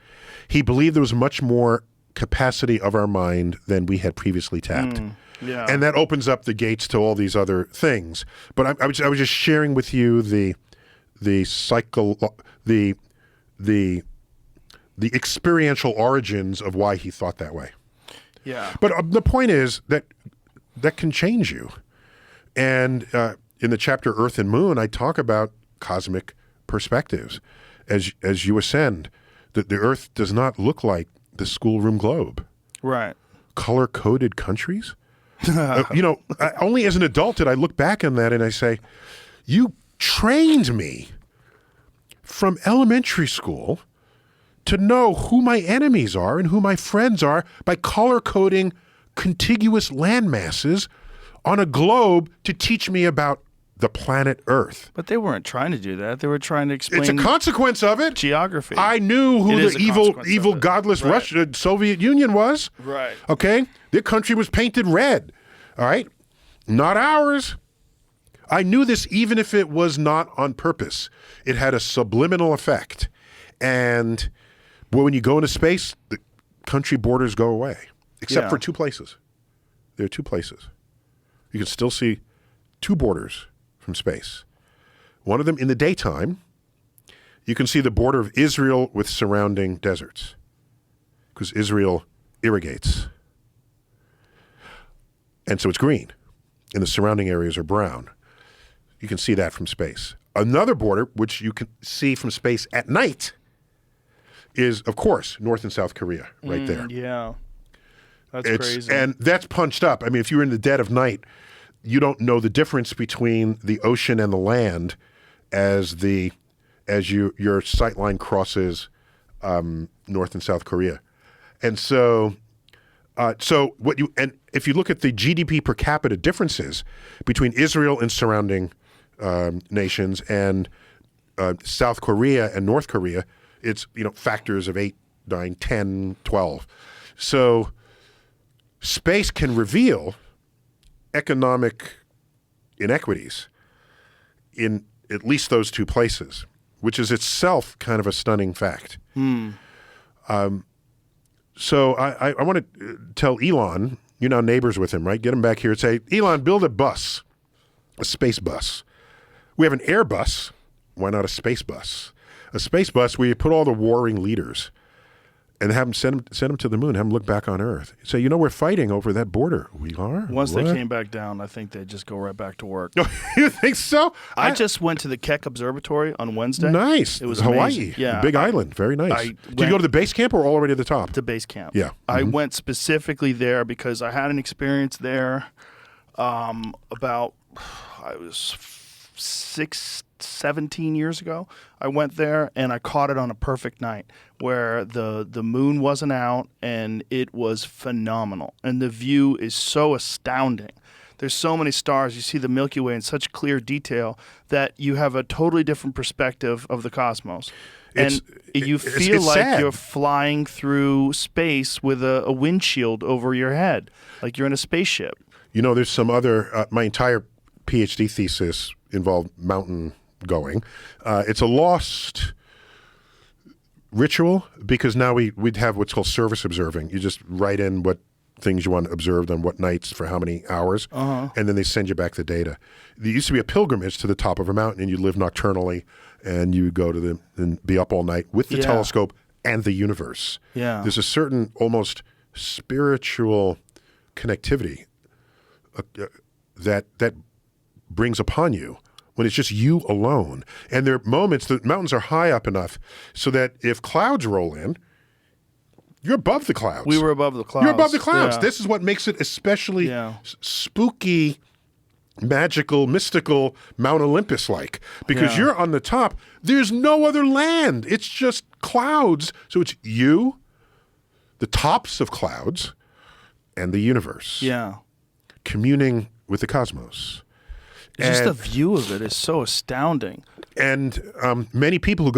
he believed there was much more capacity of our mind than we had previously tapped. Yeah. And that opens up the gates to all these other things. But I was just sharing with you the experiential origins of why he thought that way. Yeah. But the point is that can change you. And in the chapter Earth and Moon, I talk about cosmic perspectives. As you ascend, that the Earth does not look like the schoolroom globe. Right. Color-coded countries? Only as an adult did I look back on that and I say, you trained me from elementary school to know who my enemies are and who my friends are by color-coding contiguous land masses on a globe to teach me about the planet Earth. But they weren't trying to do that. They were trying to explain It's a consequence of it. Geography. I knew who It is the a consequence evil, of it. godless Right. Russia, Soviet Union was. Right. Okay? Their country was painted red. All right? Not ours. I knew this even if it was not on purpose. It had a subliminal effect. And when you go into space, the country borders go away. Except Yeah. for two places. There are two places. You can still see two borders from space. One of them in the daytime, you can see the border of Israel with surrounding deserts because Israel irrigates. And so it's green and the surrounding areas are brown. You can see that from space. Another border, which you can see from space at night, is, of course, North and South Korea right there. Yeah. That's crazy. And that's punched up. I mean, if you're in the dead of night, you don't know the difference between the ocean and the land as your sight line crosses North and South Korea. And so if you look at the GDP per capita differences between Israel and surrounding nations and South Korea and North Korea, it's factors of 8, 9, 10, 12. So space can reveal economic inequities in at least those two places, which is itself kind of a stunning fact. So I want to tell Elon, you're now neighbors with him, right? Get him back here and say, Elon, build a space bus. We have an air bus. Why not a space bus? A space bus where you put all the warring leaders and have them send them to the moon, have them look back on Earth. Say, we're fighting over that border. We are? Once What? they came back down, I think they'd just go right back to work. You think so? I just went to the Keck Observatory on Wednesday. Nice. It was Hawaii. amazing. Yeah. Big island. Very nice. Did you went- go to the base camp or all the way to the top? To base camp. Yeah. I went specifically there because I had an experience there about, I was 17 years ago. I went there and I caught it on a perfect night where the moon wasn't out and it was phenomenal. And the view is so astounding. There's so many stars. You see the Milky Way in such clear detail that you have a totally different perspective of the cosmos. And you feel like sad. you're flying through space with a windshield over your head, like you're in a spaceship. There's some other, my entire PhD thesis involved mountain going. It's a lost ritual because now we'd have what's called service observing. You just write in what things you want observed on what nights for how many hours, and then they send you back the data. There used to be a pilgrimage to the top of a mountain, and you live nocturnally, and you go to them and be up all night with the telescope and the universe. Yeah. There's a certain almost spiritual connectivity that brings upon you when it's just you alone. And there are moments, the mountains are high up enough so that if clouds roll in, you're above the clouds. We were above the clouds. You're above the clouds. Yeah. This is what makes it especially Yeah. spooky, magical, mystical, Mount Olympus-like. Because Yeah. you're on the top. There's no other land. It's just clouds. So it's you, the tops of clouds, and the universe. Yeah. Communing with the cosmos. Just the And- view of it is so astounding. And many people who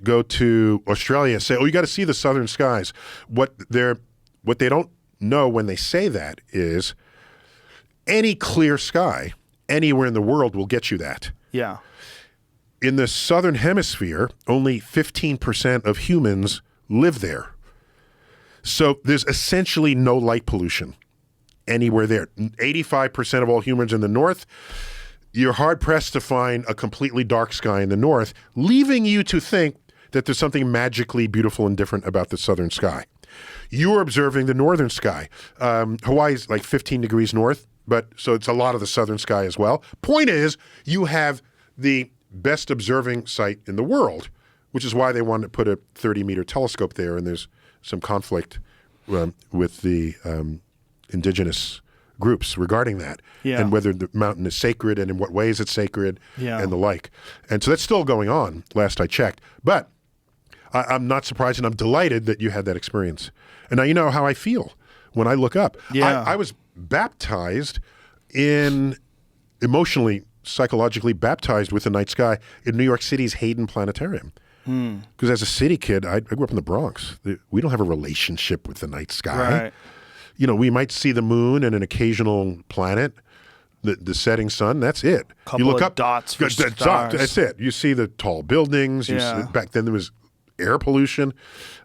go to Australia say, "Oh, you got to see the southern skies." What they don't know when they say that is any clear sky anywhere in the world will get you that. Yeah. In the southern hemisphere, only 15% of humans live there. So there's essentially no light pollution anywhere there. 85% of all humans in the north, you're hard-pressed to find a completely dark sky in the north, leaving you to think that there's something magically beautiful and different about the southern sky. You're observing the northern sky. Hawaii's like 15 degrees north, but so it's a lot of the southern sky as well. Point is, you have the best observing site in the world, which is why they wanted to put a 30-meter telescope there, and there's some conflict with the indigenous groups regarding that, and whether the mountain is sacred and in what ways it's sacred and the like. And so that's still going on, last I checked. But I'm not surprised, and I'm delighted that you had that experience. And now you know how I feel when I look up. I was baptized emotionally, psychologically baptized with the night sky in New York City's Hayden Planetarium. Because as a city kid, I grew up in the Bronx. We don't have a relationship with the night sky. Right. You know, we might see the moon and an occasional planet, the setting sun. That's it. Couple you look of up, dots for stars. That's it. You see the tall buildings. Back then there was air pollution,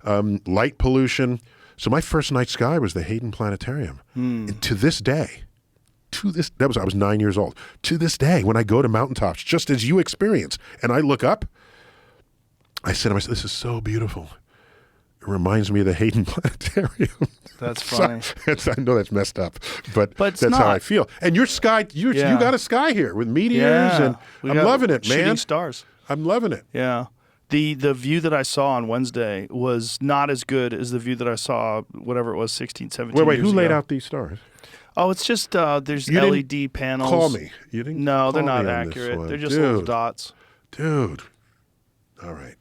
light pollution. So my first night sky was the Hayden Planetarium. And to this day, I was 9 years old. To this day, when I go to mountaintops, just as you experience, and I look up, I said to myself, this is so beautiful. It reminds me of the Hayden Planetarium. That's funny. I know that's messed up, but that's not. how I feel. And your sky, you got a sky here with meteors, and I'm loving it, man. Shooting stars. I'm loving it. Yeah. The view that I saw on Wednesday was not as good as the view that I saw, whatever it was, 16, 17 Wait, years who laid ago. out these stars? Oh, it's just there's You didn't LED panels. Call me. You didn't No, call they're me not on this accurate. one. They're just little dots. Dude. All right.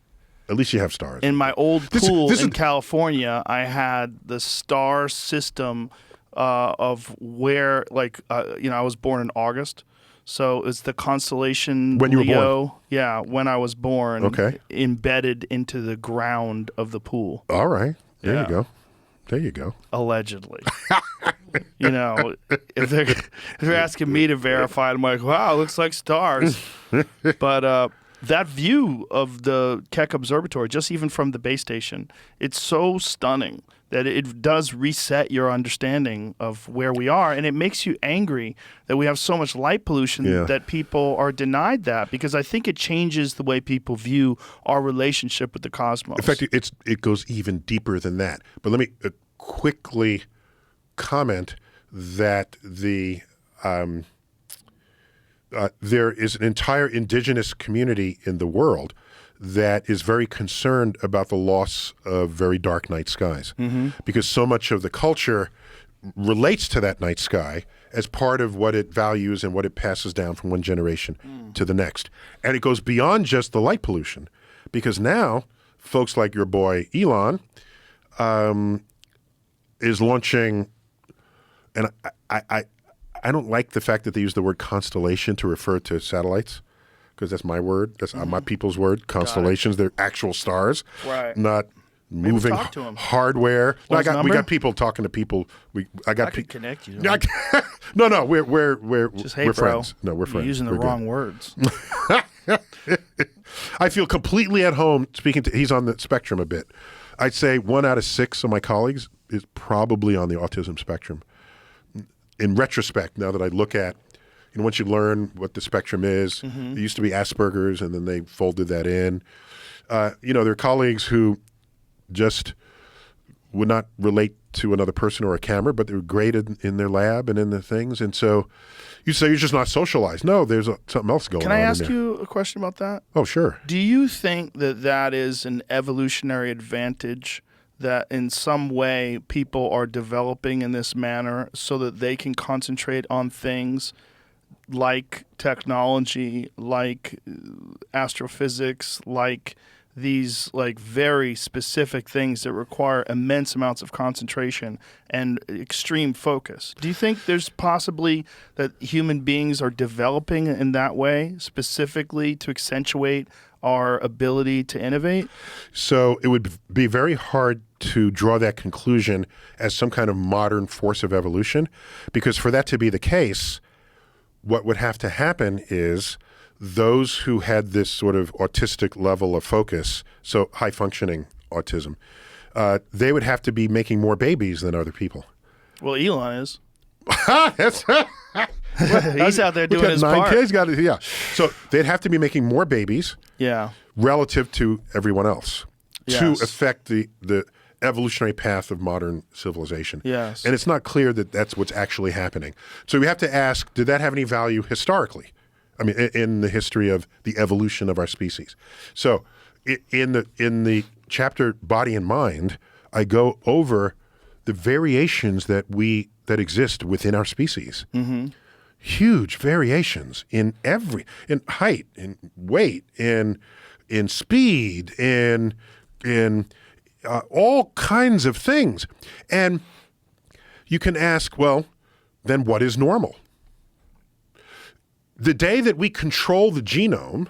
At least you have stars. In my old pool this in is- California, I had the star system of where, I was born in August. So it's the constellation When you were Leo. born? Yeah, when I was born. Okay. Embedded into the ground of the pool. All right. There Yeah. you go. There you go. Allegedly. If they're asking me to verify it, I'm like, wow, it looks like stars. But that view of the Keck Observatory, just even from the base station, it's so stunning that it does reset your understanding of where we are, and it makes you angry that we have so much light pollution that people are denied that, because I think it changes the way people view our relationship with the cosmos. In fact, it goes even deeper than that. But let me quickly comment that there is an entire indigenous community in the world that is very concerned about the loss of very dark night skies, because so much of the culture relates to that night sky as part of what it values and what it passes down from one generation to the next. And it goes beyond just the light pollution, because now folks like your boy Elon is launching, and I don't like the fact that they use the word constellation to refer to satellites, because that's my word. That's my people's word. Constellations, they're actual stars, Right. not moving talk to 'em. hardware. No, What's we number? got people talking to people. I could connect you. No, we're Just, hey, we're bro, friends. No, we're you're friends. using the We're good. wrong words. I feel completely at home speaking to. He's on the spectrum a bit. I'd say 1 out of 6 of my colleagues is probably on the autism spectrum. In retrospect, now that I look at, once you learn what the spectrum is, it used to be Asperger's, and then they folded that in. There are colleagues who just would not relate to another person or a camera, but they were great in their lab and in the things. And so you say you're just not socialized. No, there's something else going on. Can I in ask there. you a question about that? Oh, sure. Do you think that is an evolutionary advantage, that in some way people are developing in this manner so that they can concentrate on things like technology, like astrophysics, like these very specific things that require immense amounts of concentration and extreme focus? Do you think there's possibly that human beings are developing in that way specifically to accentuate our ability to innovate? So it would be very hard to draw that conclusion as some kind of modern force of evolution, because for that to be the case, what would have to happen is those who had this sort of autistic level of focus, so high-functioning autism, they would have to be making more babies than other people. Well, Elon is. That's He's out there Look doing at his 9 part. kids. Got it. Yeah. So they'd have to be making more babies Yeah. relative to everyone else to Yes. affect the evolutionary path of modern civilization. Yes. And it's not clear that that's what's actually happening. So we have to ask, did that have any value historically? I mean, in the history of the evolution of our species. So in the chapter Body and Mind, I go over the variations that exist within our species. Mm-hmm. Huge variations in height, in weight, in speed, in all kinds of things. And you can ask, well, then what is normal? The day that we control the genome,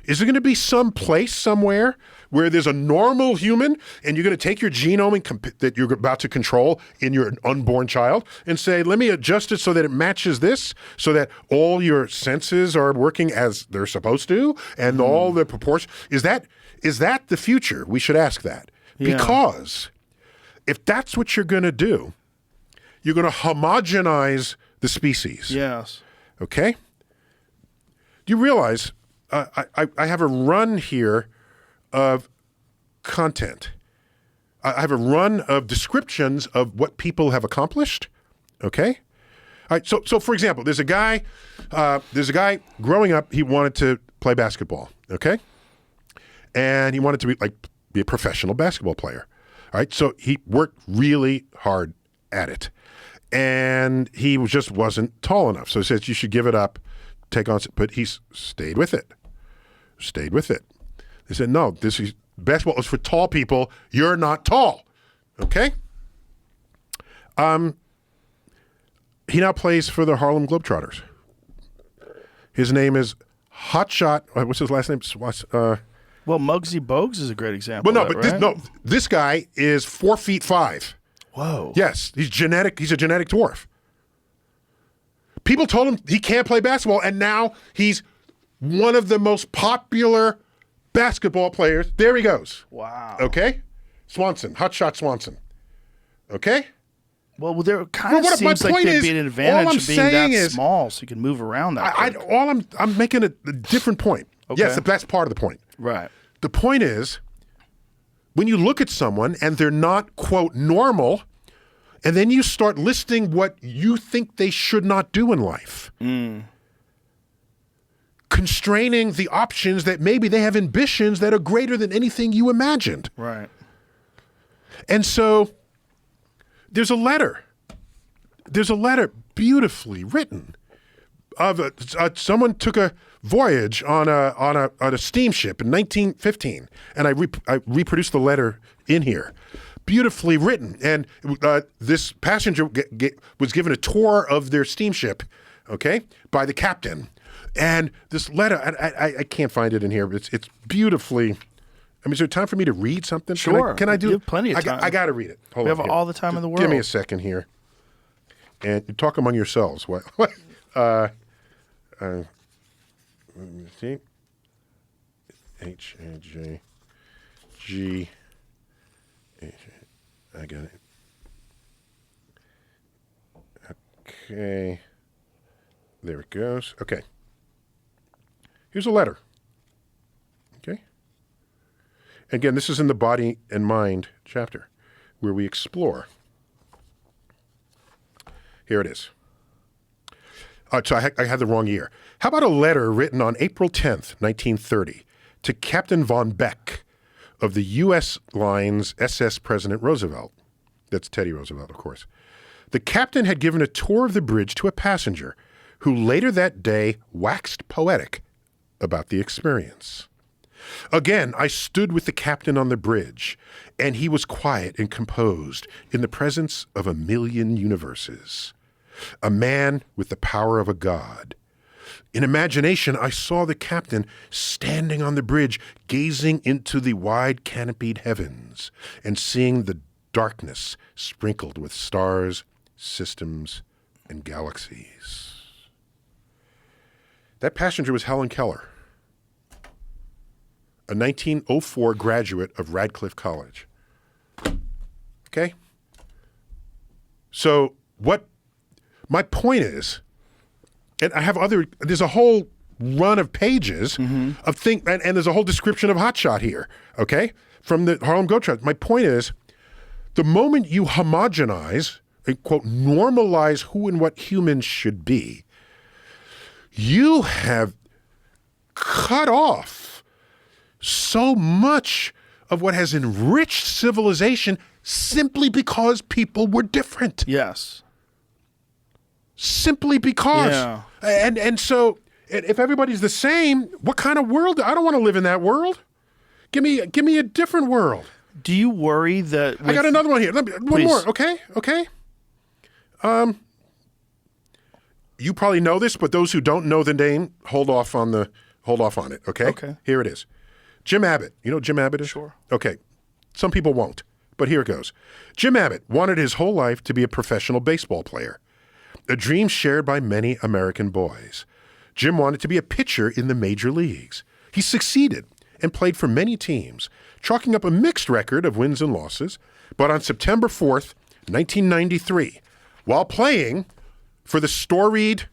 is there going to be some place somewhere where there's a normal human and you're going to take your genome that you're about to control in your unborn child and say, let me adjust it so that it matches this, so that all your senses are working as they're supposed to and all the proportions? Is that the future? We should ask that. Yeah. Because if that's what you're going to do, you're going to homogenize the species. Yes. Okay? Do you realize I have a run here of content. I have a run of descriptions of what people have accomplished. Okay? All right, so for example, there's a guy growing up, he wanted to play basketball, okay? And he wanted to be a professional basketball player. All right, so he worked really hard at it. And he just wasn't tall enough. So he says, you should give it up, take on, but he stayed with it. They said, no, basketball is for tall people. You're not tall. Okay? He now plays for the Harlem Globetrotters. His name is Hotshot. What's his last name? Well, Muggsy Bogues is a great example. Well, no, of but that, right? this guy is 4'5". Whoa. Yes, he's genetic. He's a genetic dwarf. People told him he can't play basketball, and now he's one of the most popular basketball players. There he goes. Wow. Okay? Swanson, Hotshot Swanson. Okay? Well, there kind of my seems like point there'd is, be an all advantage I'm of being that saying is- small so you can move around that quick. I'm making a different point. Okay. Yes, that's part of the point. Right. The point is, when you look at someone and they're not, quote, normal, and then you start listing what you think they should not do in life. Constraining the options that maybe they have ambitions that are greater than anything you imagined. Right. And so there's a letter beautifully written of someone took a voyage on a steamship in 1915, and I reproduced the letter in here. Beautifully written, and this passenger was given a tour of their steamship, okay, by the captain. And this letter, I can't find it in here, but it's beautifully. I mean, is there time for me to read something? Sure. Can I do? You have plenty of time. I got to read it. Hold We on have here. all the time in the Give me world. a second here, and you talk among yourselves. What? Let me see. H-A-J-G. I got it. Okay. There it goes. Okay. Here's a letter. Okay. Again, this is in the Body and Mind chapter where we explore. Here it is. So I had the wrong year. How about a letter written on April 10th, 1930 to Captain von Beck of the U.S. Lines SS President Roosevelt. That's Teddy Roosevelt, of course. The captain had given a tour of the bridge to a passenger who later that day waxed poetic about the experience. Again, I stood with the captain on the bridge, and he was quiet and composed in the presence of a million universes, a man with the power of a god. In imagination, I saw the captain standing on the bridge, gazing into the wide canopied heavens and seeing the darkness sprinkled with stars, systems, and galaxies. That passenger was Helen Keller, a 1904 graduate of Radcliffe College. Okay? So what My point is, and I have there's a whole run of pages of things, and there's a whole description of hotshot here, okay, from the Harlem Globetrotters. My point is, the moment you homogenize, and quote, normalize who and what humans should be, you have cut off so much of what has enriched civilization simply because people were different. Yes. Simply because. Yeah. And so if everybody's the same, what kind of world? I don't want to live in that world. Give me a different world. Do you worry that I got another one here. One Please. more, okay? You probably know this, but those who don't know the name, hold off on it, okay? Okay. Here it is. Jim Abbott. You know who Jim Abbott is? Sure. Okay. Some people won't, but here it goes. Jim Abbott wanted his whole life to be a professional baseball player, a dream shared by many American boys. Jim wanted to be a pitcher in the major leagues. He succeeded and played for many teams, chalking up a mixed record of wins and losses. But on September 4th, 1993, while playing for the storied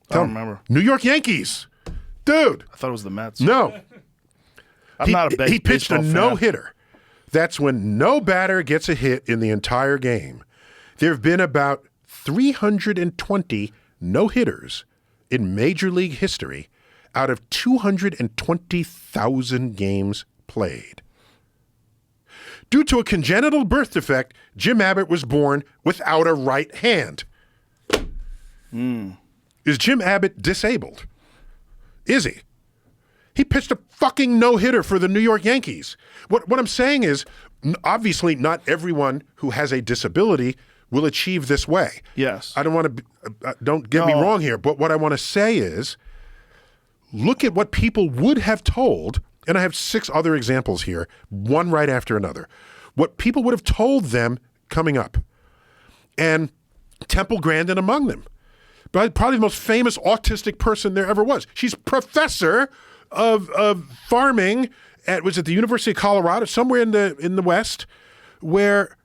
I don't remember. New York Yankees, dude, I thought it was the Mets. no. I'm not a big He pitched a baseball fan. no-hitter. That's when no batter gets a hit in the entire game. There have been about 320 no-hitters in Major League history out of 220,000 games played. Due to a congenital birth defect, Jim Abbott was born without a right hand. Is Jim Abbott disabled? Is he? He pitched a fucking no-hitter for the New York Yankees. What I'm saying is, obviously not everyone who has a disability will achieve this way. Yes. I don't want to, don't get me No. wrong here, but what I want to say is, look at what people would have told, and I have 6 other examples here, one right after another. What people would have told them coming up. And Temple Grandin among them. But probably the most famous autistic person there ever was. She's professor of farming at the University of Colorado, somewhere in the West, where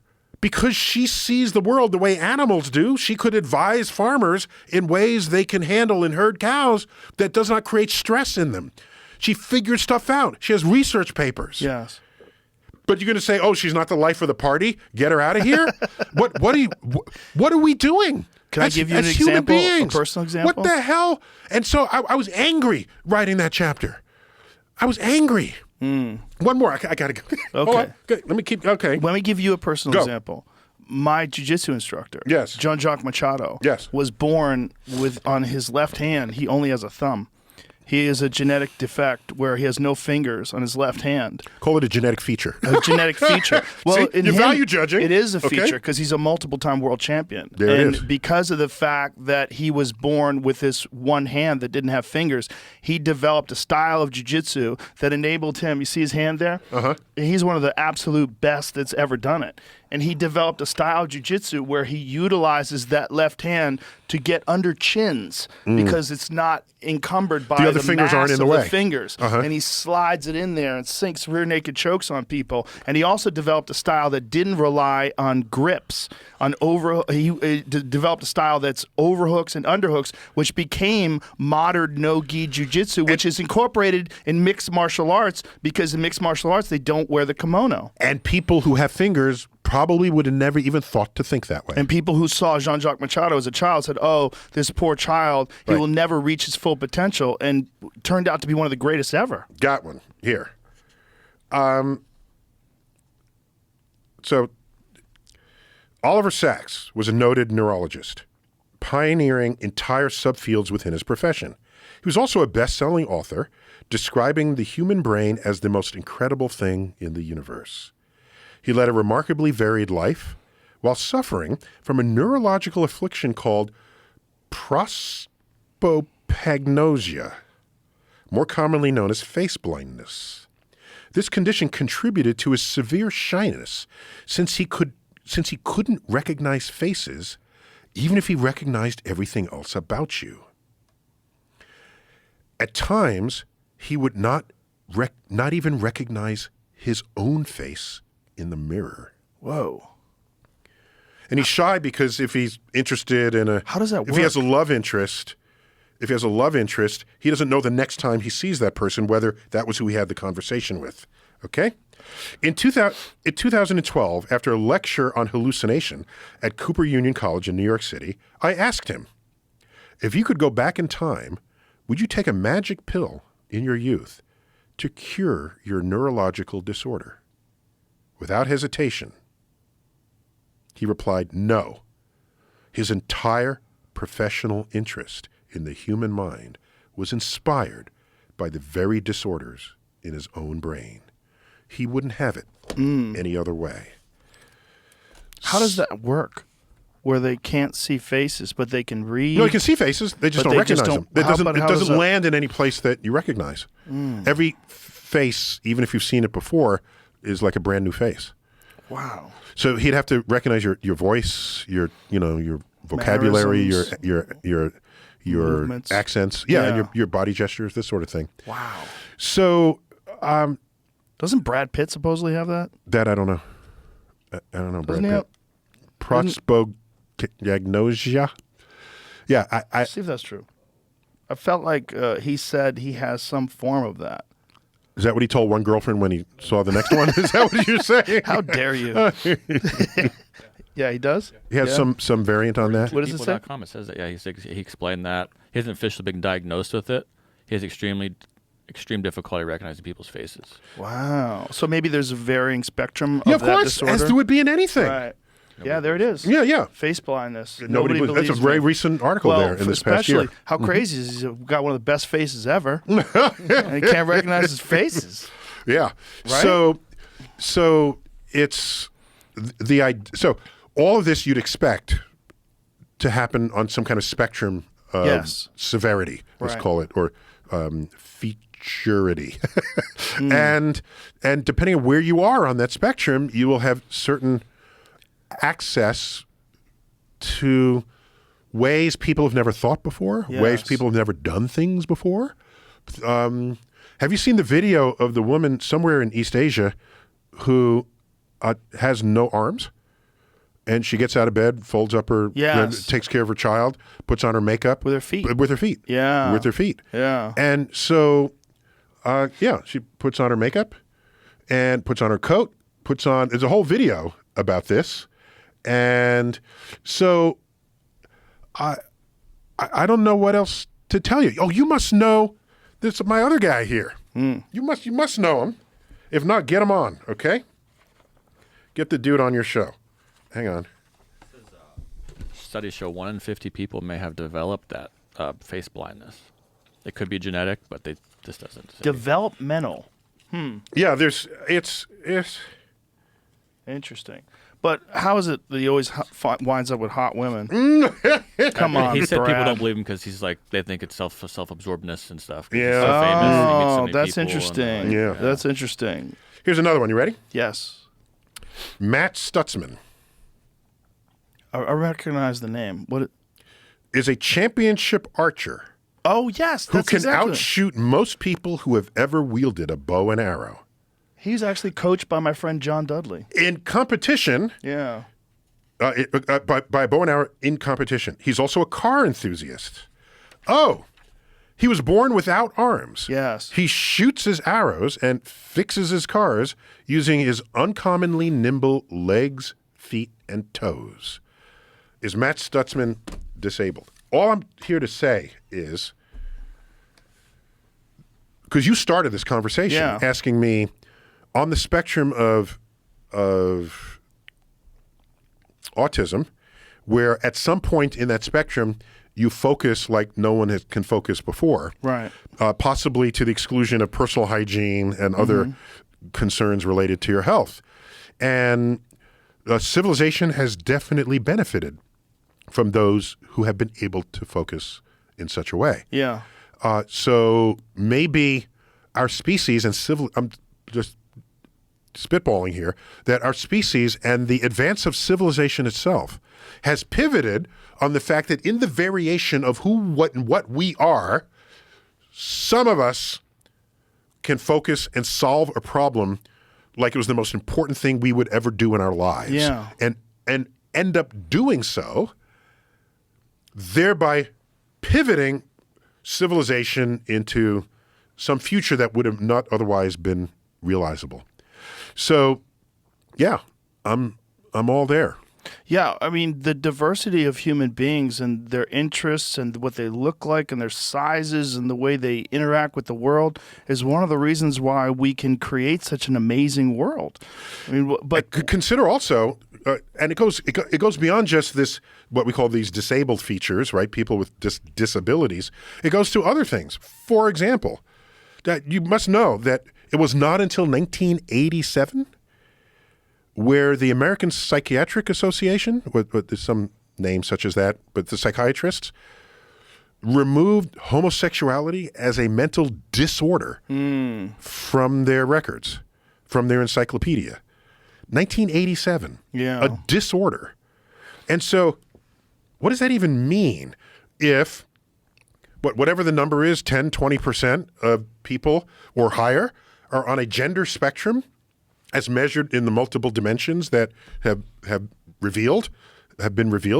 because she sees the world the way animals do, she could advise farmers in ways they can handle and herd cows that does not create stress in them. She figures stuff out. She has research papers. Yes. But you're going to say, "Oh, she's not the life of the party. Get her out of here." What are we doing? Can I give you an as human example, a beings? personal example? What the hell? And so I was angry writing that chapter. I was angry. One more. I got to go. Okay. Good. Let me keep. Okay. Let me give you a personal Go. example. My jiu-jitsu instructor, Yes. Jean-Jacques Machado, Yes. was born on his left hand. He only has a thumb. He is a genetic defect where he has no fingers on his left hand. Call it a genetic feature. A genetic feature. See, in you're him, value judging. It is a Okay. feature because he's a multiple-time world champion. There it and is. because of the fact that he was born with this one hand that didn't have fingers, he developed a style of jiu-jitsu that enabled him. You see his hand there? Uh-huh. He's one of the absolute best that's ever done it. And he developed a style of jiu-jitsu where he utilizes that left hand to get under chins because it's not encumbered by The other fingers mass aren't in the of way. fingers. And he slides it in there and sinks rear naked chokes on people. And he also developed a style that didn't rely on grips. He developed a style that's overhooks and underhooks, which became modern no-gi jiu-jitsu, which is incorporated in mixed martial arts because in mixed martial arts they don't wear the kimono. And people who have fingers probably would have never even thought to think that way. And people who saw Jean-Jacques Machado as a child said, "Oh, this poor child, he Right. will never reach his full potential," and turned out to be one of the greatest ever. Got one here. So Oliver Sacks was a noted neurologist, pioneering entire subfields within his profession. He was also a best-selling author, describing the human brain as the most incredible thing in the universe. He led a remarkably varied life while suffering from a neurological affliction called prosopagnosia, more commonly known as face blindness. This condition contributed to his severe shyness since he couldn't recognize faces even if he recognized everything else about you. At times, he would not even recognize his own face in the mirror. Whoa. And he's shy because if he's interested in How does that If he has a work? love interest, he doesn't know the next time he sees that person whether that was who he had the conversation with. Okay? In 2012, after a lecture on hallucination at Cooper Union College in New York City, I asked him, if you could go back in time, would you take a magic pill in your youth to cure your neurological disorder? Without hesitation, he replied, no. His entire professional interest in the human mind was inspired by the very disorders in his own brain. He wouldn't have it any other way. How does that work? Where they can't see faces, but they can read. No, you can see faces. They just But don't they just recognize don't- them. how- but It how does doesn't that- land in any place that you recognize. Every face, even if you've seen it before, is like a brand new face. Wow. So he'd have to recognize your voice, your vocabulary, your Movements. accents, and Yeah. your body gestures, this sort of thing. Wow. So Doesn't Brad Pitt supposedly have that? that I don't know. I don't know, Brad Doesn't he Pitt. Prosopagnosia. Yeah, I See if that's true. I felt like he said he has some form of that. is that what he told one girlfriend when he saw the next one? Is that what you're saying? How dare you? Yeah, he does. He has Yeah. some variant on that. What does it say? People.com, it says that, he explained that. He hasn't officially been diagnosed with it. He has extreme difficulty recognizing people's faces. Wow. So maybe there's a varying spectrum Yeah, of of that course, disorder. as there would be in anything. Right. Yeah, there it is. Yeah. Face blindness. Nobody believes. That's a very me. recent article Well, there in this past year. especially how crazy is he's got one of the best faces ever. And he can't recognize his faces. Yeah. Right? So it's so all of this you'd expect to happen on some kind of spectrum of Yes. severity, let's Right. call it, or featurity. And depending on where you are on that spectrum, you will have certain access to ways people have never thought before, ways Yes. people have never done things before. Have you seen the video of the woman somewhere in East Asia who has no arms? And she gets out of bed, folds up her, Yes. takes care of her child, puts on her makeup. With her feet. With her feet. Yeah. With her feet. Yeah. And so, she puts on her makeup and puts on her coat, there's a whole video about this. And so I don't know what else to tell you. Oh, you must know this my other guy here. You must know him. If not, get him on, okay? Get the dude on your show. Hang on. Studies show 1 in 50 people may have developed that face blindness. It could be genetic, but this doesn't say. Developmental. Yeah, it's Interesting. But how is it that he always winds up with hot women? Come on, He said Brad. people don't believe him because he's like they think it's self-absorbedness and stuff. 'cause Yeah. he's so famous. and he meets so Oh, many that's people and, interesting. Yeah. That's interesting. Here's another one. You ready? Yes. Matt Stutzman I recognize the name. What? is a championship archer Oh, yes. who That's can exactly. outshoot most people who have ever wielded a bow and arrow. He's actually coached by my friend John Dudley. In competition, Yeah. by bow and arrow in competition. He's also a car enthusiast. Oh, he was born without arms. Yes. He shoots his arrows and fixes his cars using his uncommonly nimble legs, feet, and toes. Is Matt Stutzman disabled? All I'm here to say is, because you started this conversation Yeah. asking me, on the spectrum of autism, where at some point in that spectrum you focus like no one can focus before, Right. possibly to the exclusion of personal hygiene and other concerns related to your health. And civilization has definitely benefited from those who have been able to focus in such a way. Yeah. So maybe our species and I'm just spitballing here, that our species and the advance of civilization itself has pivoted on the fact that in the variation of who, what, and what we are, some of us can focus and solve a problem like it was the most important thing we would ever do in our lives. Yeah. And end up doing so, thereby pivoting civilization into some future that would have not otherwise been realizable. So, yeah, I'm all there. Yeah, I mean, the diversity of human beings and their interests and what they look like and their sizes and the way they interact with the world is one of the reasons why we can create such an amazing world. I mean, but Consider also, and it goes beyond just this, what we call these disabled features, right? People with disabilities. It goes to other things. For example, that you must know that it was not until 1987 where the American Psychiatric Association, with some names such as that, but the psychiatrists, removed homosexuality as a mental disorder from their records, from their encyclopedia. 1987. Yeah. A disorder. And so what does that even mean if whatever the number is, 10, 20% of people or higher are on a gender spectrum as measured in the multiple dimensions that have been revealed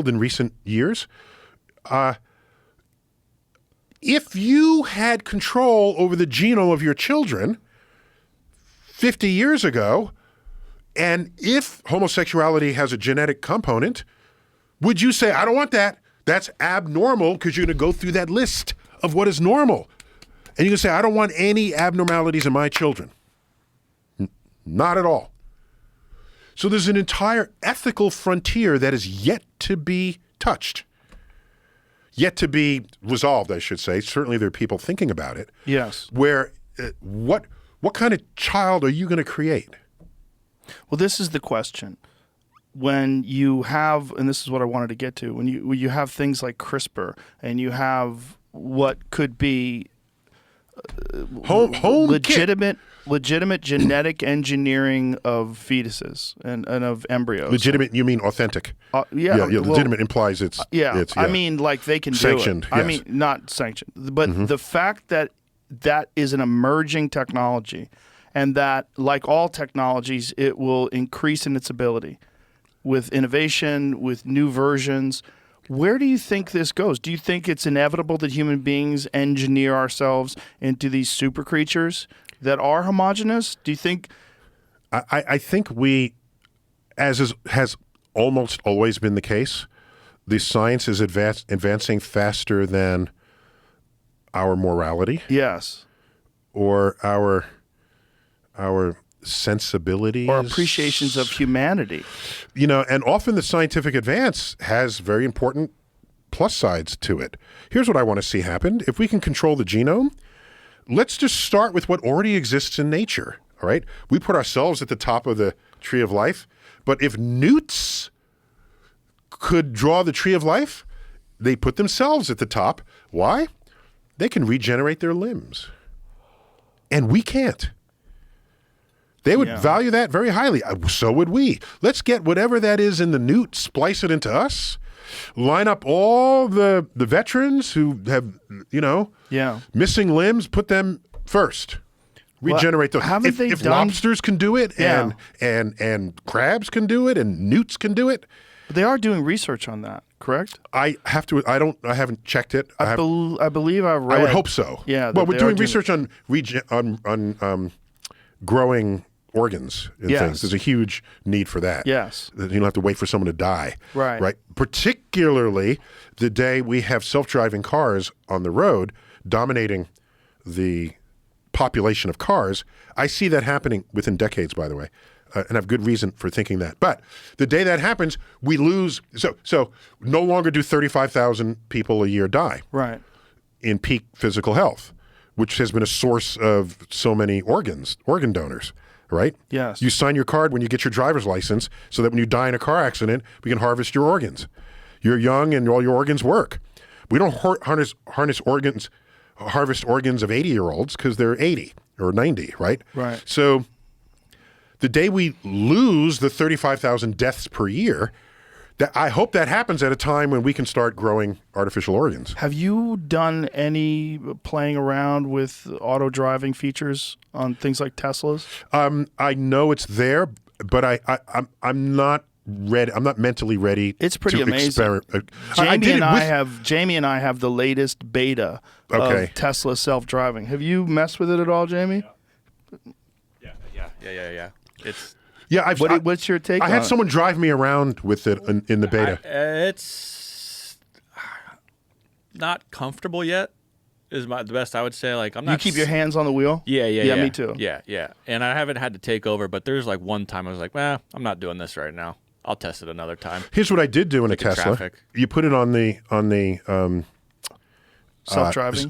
in recent years? If you had control over the genome of your children 50 years ago, and if homosexuality has a genetic component, would you say, I don't want that? That's abnormal, because you're going to go through that list of what is normal. And you can say, I don't want any abnormalities in my children. Not at all. So there's an entire ethical frontier that is yet to be touched, yet to be resolved, I should say. Certainly there are people thinking about it. yes. Where what kind of child are you going to create? Well, this is the question. When you have, and this is what I wanted to get to, when you have things like CRISPR and you have what could be Home legitimate genetic engineering of fetuses and of embryos. Legitimate, you mean authentic? Yeah, well, legitimate implies it's I mean, like they can sanctioned, do it. yes. I mean, not sanctioned, but the fact that that is an emerging technology, and that, like all technologies, it will increase in its ability with innovation, with new versions. Where do you think this goes? Do you think it's inevitable that human beings engineer ourselves into these super creatures that are homogenous? Do you think? I think we, has almost always been the case, the science is advancing faster than our morality. Yes. Or our sensibilities. Or appreciations of humanity. You know, and often the scientific advance has very important plus sides to it. Here's what I want to see happen. If we can control the genome, let's just start with what already exists in nature, all right? We put ourselves at the top of the tree of life, but if newts could draw the tree of life, they put themselves at the top. Why? They can regenerate their limbs. And we can't. They would value that very highly. So would we. Let's get whatever that is in the newt, splice it into us, line up all the veterans who have, missing limbs, put them first. Regenerate them. If lobsters can do it, and crabs can do it, and newts can do it. But they are doing research on that, correct? I haven't checked it. I believe I read. I would hope so. Yeah. Well, we're doing research on growing organs and things. There's a huge need for that. Yes. You don't have to wait for someone to die. Right. Particularly the day we have self-driving cars on the road dominating the population of cars. I see that happening within decades, by the way, and I have good reason for thinking that. But the day that happens, we lose. So no longer do 35,000 people a year die. Right. In peak physical health, which has been a source of so many organ donors, right? Yes. You sign your card when you get your driver's license so that when you die in a car accident, we can harvest your organs. You're young and all your organs work. We don't harvest organs of 80-year-olds because they're 80 or 90, right? Right. So the day we lose the 35,000 deaths per year, I hope that happens at a time when we can start growing artificial organs. Have you done any playing around with auto driving features on things like Teslas? I know it's there, but I'm not ready. I'm not mentally ready. It's pretty to amazing. experiment. Jamie and I have the latest beta Okay. of Tesla self-driving. Have you messed with it at all, Jamie? Yeah. It's Yeah, What's your take I on had it? someone drive me around with it in the beta. it's not comfortable yet. Is the best I would say. Like I'm not. You keep your hands on the wheel? Yeah, me too. Yeah. And I haven't had to take over, but there's like one time I was like, well, I'm not doing this right now. I'll test it another time. Here's what I did do in a Like in Tesla. traffic. You put it on the Self-driving?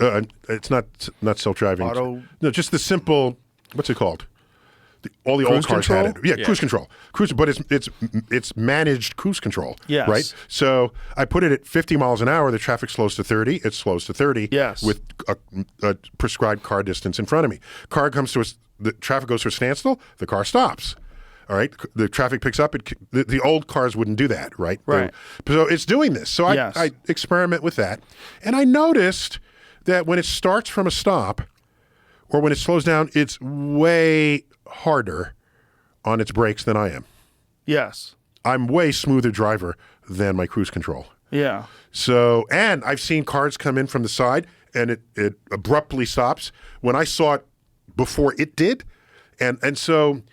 it's not self-driving. Auto- No, just the simple. What's it called? All the old Cruise cars control? had it. Yeah, cruise control. But it's managed cruise control. Yes. Right. So I put it at 50 miles an hour. The traffic slows to 30. It slows to 30. Yes. With a prescribed car distance in front of me. Car comes to the traffic goes to a standstill. The car stops. All right. The traffic picks up. The old cars wouldn't do that. Right. Right. So it's doing this. So Yes. I experiment with that, and I noticed that when it starts from a stop, or when it slows down, it's way harder on its brakes than I am. Yes. I'm way smoother driver than my cruise control. Yeah. So, and I've seen cars come in from the side and it abruptly stops when I saw it before it did. And so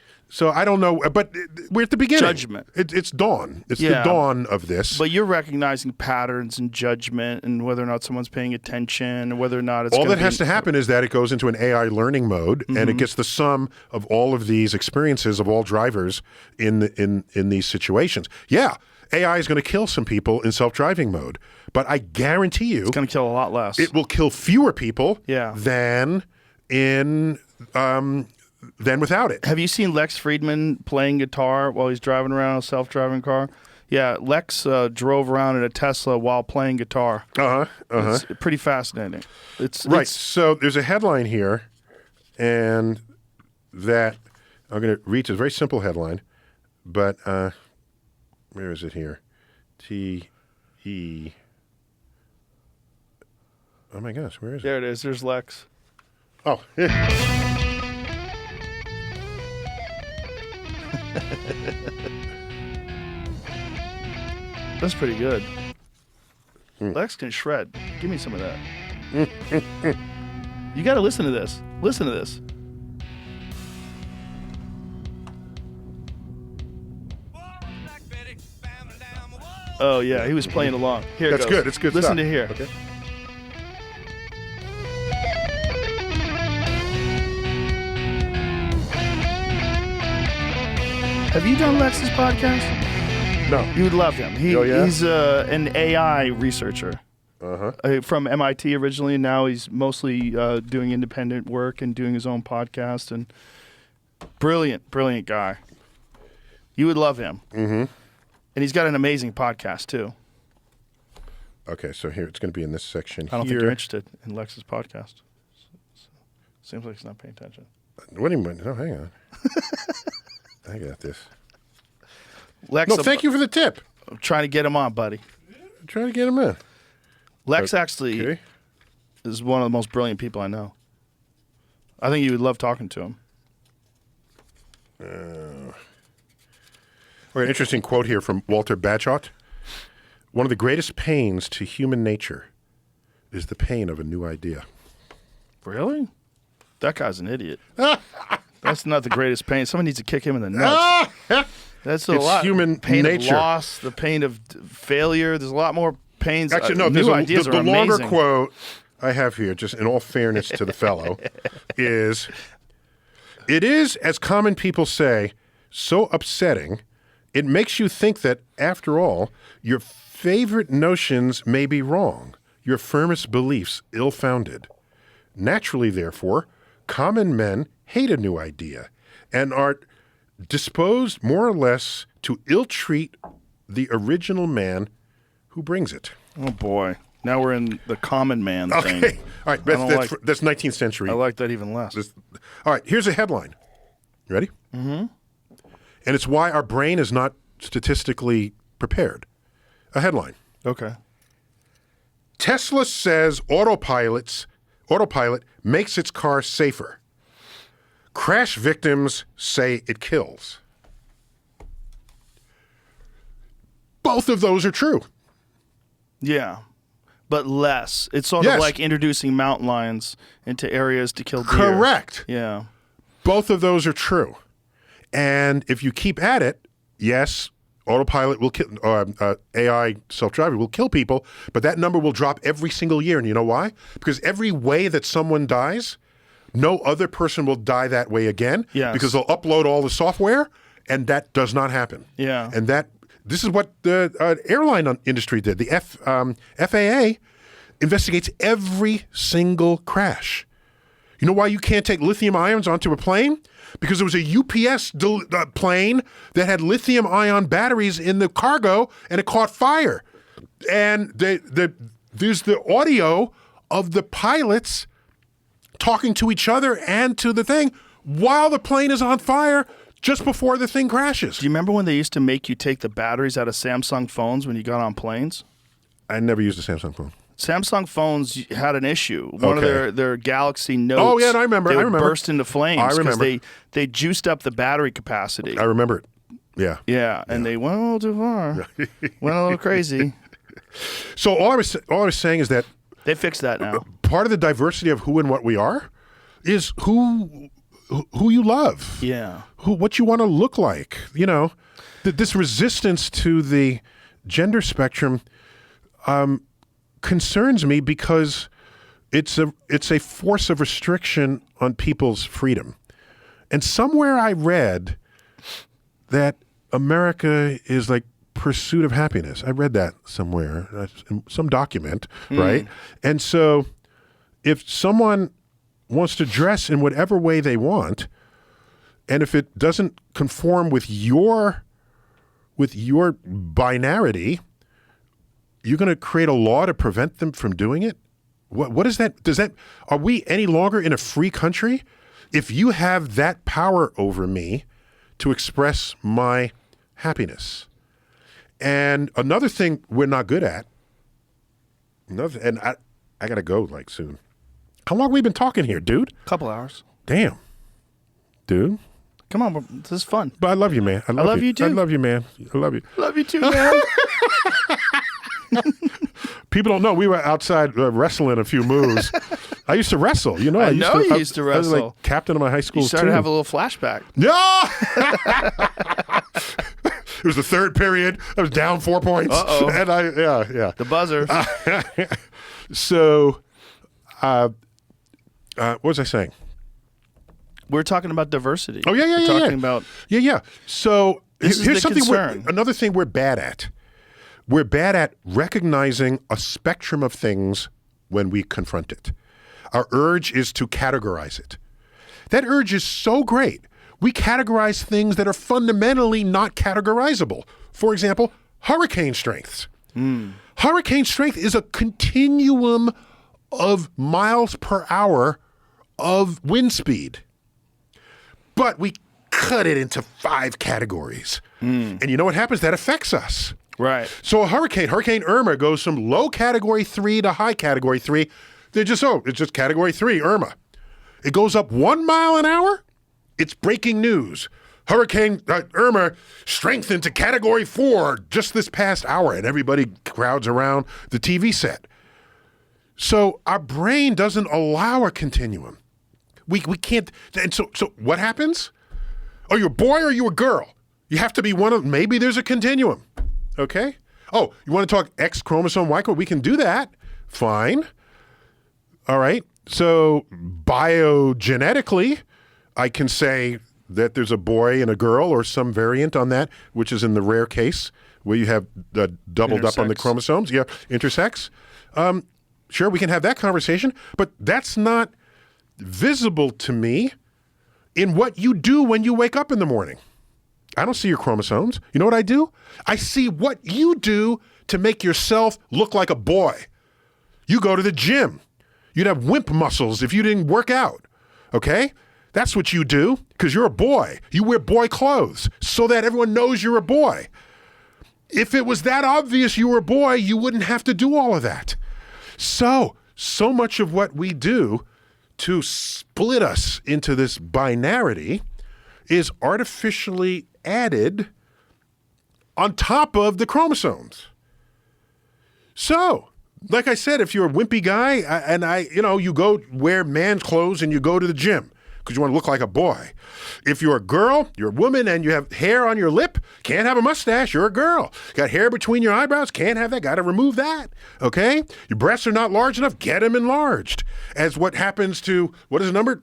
I don't know, but we're at the beginning. Judgment. It's dawn. It's the Yeah. dawn of this. But you're recognizing patterns and judgment and whether or not someone's paying attention and whether or not it's all gonna that has to happen is that it goes into an AI learning mode, and it gets the sum of all of these experiences of all drivers in these situations. Yeah, AI is going to kill some people in self-driving mode, but I guarantee you It's going to kill a lot less. it will kill fewer people Yeah. than without it. Have you seen Lex Friedman playing guitar while he's driving around a self-driving car? Yeah, Lex drove around in a Tesla while playing guitar. It's pretty fascinating. It's Right. So there's a headline here, and that I'm going to read. It's a very simple headline, but where is it here? T-E. Oh my gosh, where is it? There it is. There's Lex. Oh, That's pretty good. Lex can shred. Give me some of that. You got to listen to this. Listen to this. Oh yeah, he was playing along. Here it that's goes. good. It's good Listen stuff. to here. Okay. Have you done Lex's podcast? No. You would love him. Oh, yeah? He's an AI researcher from MIT originally, and now he's mostly doing independent work and doing his own podcast. And brilliant guy. You would love him. Mm-hmm. And he's got an amazing podcast too. Okay, so here it's going to be in this section. I don't think you're interested in Lex's podcast. Seems like he's not paying attention. What do you mean? Oh, hang on. I got this. Lex, No, thank you for the tip. I'm trying to get him on, buddy. I'm trying to get him in. Lex actually Okay. is one of the most brilliant people I know. I think you would love talking to him. An interesting quote here from Walter Bagehot. One of the greatest pains to human nature is the pain of a new idea. Really? That guy's an idiot. That's not the greatest pain. Someone needs to kick him in the nuts. That's a It's lot. human pain nature. of loss, the pain of failure. There's a lot more pains. Actually, no, new there's ideas the are longer amazing. quote I have here, just in all fairness to the fellow, is, "It is, as common people say, so upsetting, it makes you think that, after all, your favorite notions may be wrong, your firmest beliefs ill-founded. Naturally, therefore, common men hate a new idea and are disposed more or less to ill-treat the original man who brings it." Oh boy! Now we're in the common man Okay. thing. All right. I don't That's 19th century. I like that even less. All right. Here's a headline. Ready? Mm-hmm. And it's why our brain is not statistically prepared. A headline. Okay. Tesla says autopilot makes its car safer. Crash victims say it kills. Both of those are true. Yeah. But less. It's sort Yes. of like introducing mountain lions into areas to kill deer. Correct. Yeah. Both of those are true. And if you keep at it, yes, autopilot will kill, AI self-driving will kill people, but that number will drop every single year. And you know why? Because every way that someone dies, no other person will die that way again. Yes. Because they'll upload all the software, and that does not happen. Yeah. And this is what the airline industry did. The FAA investigates every single crash. You know why you can't take lithium ions onto a plane? Because there was a UPS plane that had lithium ion batteries in the cargo, and it caught fire. And there's the audio of the pilots talking to each other and to the thing while the plane is on fire just before the thing crashes. Do you remember when they used to make you take the batteries out of Samsung phones when you got on planes? I never used a Samsung phone. Samsung phones had an issue. One Okay. of their Galaxy Notes. Oh, yeah, I remember. They would I remember. burst into flames I because remember. they juiced up the battery capacity. I remember it. Yeah. Yeah, and they went a little too far. Went a little crazy. So all I was saying is that They fixed that now. part of the diversity of who and what we are is who you love. Yeah. What you want to look like. You know, this resistance to the gender spectrum concerns me because it's a force of restriction on people's freedom. And somewhere I read that America is like pursuit of happiness. I read that somewhere, in some document, right? And so if someone wants to dress in whatever way they want, and if it doesn't conform with your binarity, you're going to create a law to prevent them from doing it? What is that? Are we any longer in a free country? If you have that power over me to express my happiness. And another thing we're not good at, and I got to go like soon. How long have we been talking here, dude? Couple hours. Damn. Dude. Come on, this is fun. But I love you, man. I love you too. I love you, man. I love you. Love you too, man. People don't know we were outside wrestling a few moves. I used to wrestle. You know, I know you used to I was wrestle. like captain of my high school You started team. to have a little flashback. No! It was the third period. I was down 4 points. Uh-oh. And yeah. The buzzer. So, what was I saying? We're talking about diversity. Oh, yeah. We're talking about Yeah. So This is here's the something. concern. Another thing we're bad at. We're bad at recognizing a spectrum of things when we confront it. Our urge is to categorize it. That urge is so great. We categorize things that are fundamentally not categorizable. For example, hurricane strengths. Hurricane strength is a continuum of miles per hour of wind speed. But we cut it into 5 categories. And you know what happens? That affects us. right. So a Hurricane Irma goes from low category 3 to high category 3. It's just category 3, Irma. It goes up 1 mile an hour. It's breaking news. Hurricane Irma strengthened to category 4 just this past hour, and everybody crowds around the TV set. So our brain doesn't allow a continuum. We can't. And so what happens? Are you a boy or are you a girl? You have to be one of. Maybe there's a continuum. Okay. Oh, you want to talk X chromosome, Y chromosome? We can do that. Fine. All right. So biogenetically, I can say that there's a boy and a girl or some variant on that, which is in the rare case where you have doubled up on the Intersex. chromosomes. Yeah, intersex. Sure, we can have that conversation, but that's not visible to me in what you do when you wake up in the morning. I don't see your chromosomes. You know what I do? I see what you do to make yourself look like a boy. You go to the gym. You'd have wimp muscles if you didn't work out. Okay? That's what you do because you're a boy. You wear boy clothes so that everyone knows you're a boy. If it was that obvious you were a boy, you wouldn't have to do all of that. So much of what we do to split us into this binarity is artificially added on top of the chromosomes. So, like I said, if you're a wimpy guy you go wear man's clothes and you go to the gym because you want to look like a boy. If you're a girl, you're a woman, and you have hair on your lip, can't have a mustache, you're a girl. Got hair between your eyebrows, can't have that, got to remove that, okay? Your breasts are not large enough, get them enlarged. As what happens to, what is the number?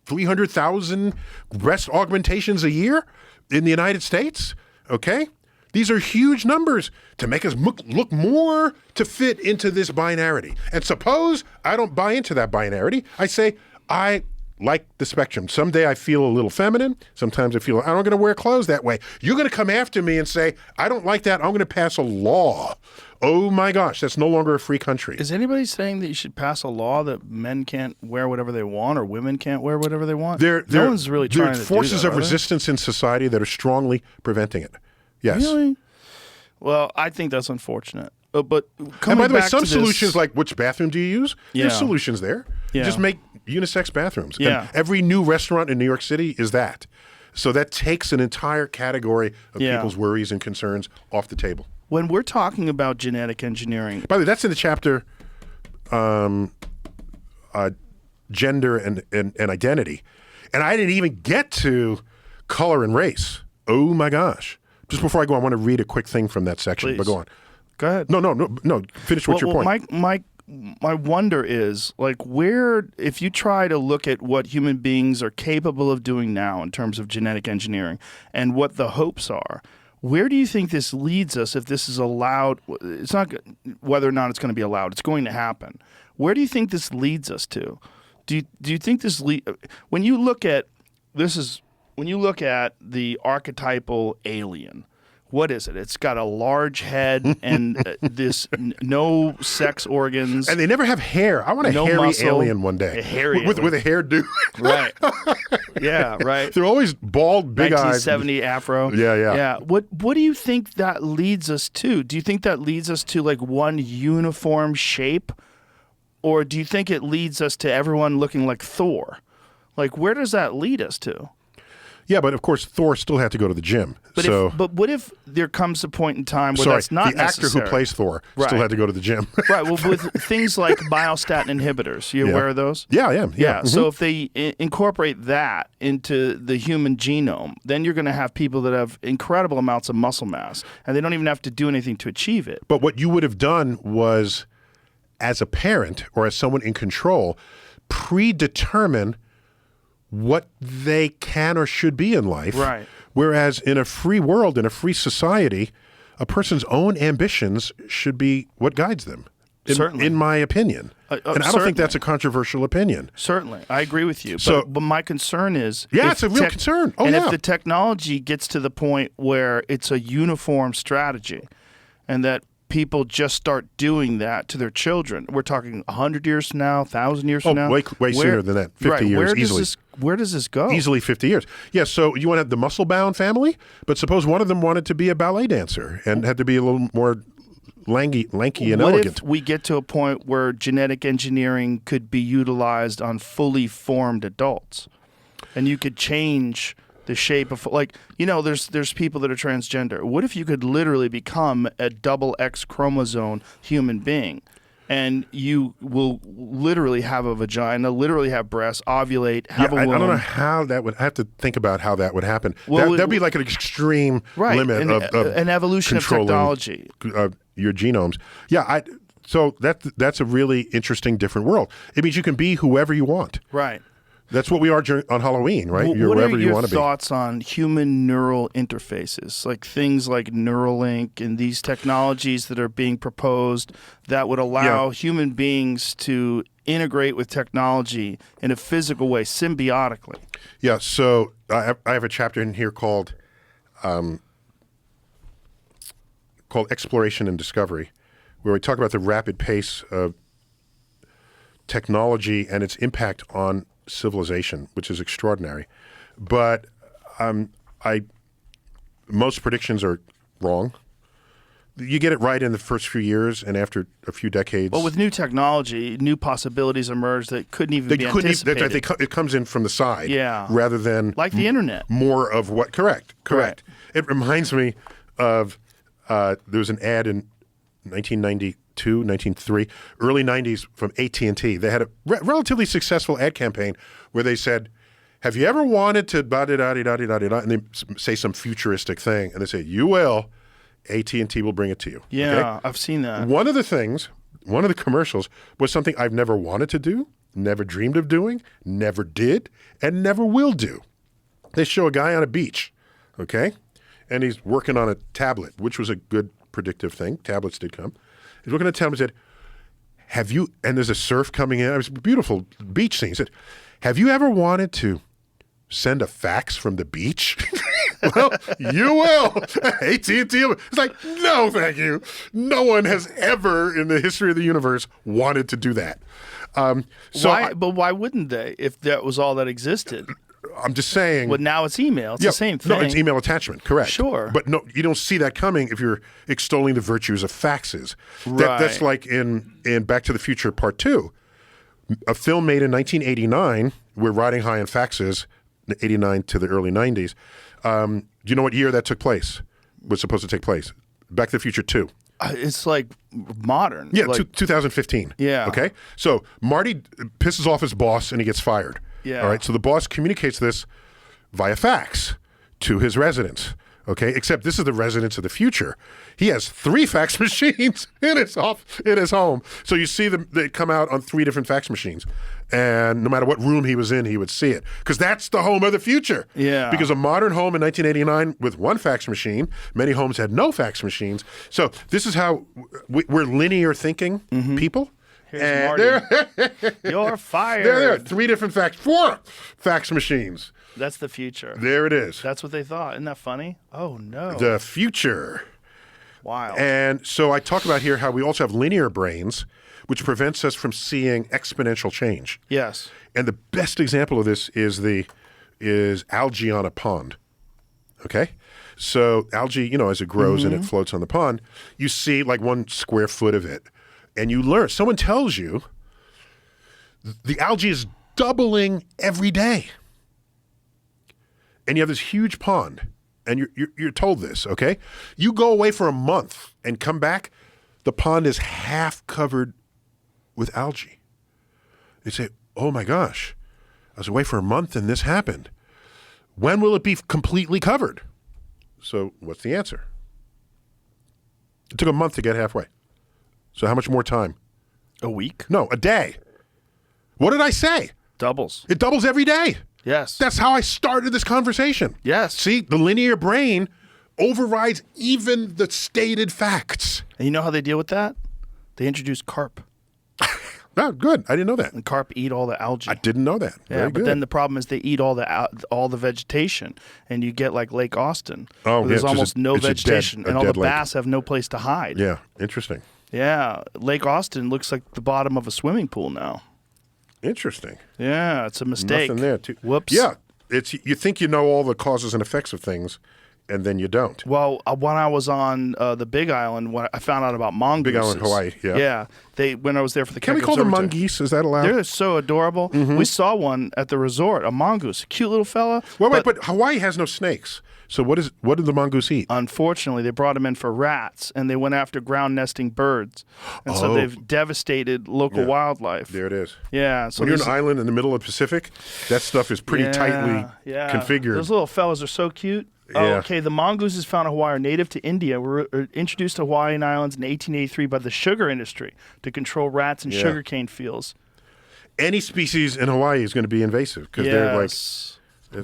300,000 breast augmentations a year in the United States, okay? These are huge numbers to make us look more to fit into this binarity. And suppose I don't buy into that binarity. I say, I like the spectrum. Someday I feel a little feminine. Sometimes I feel I'm not going to wear clothes that way. You're going to come after me and say, I don't like that. I'm going to pass a law. Oh my gosh, that's no longer a free country. Is anybody saying that you should pass a law that men can't wear whatever they want or women can't wear whatever they want? No one's really trying to do that. There are forces of are there? resistance in society that are strongly preventing it. Yes. Really? Well, I think that's unfortunate. But and by the way, back some to solutions this, like which bathroom do you use? Yeah. There's solutions there. Yeah. Just make unisex bathrooms. Yeah. And every new restaurant in New York City is that. So that takes an entire category of people's worries and concerns off the table. When we're talking about genetic engineering, By the way, that's in the chapter gender and identity. And I didn't even get to color and race. Oh my gosh. Just before I go, I want to read a quick thing from that section. Please. But go on. go ahead. No. Finish with your point. My wonder is, like, where, if you try to look at what human beings are capable of doing now in terms of genetic engineering and what the hopes are, where do you think this leads us if this is allowed? It's not whether or not it's going to be allowed. It's going to happen. Where do you think this leads us to? Do you think this when you look at the archetypal alien? What is it? It's got a large head and no sex organs. And they never have hair. I want a hairy muscle, alien one day. A hairy with a hairdo. Right. Yeah, right. They're always bald, big eyes. 1970 afro. Yeah. What do you think that leads us to? Do you think that leads us to like one uniform shape? Or do you think it leads us to everyone looking like Thor? Like, where does that lead us to? Yeah, but of course Thor still had to go to the gym. But what if there comes a point in time where that's not the actor necessary? who plays Thor still had to go to the gym. Right. Well, with things like biostatin inhibitors, you aware of those? Yeah, I am. Yeah. So if they incorporate that into the human genome, then you're going to have people that have incredible amounts of muscle mass, and they don't even have to do anything to achieve it. But what you would have done was, as a parent or as someone in control, predetermine what they can or should be in life. Right. Whereas in a free world, in a free society, a person's own ambitions should be what guides them. Certainly. In my opinion. And I don't think that's a controversial opinion. Certainly. I agree with you. So- but my concern is... Yeah, if it's a real concern. Oh, and yeah. if the technology gets to the point where it's a uniform strategy and that people just start doing that to their children, we're talking 100 years from now, 1,000 years from now. Way sooner than that. 50 years easily. Where does this go? Easily 50 years. Yeah, so you want to have the muscle-bound family, but suppose one of them wanted to be a ballet dancer and had to be a little more lanky and what elegant. if we get to a point where genetic engineering could be utilized on fully formed adults, and you could change the shape of, like, there's people that are transgender. What if you could literally become a double X chromosome human being, and you will literally have a vagina, literally have breasts, ovulate, have a womb? I don't know how that would. I have to think about how that would happen. Well, that'd be like an extreme limit of an evolution of controlling, technology. Your genomes. Yeah, so that's a really interesting, different world. It means you can be whoever you want. Right. That's what we are on Halloween, right? You're what wherever are you your want to be. thoughts on human neural interfaces, like things like Neuralink and these technologies that are being proposed that would allow human beings to integrate with technology in a physical way, symbiotically? Yeah, so I have a chapter in here called Exploration and Discovery, where we talk about the rapid pace of technology and its impact on civilization, which is extraordinary. But most predictions are wrong. You get it right in the first few years, and after a few decades... Well, with new technology, new possibilities emerge that couldn't even be anticipated. It comes in from the side, Yeah. rather than... Like the internet. More of what... Correct. Right. It reminds me of there was an ad in 1992, 1993, early 90s from AT&T. They had a relatively successful ad campaign where they said, have you ever wanted to da-da-da-da-da-da-da, and they say some futuristic thing, and they say, you will. AT&T will bring it to you. Yeah, okay? I've seen that. One of the commercials was something I've never wanted to do, never dreamed of doing, never did, and never will do. They show a guy on a beach, okay? And he's working on a tablet, which was a good predictive thing. Tablets did come. He's working on a tablet and said, have you, and there's a surf coming in. It was a beautiful beach scene. He said, have you ever wanted to send a fax from the beach? Well, you will. AT&T. It's like, no, thank you. No one has ever in the history of the universe wanted to do that. But why wouldn't they if that was all that existed? I'm just saying. Well, now it's email. It's the same thing. No, it's email attachment. Correct. Sure. But no, you don't see that coming if you're extolling the virtues of faxes. Right. That's like in Back to the Future Part 2, a film made in 1989. We're riding high on faxes, 89 to the early 90s. Do you know what year that took place? Was supposed to take place? Back to the Future 2. It's like modern. Yeah, like, 2015. Yeah. Okay. So Marty pisses off his boss and he gets fired. Yeah. All right. So the boss communicates this via fax to his residents. Okay. Except this is the residents of the future. He has 3 fax machines in his home. So you see them, they come out on 3 different fax machines. And no matter what room he was in, he would see it. Because that's the home of the future. Yeah. Because a modern home in 1989 with 1 fax machine, many homes had no fax machines. So this is how we're linear thinking people. Here's Marty. You're fired. There. 3 different 4 fax machines. That's the future. There it is. That's what they thought. Isn't that funny? Oh, no. The future. Wow. And so I talk about here how we also have linear brains, which prevents us from seeing exponential change. Yes. And the best example of this is algae on a pond. Okay? So algae, as it grows and it floats on the pond, you see like 1 square foot of it. And you learn, someone tells you the algae is doubling every day. And you have this huge pond, and you're told this, okay? You go away for a month and come back, the pond is half covered with algae. They say, oh my gosh, I was away for a month and this happened. When will it be completely covered? So what's the answer? It took a month to get halfway. So how much more time? A week? No, a day. What did I say? Doubles. It doubles every day. Yes. That's how I started this conversation. Yes. See, the linear brain overrides even the stated facts. And you know how they deal with that? They introduce carp. Oh, good. I didn't know that. And carp eat all the algae. I didn't know that. Yeah, Very but good. then the problem is they eat all the vegetation, and you get like Lake Austin. Oh, where there's yeah, it's almost just no it's a vegetation, dead and all the lake. bass have no place to hide. Yeah, interesting. Yeah, Lake Austin looks like the bottom of a swimming pool now. Interesting. Yeah, it's a mistake. Nothing there, too. Whoops. Yeah, you think you know all the causes and effects of things, and then you don't. Well, when I was on the Big Island, when I found out about mongooses. Big Island, Hawaii, yeah. Yeah, when I was there for the Can we Keck call them Observatory. mongoose? Is that allowed? They're so adorable. We saw one at the resort, a mongoose, a cute little fella. Wait, but Hawaii has no snakes. So what did the mongoose eat? Unfortunately, they brought him in for rats, and they went after ground nesting birds, and so they've devastated local wildlife. There it is. Yeah, so When you're these- an island in the middle of the Pacific, that stuff is pretty tightly configured. Those little fellas are so cute. Oh, Yeah. okay. The mongooses found in Hawaii are native to India. Were introduced to Hawaiian Islands in 1883 by the sugar industry to control rats in sugarcane fields. Any species in Hawaii is going to be invasive because they're like.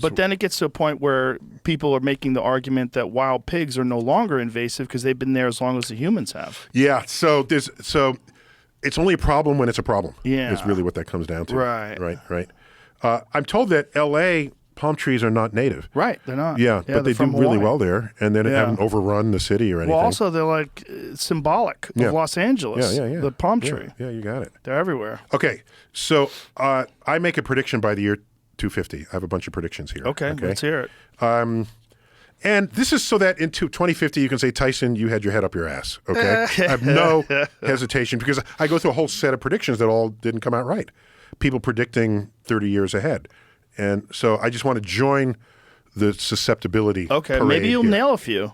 But then it gets to a point where people are making the argument that wild pigs are no longer invasive because they've been there as long as the humans have. Yeah, so it's only a problem when it's a problem. Yeah. Is really what that comes down to. Right. I'm told that L.A. palm trees are not native. Right, they're not. Yeah, but they're they do from really Hawaii. well there, and they haven't overrun the city or anything. Well, also they're like symbolic of Los Angeles. Yeah. The palm tree. Yeah, you got it. They're everywhere. Okay, so I make a prediction by the year 250. I have a bunch of predictions here. Okay, let's hear it. And this is so that in 2050 you can say, Tyson, you had your head up your ass. Okay, I have no hesitation because I go through a whole set of predictions that all didn't come out right. People predicting 30 years ahead, and so I just want to join the susceptibility. Okay, parade maybe you'll here. nail a few.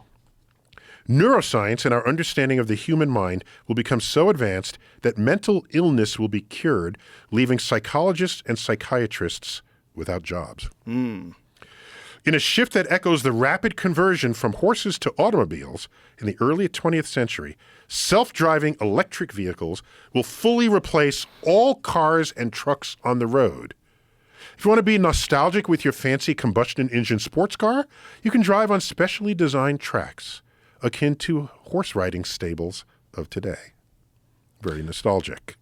Neuroscience and our understanding of the human mind will become so advanced that mental illness will be cured, leaving psychologists and psychiatrists without jobs. In a shift that echoes the rapid conversion from horses to automobiles in the early 20th century, self-driving electric vehicles will fully replace all cars and trucks on the road. If you want to be nostalgic with your fancy combustion engine sports car, you can drive on specially designed tracks, akin to horse riding stables of today. Very nostalgic.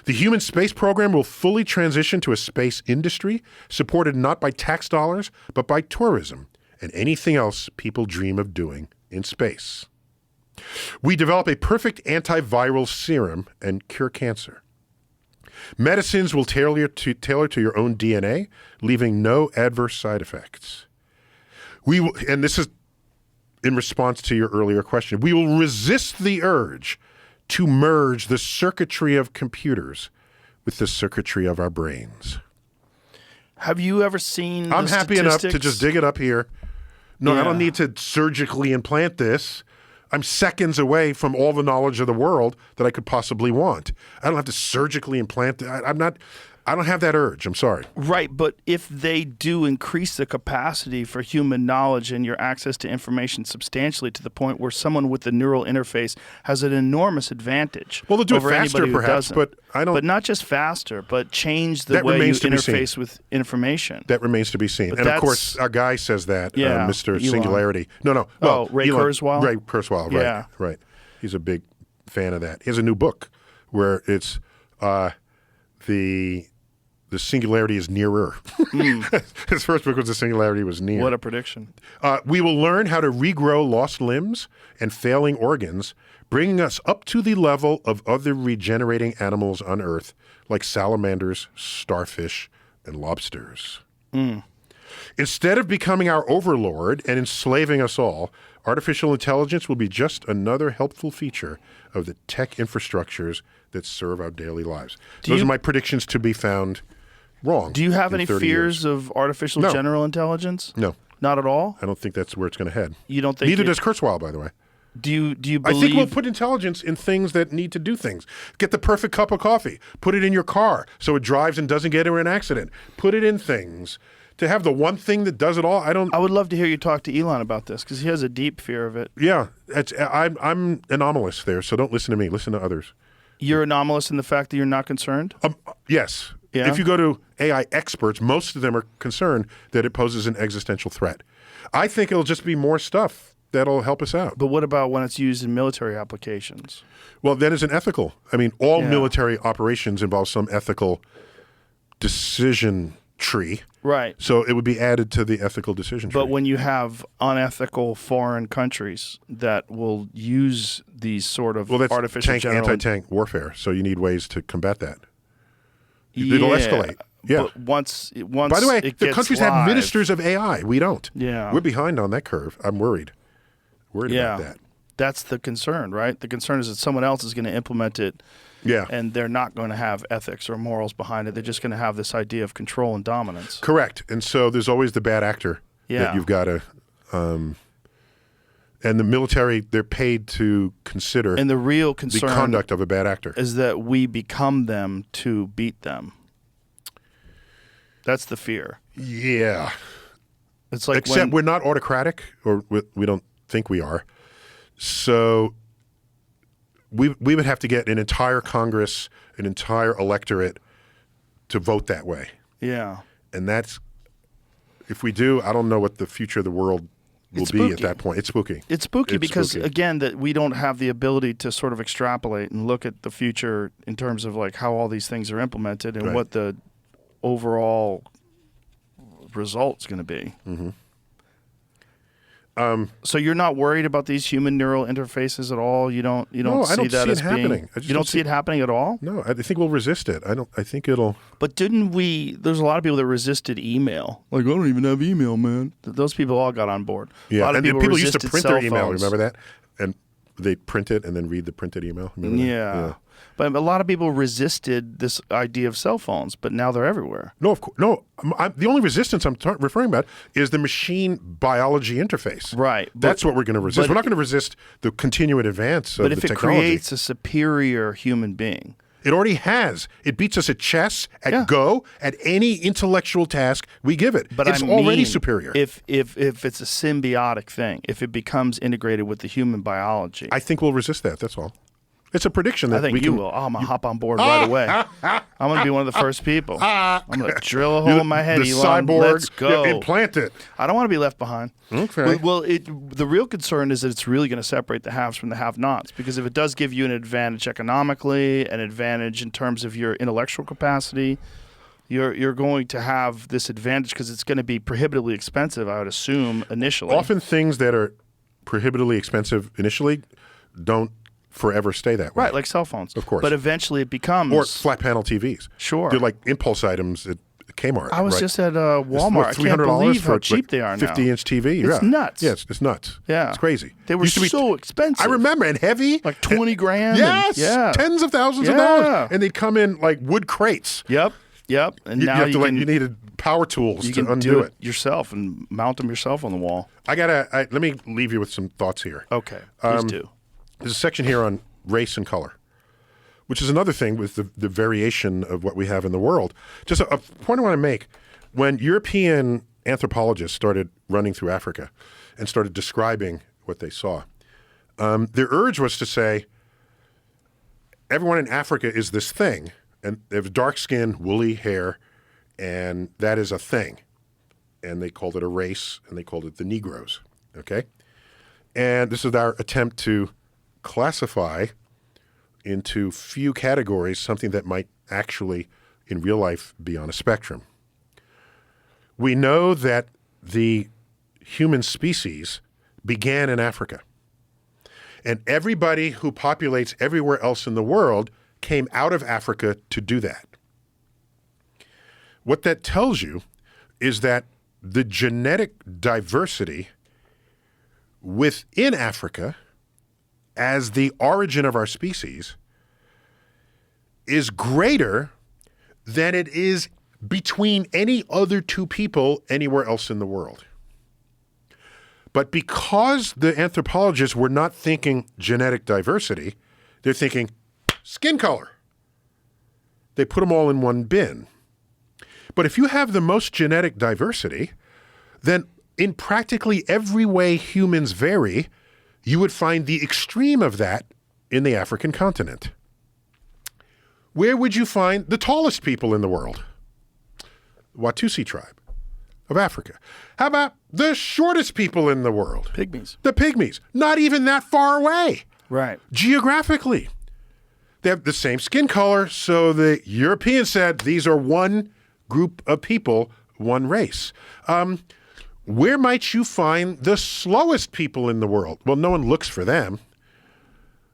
The human space program will fully transition to a space industry supported not by tax dollars, but by tourism and anything else people dream of doing in space. We develop a perfect antiviral serum and cure cancer. Medicines will tailor to your own DNA, leaving no adverse side effects. And this is in response to your earlier question, we will resist the urge to merge the circuitry of computers with the circuitry of our brains. Have you ever seen I'm the happy enough to statistics? just dig it up here. No, I Yeah. don't need to surgically implant this. I'm seconds away from all the knowledge of the world that I could possibly want. I don't have to surgically implant it. I don't have that urge. I'm sorry. Right, but if they do increase the capacity for human knowledge and your access to information substantially to the point where someone with the neural interface has an enormous advantage Well, they'll do it over faster, anybody who perhaps, doesn't. but I don't- But not just faster, but change the That way you remains to be seen. interface with information. That remains to be seen. But And of that's- course, our guy says that, Yeah, Mr. Elon. Singularity. No. Oh, Ray Kurzweil? Ray Kurzweil, right. Yeah. Right. He's a big fan of that. He has a new book where it's the singularity is nearer. His first book was The Singularity Was Near. What a prediction. We will learn how to regrow lost limbs and failing organs, bringing us up to the level of other regenerating animals on Earth, like salamanders, starfish, and lobsters. Instead of becoming our overlord and enslaving us all, artificial intelligence will be just another helpful feature of the tech infrastructures that serve our daily lives. Those are my predictions to be found wrong. Do you have in any 30 fears years. of artificial No. general intelligence? No. Not at all? I don't think that's where it's going to head. You don't think Neither it- does Kurzweil, by the way. Do you I believe think we'll put intelligence in things that need to do things. Get the perfect cup of coffee. Put it in your car so it drives and doesn't get into an accident. Put it in things. To have the one thing that does it all, I would love to hear you talk to Elon about this because he has a deep fear of it. Yeah, I'm anomalous there, so don't listen to me. Listen to others. You're anomalous in the fact that you're not concerned? Yes. Yeah? If you go to AI experts, most of them are concerned that it poses an existential threat. I think it'll just be more stuff that'll help us out. But what about when it's used in military applications? Well, that is an ethical. I mean, all Yeah. military operations involve some ethical decision tree. Right. So it would be added to the ethical decision tree. But when you have unethical foreign countries that will use these sort of that's artificial general anti-tank warfare, so you need ways to combat that. It'll escalate. Yeah. But once By the way, it the gets countries live, have ministers of AI. We don't. Yeah. We're behind on that curve. I'm worried. Worried Yeah. about that. That's the concern, right? The concern is that someone else is going to implement it Yeah. and they're not going to have ethics or morals behind it. They're just going to have this idea of control and dominance. Correct. And so there's always the bad actor that Yeah. you've got to and the military, they're paid to consider And the real the concern conduct of a bad actor. is that we become them to beat them. That's the fear. Yeah. It's like Except when, we're not autocratic, or we don't think we are. So we would have to get an entire Congress, an entire electorate to vote that way. yeah. And that's, if we do, I don't know what the future of the world will It's be at spooky. that point. It's spooky. It's spooky because, spooky. again, that we don't have the ability to sort of extrapolate and look at the future in terms of like how all these things are implemented and Right. what the overall result's going to be. Mm-hmm. So you're not worried about these human neural interfaces at all? You don't No, see I don't that see it as being happening. I just you don't don't see it happening at all? No, I think we'll resist it. I think it'll. But didn't we? There's a lot of people that resisted email. Like I don't even have email, man. Those people all got on board. A Yeah, lot of and people used to resisted print cell their email. phones. Remember that? And they print it and then read the printed email. Remember that? Yeah. But a lot of people resisted this idea of cell phones, but now they're everywhere. No, of course, no. The only resistance I'm referring about is the machine biology interface. Right. That's what we're going to resist. We're not going to resist the continuing advance of But the if it technology. creates a superior human being, It already has. It beats us at chess, at Yeah. Go, at any intellectual task we give it. but It's I already mean, superior. If it's a symbiotic thing, if it becomes integrated with the human biology, I think we'll resist that. That's all. It's a prediction that I think we you can. will. Oh, I'm gonna hop on board right away. I'm gonna be one of the first people. I'm gonna drill a hole in my head. The Elon, cyborg. let's go. Implant it. I don't want to be left behind. Okay. Well, the real concern is that it's really going to separate the haves from the have-nots. Because if it does give you an advantage economically, an advantage in terms of your intellectual capacity, you're going to have this advantage because it's going to be prohibitively expensive, I would assume, initially. Often things that are prohibitively expensive initially don't forever stay that way. Right, like cell phones. Of course. But eventually it becomes... Or flat panel TVs. Sure. They're like impulse items at Kmart. I was right? just at Walmart. I can't believe how cheap they are now. 50-inch TV. It's nuts. Yeah, it's nuts. Yeah. It's crazy. They were Used to be- so expensive. I remember, and heavy. Like 20 grand. Yes. Yeah. Tens of thousands of Yeah. dollars. And they'd come in like wood crates. Yep. And You, now you have to can, you needed power tools you to can undo do it. it yourself and mount them yourself on the wall. Let me leave you with some thoughts here. Okay. Please do. There's a section here on race and color, which is another thing with the variation of what we have in the world. Just a point I want to make. When European anthropologists started running through Africa and started describing what they saw, their urge was to say, everyone in Africa is this thing, and they have dark skin, woolly hair, and that is a thing. And they called it a race, and they called it the Negroes, okay? And this is our attempt to classify into few categories something that might actually, in real life, be on a spectrum. We know that the human species began in Africa. And everybody who populates everywhere else in the world came out of Africa to do that. What that tells you is that the genetic diversity within Africa as the origin of our species is greater than it is between any other two people anywhere else in the world. But because the anthropologists were not thinking genetic diversity, they're thinking skin color. They put them all in one bin. But if you have the most genetic diversity, then in practically every way humans vary, you would find the extreme of that in the African continent. Where would you find the tallest people in the world? Watusi tribe of Africa. How about the shortest people in the world? Pygmies. The Pygmies. Not even that far away. Right. Geographically. They have the same skin color, so the Europeans said these are one group of people, one race. Where might you find the slowest people in the world? Well, no one looks for them.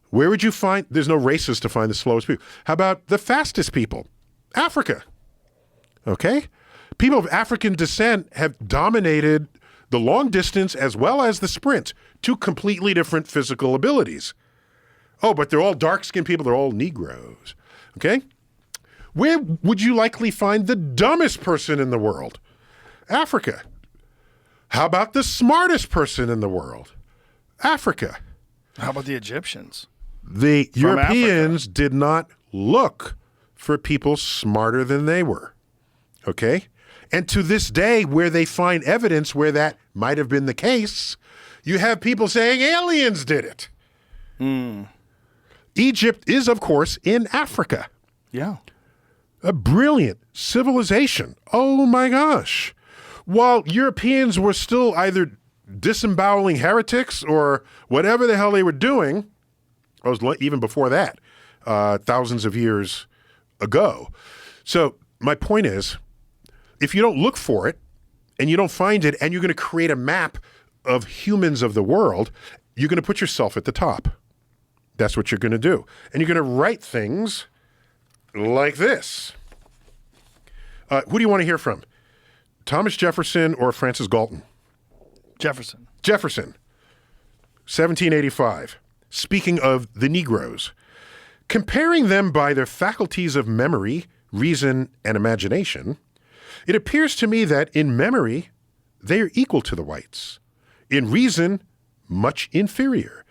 Where would you find, there's no races to find the slowest people. How about the fastest people? Africa. Okay? People of African descent have dominated the long distance as well as the sprint, two completely different physical abilities. Oh, but they're all dark-skinned people. They're all Negroes. Okay? Where would you likely find the dumbest person in the world? Africa. How about the smartest person in the world? Africa. How about the Egyptians? The From Europeans did not look for people smarter than they were. Okay? And to this day, where they find evidence where that might have been the case, you have people saying aliens did it. Egypt is, of course, in Africa. Yeah. A brilliant civilization. Oh my gosh. While Europeans were still either disemboweling heretics or whatever the hell they were doing, I was even before that, thousands of years ago. So my point is, if you don't look for it and you don't find it and you're going to create a map of humans of the world, you're going to put yourself at the top. That's what you're going to do. And you're going to write things like this. Who do you want to hear from? Thomas Jefferson or Francis Galton? Jefferson. Jefferson, 1785. Speaking of the Negroes, Comparing them by their faculties of memory, reason, and imagination, it appears to me that in memory, they are equal to the whites. In reason, much inferior,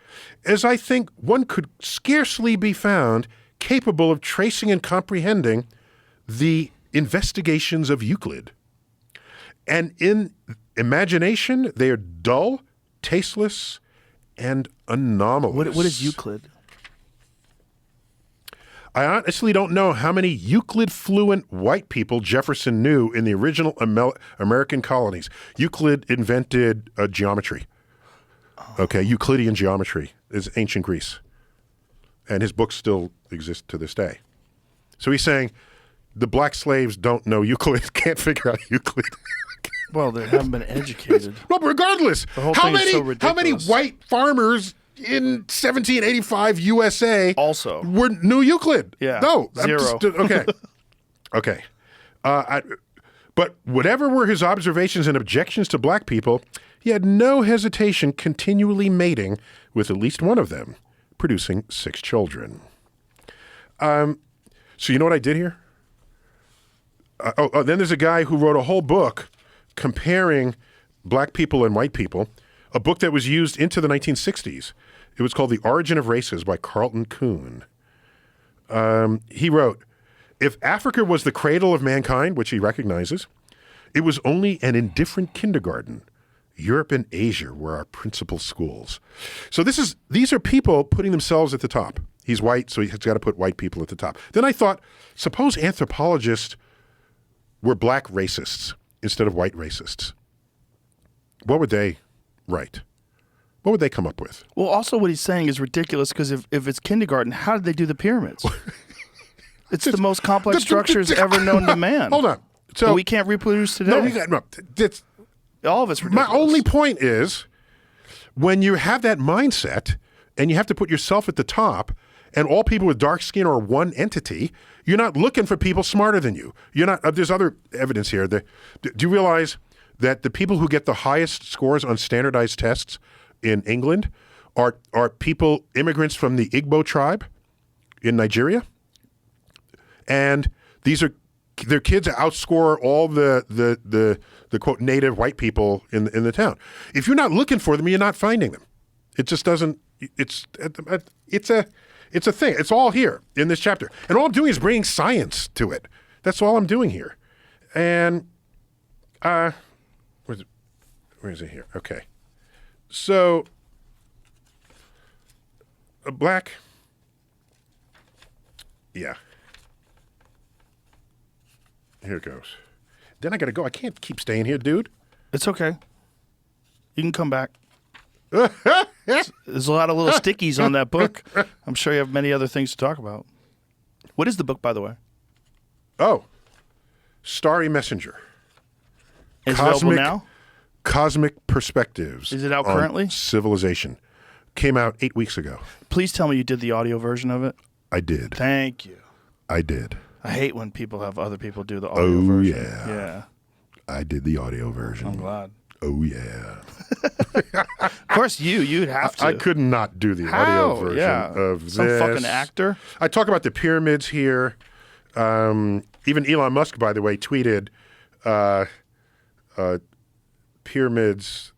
as I think one could scarcely be found capable of tracing and comprehending the investigations of Euclid. And in imagination, they are dull, tasteless, and anomalous. What is Euclid? I honestly don't know how many Euclid-fluent white people Jefferson knew in the original American colonies. Euclid invented geometry. Okay, Euclidean geometry is ancient Greece. And his books still exist to this day. So he's saying the black slaves don't know Euclid, can't figure out Euclid. Well, they haven't been educated. Well, regardless, The whole how thing is many so how many ridiculous. white farmers in 1785 USA Also. knew Euclid? Yeah, No. zero. Okay. Okay. But whatever were his observations and objections to black people, he had no hesitation continually mating with at least one of them, producing 6 children. So you know what I did here? Then there's a guy who wrote a whole book comparing black people and white people, a book that was used into the 1960s. It was called The Origin of Races by Carlton Kuhn. He wrote, if Africa was the cradle of mankind, which he recognizes, it was only an indifferent kindergarten. Europe and Asia were our principal schools. So these are people putting themselves at the top. He's white, so he's got to put white people at the top. Then I thought, suppose anthropologists were black racists instead of white racists. What would they write? What would they come up with? Well, also what he's saying is ridiculous because if it's kindergarten, how did they do the pyramids? It's the most complex structures ever known to man. Hold on. So But we can't reproduce today. All of it's ridiculous. My only point is, when you have that mindset and you have to put yourself at the top, and all people with dark skin are one entity, you're not looking for people smarter than you. You're not. There's other evidence here. Do you realize that the people who get the highest scores on standardized tests in England are people, immigrants from the Igbo tribe in Nigeria? And their kids outscore all the quote native white people in the town. If you're not looking for them, you're not finding them. It just doesn't. It's a thing. It's all here in this chapter, and all I'm doing is bringing science to it. That's all I'm doing here. And where is it here? Okay, so a black. Yeah. Here it goes. Then I got to go. I can't keep staying here, dude. It's okay. You can come back. There's a lot of little stickies on that book. I'm sure you have many other things to talk about. What is the book, by the way? Oh, Starry Messenger. Is it available now? Cosmic Perspectives. Is it out on currently? Civilization. Came out 8 weeks ago. Please tell me you did the audio version of it. I did. Thank you. I did. I hate when people have other people do the audio Oh, version. yeah. Yeah. I did the audio version. I'm glad. Oh, yeah. Of course, you'd have to. I could not do the How? audio version Yeah. of this. Some fucking actor. I talk about the pyramids here. Even Elon Musk, by the way, tweeted pyramids.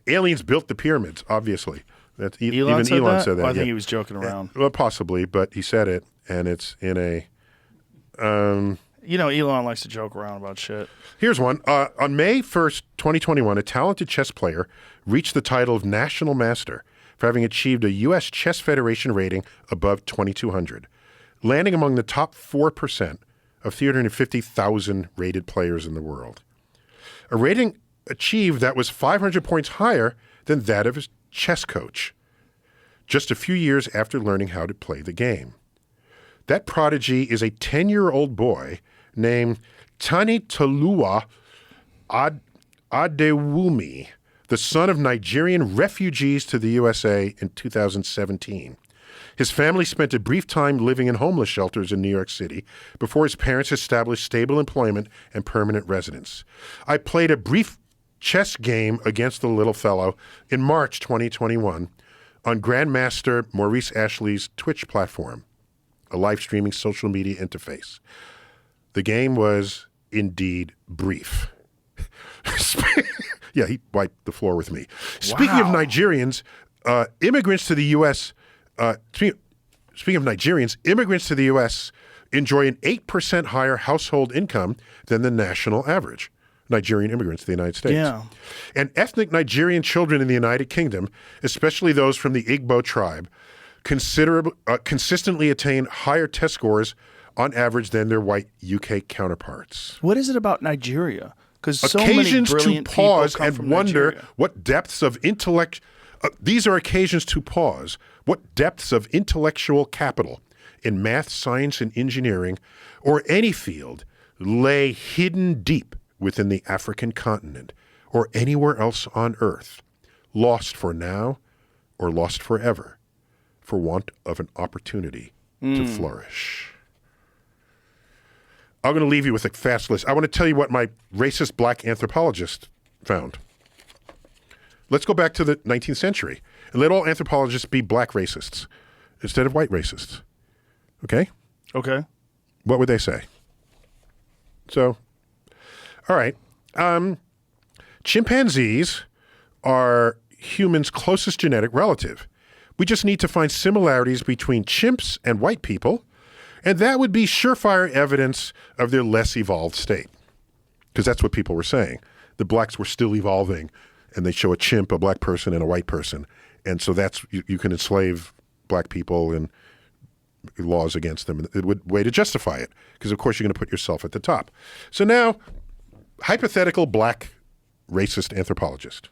Aliens built the pyramids, obviously. That's Elon said that? said that. Well, I think yeah. he was joking around. Well, possibly, but he said it, and it's in a. You know, Elon likes to joke around about shit. Here's one. On May 1st, 2021, a talented chess player reached the title of National Master for having achieved a U.S. Chess Federation rating above 2,200, landing among the top 4% of 350,000 rated players in the world. A rating achieved that was 500 points higher than that of his chess coach, just a few years after learning how to play the game. That prodigy is a 10-year-old boy named Tani Talua Adewumi, the son of Nigerian refugees to the USA in 2017. His family spent a brief time living in homeless shelters in New York City before his parents established stable employment and permanent residence. I played a brief chess game against the little fellow in March 2021 on Grandmaster Maurice Ashley's Twitch platform. a live streaming social media interface. The game was indeed brief. Yeah, he wiped the floor with me. Speaking of Nigerians, immigrants to the U.S. Speaking of Nigerians, immigrants to the U.S. enjoy an 8% higher household income than the national average. Nigerian immigrants to the United States. Yeah. And ethnic Nigerian children in the United Kingdom, especially those from the Igbo tribe, consistently attain higher test scores on average than their white UK counterparts. What is it about Nigeria? Because so Occasions many brilliant to pause people come and from wonder Nigeria. what depths of intellect. These are occasions to pause. What depths of intellectual capital in math, science, and engineering, or any field, lay hidden deep within the African continent or anywhere else on Earth, lost for now or lost forever, for want of an opportunity to flourish. I'm going to leave you with a fast list. I want to tell you what my racist black anthropologist found. Let's go back to the 19th century and let all anthropologists be black racists instead of white racists. Okay? Okay. What would they say? So, all right. Chimpanzees are humans' closest genetic relative. We just need to find similarities between chimps and white people, and that would be surefire evidence of their less evolved state. Because that's what people were saying. The blacks were still evolving, and they show a chimp, a black person, and a white person. And so that's, you can enslave black people and laws against them. It would way to justify it, because of course you're going to put yourself at the top. So now, hypothetical black racist anthropologist.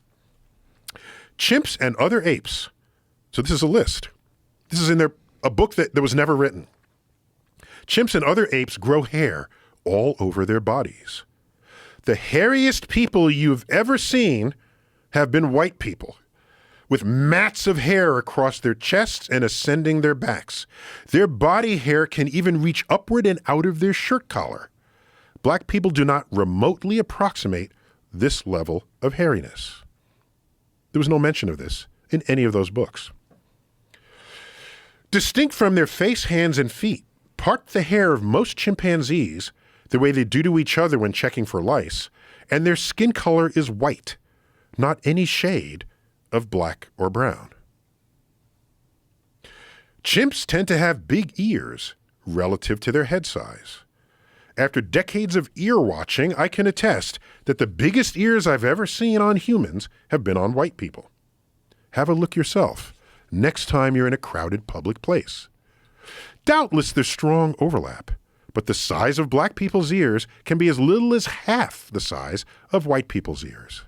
Chimps and other apes. So this is a list. This is in a book that was never written. Chimps and other apes grow hair all over their bodies. The hairiest people you've ever seen have been white people, with mats of hair across their chests and ascending their backs. Their body hair can even reach upward and out of their shirt collar. Black people do not remotely approximate this level of hairiness. There was no mention of this in any of those books. Distinct from their face, hands, and feet, part the hair of most chimpanzees the way they do to each other when checking for lice, and their skin color is white, not any shade of black or brown. Chimps tend to have big ears relative to their head size. After decades of ear watching, I can attest that the biggest ears I've ever seen on humans have been on white people. Have a look yourself next time you're in a crowded public place. Doubtless there's strong overlap, but the size of black people's ears can be as little as half the size of white people's ears.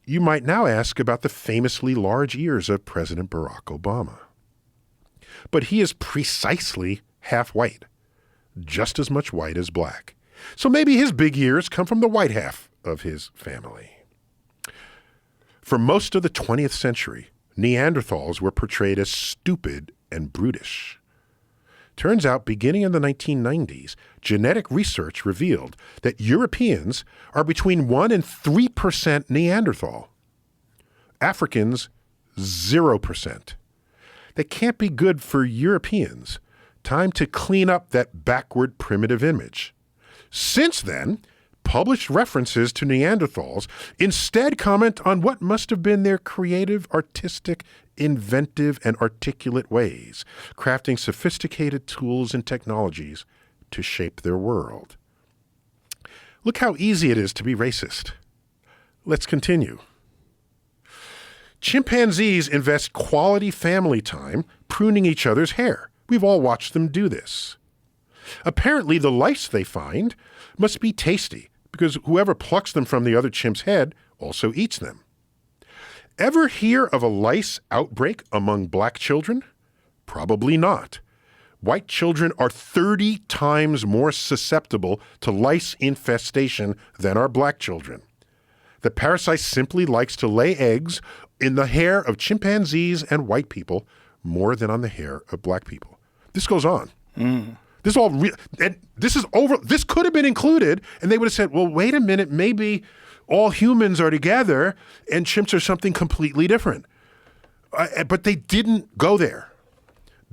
You might now ask about the famously large ears of President Barack Obama. But he is precisely half white, just as much white as black. So maybe his big ears come from the white half of his family. For most of the 20th century, Neanderthals were portrayed as stupid and brutish. Turns out, beginning in the 1990s, genetic research revealed that Europeans are between 1% and 3% Neanderthal. Africans, 0%. That can't be good for Europeans. Time to clean up that backward primitive image. Since then, published references to Neanderthals instead comment on what must have been their creative, artistic, inventive, and articulate ways, crafting sophisticated tools and technologies to shape their world. Look how easy it is to be racist. Let's continue. Chimpanzees invest quality family time pruning each other's hair. We've all watched them do this. Apparently, the lice they find must be tasty because whoever plucks them from the other chimp's head also eats them. Ever hear of a lice outbreak among black children? Probably not. White children are 30 times more susceptible to lice infestation than our black children. The parasite simply likes to lay eggs in the hair of chimpanzees and white people more than on the hair of black people. This goes on. This is over. This could have been included, and they would have said, well, wait a minute, maybe all humans are together and chimps are something completely different. But they didn't go there.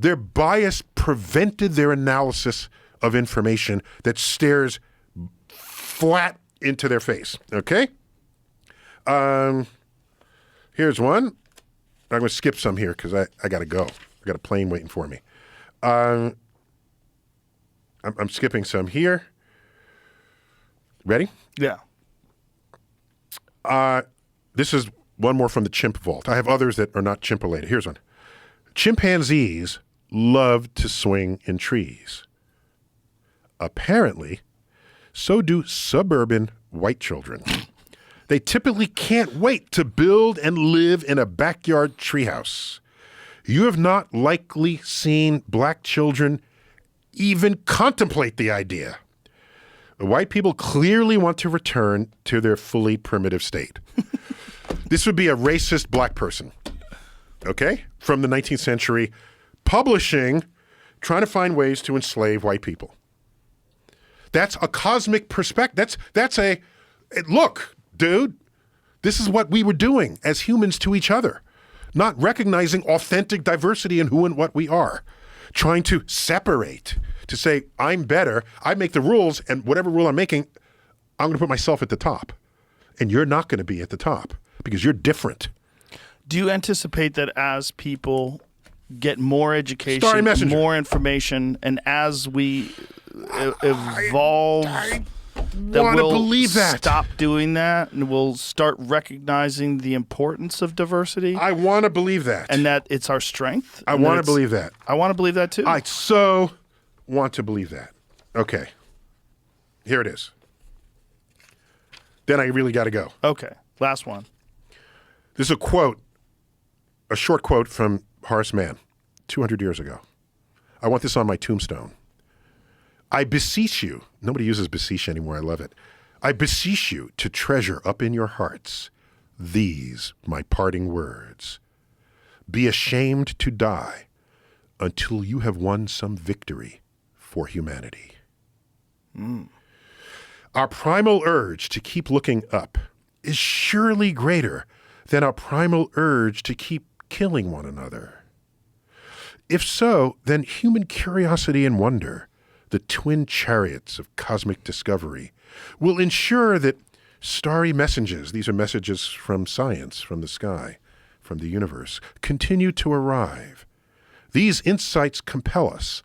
Their bias prevented their analysis of information that stares flat into their face. Okay? Here's one. I'm going to skip some here because I got to go. I got a plane waiting for me. I'm skipping some here. Ready? Yeah. This is one more from the chimp vault. I have others that are not chimp related. Here's one. Chimpanzees love to swing in trees. Apparently, so do suburban white children. They typically can't wait to build and live in a backyard treehouse. You have not likely seen black children even contemplate the idea. White people clearly want to return to their fully primitive state. This would be a racist black person, okay, from the 19th century, publishing, trying to find ways to enslave white people. That's a cosmic perspective. That's a, look, dude, this is what we were doing as humans to each other, not recognizing authentic diversity in who and what we are, trying to separate, to say, I'm better, I make the rules, and whatever rule I'm making, I'm going to put myself at the top. And you're not going to be at the top because you're different. Do you anticipate that as people get more education, Starry Messenger. more information, and as we evolve, that wanna we'll believe that. stop doing that and we'll start recognizing the importance of diversity? I want to believe that. And that it's our strength? I want to believe that. I want to believe that too. I so want to believe that. Okay. Here it is. Then I really got to go. Okay. Last one. This is a quote, a short quote from Horace Mann, 200 years ago. I want this on my tombstone. I beseech you, nobody uses beseech anymore, I love it. I beseech you to treasure up in your hearts these my parting words. Be ashamed to die until you have won some victory for humanity. Our primal urge to keep looking up is surely greater than our primal urge to keep killing one another. If so, then human curiosity and wonder, the twin chariots of cosmic discovery, will ensure that starry messages, these are messages from science, from the sky, from the universe, continue to arrive. These insights compel us,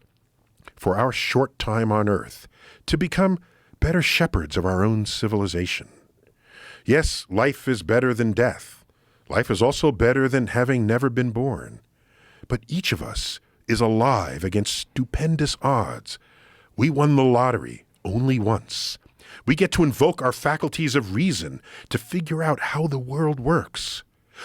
for our short time on Earth, to become better shepherds of our own civilization. Yes, life is better than death. Life is also better than having never been born. But each of us is alive against stupendous odds. We won the lottery only once. We get to invoke our faculties of reason to figure out how the world works.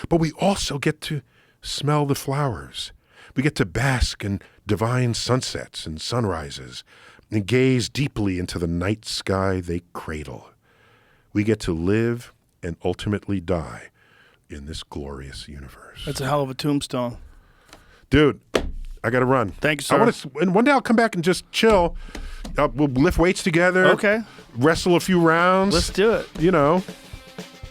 But we also get to smell the flowers. We get to bask in divine sunsets and sunrises and gaze deeply into the night sky they cradle. We get to live and ultimately die in this glorious universe. That's a hell of a tombstone. Dude, I got to run. Thank you, sir. And one day I'll come back and just chill. We'll lift weights together. Okay. Wrestle a few rounds. Let's do it. You know.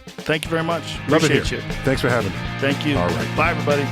Thank you very much. Love it Appreciate here. you. Thanks for having me. Thank you. All right. Bye, everybody.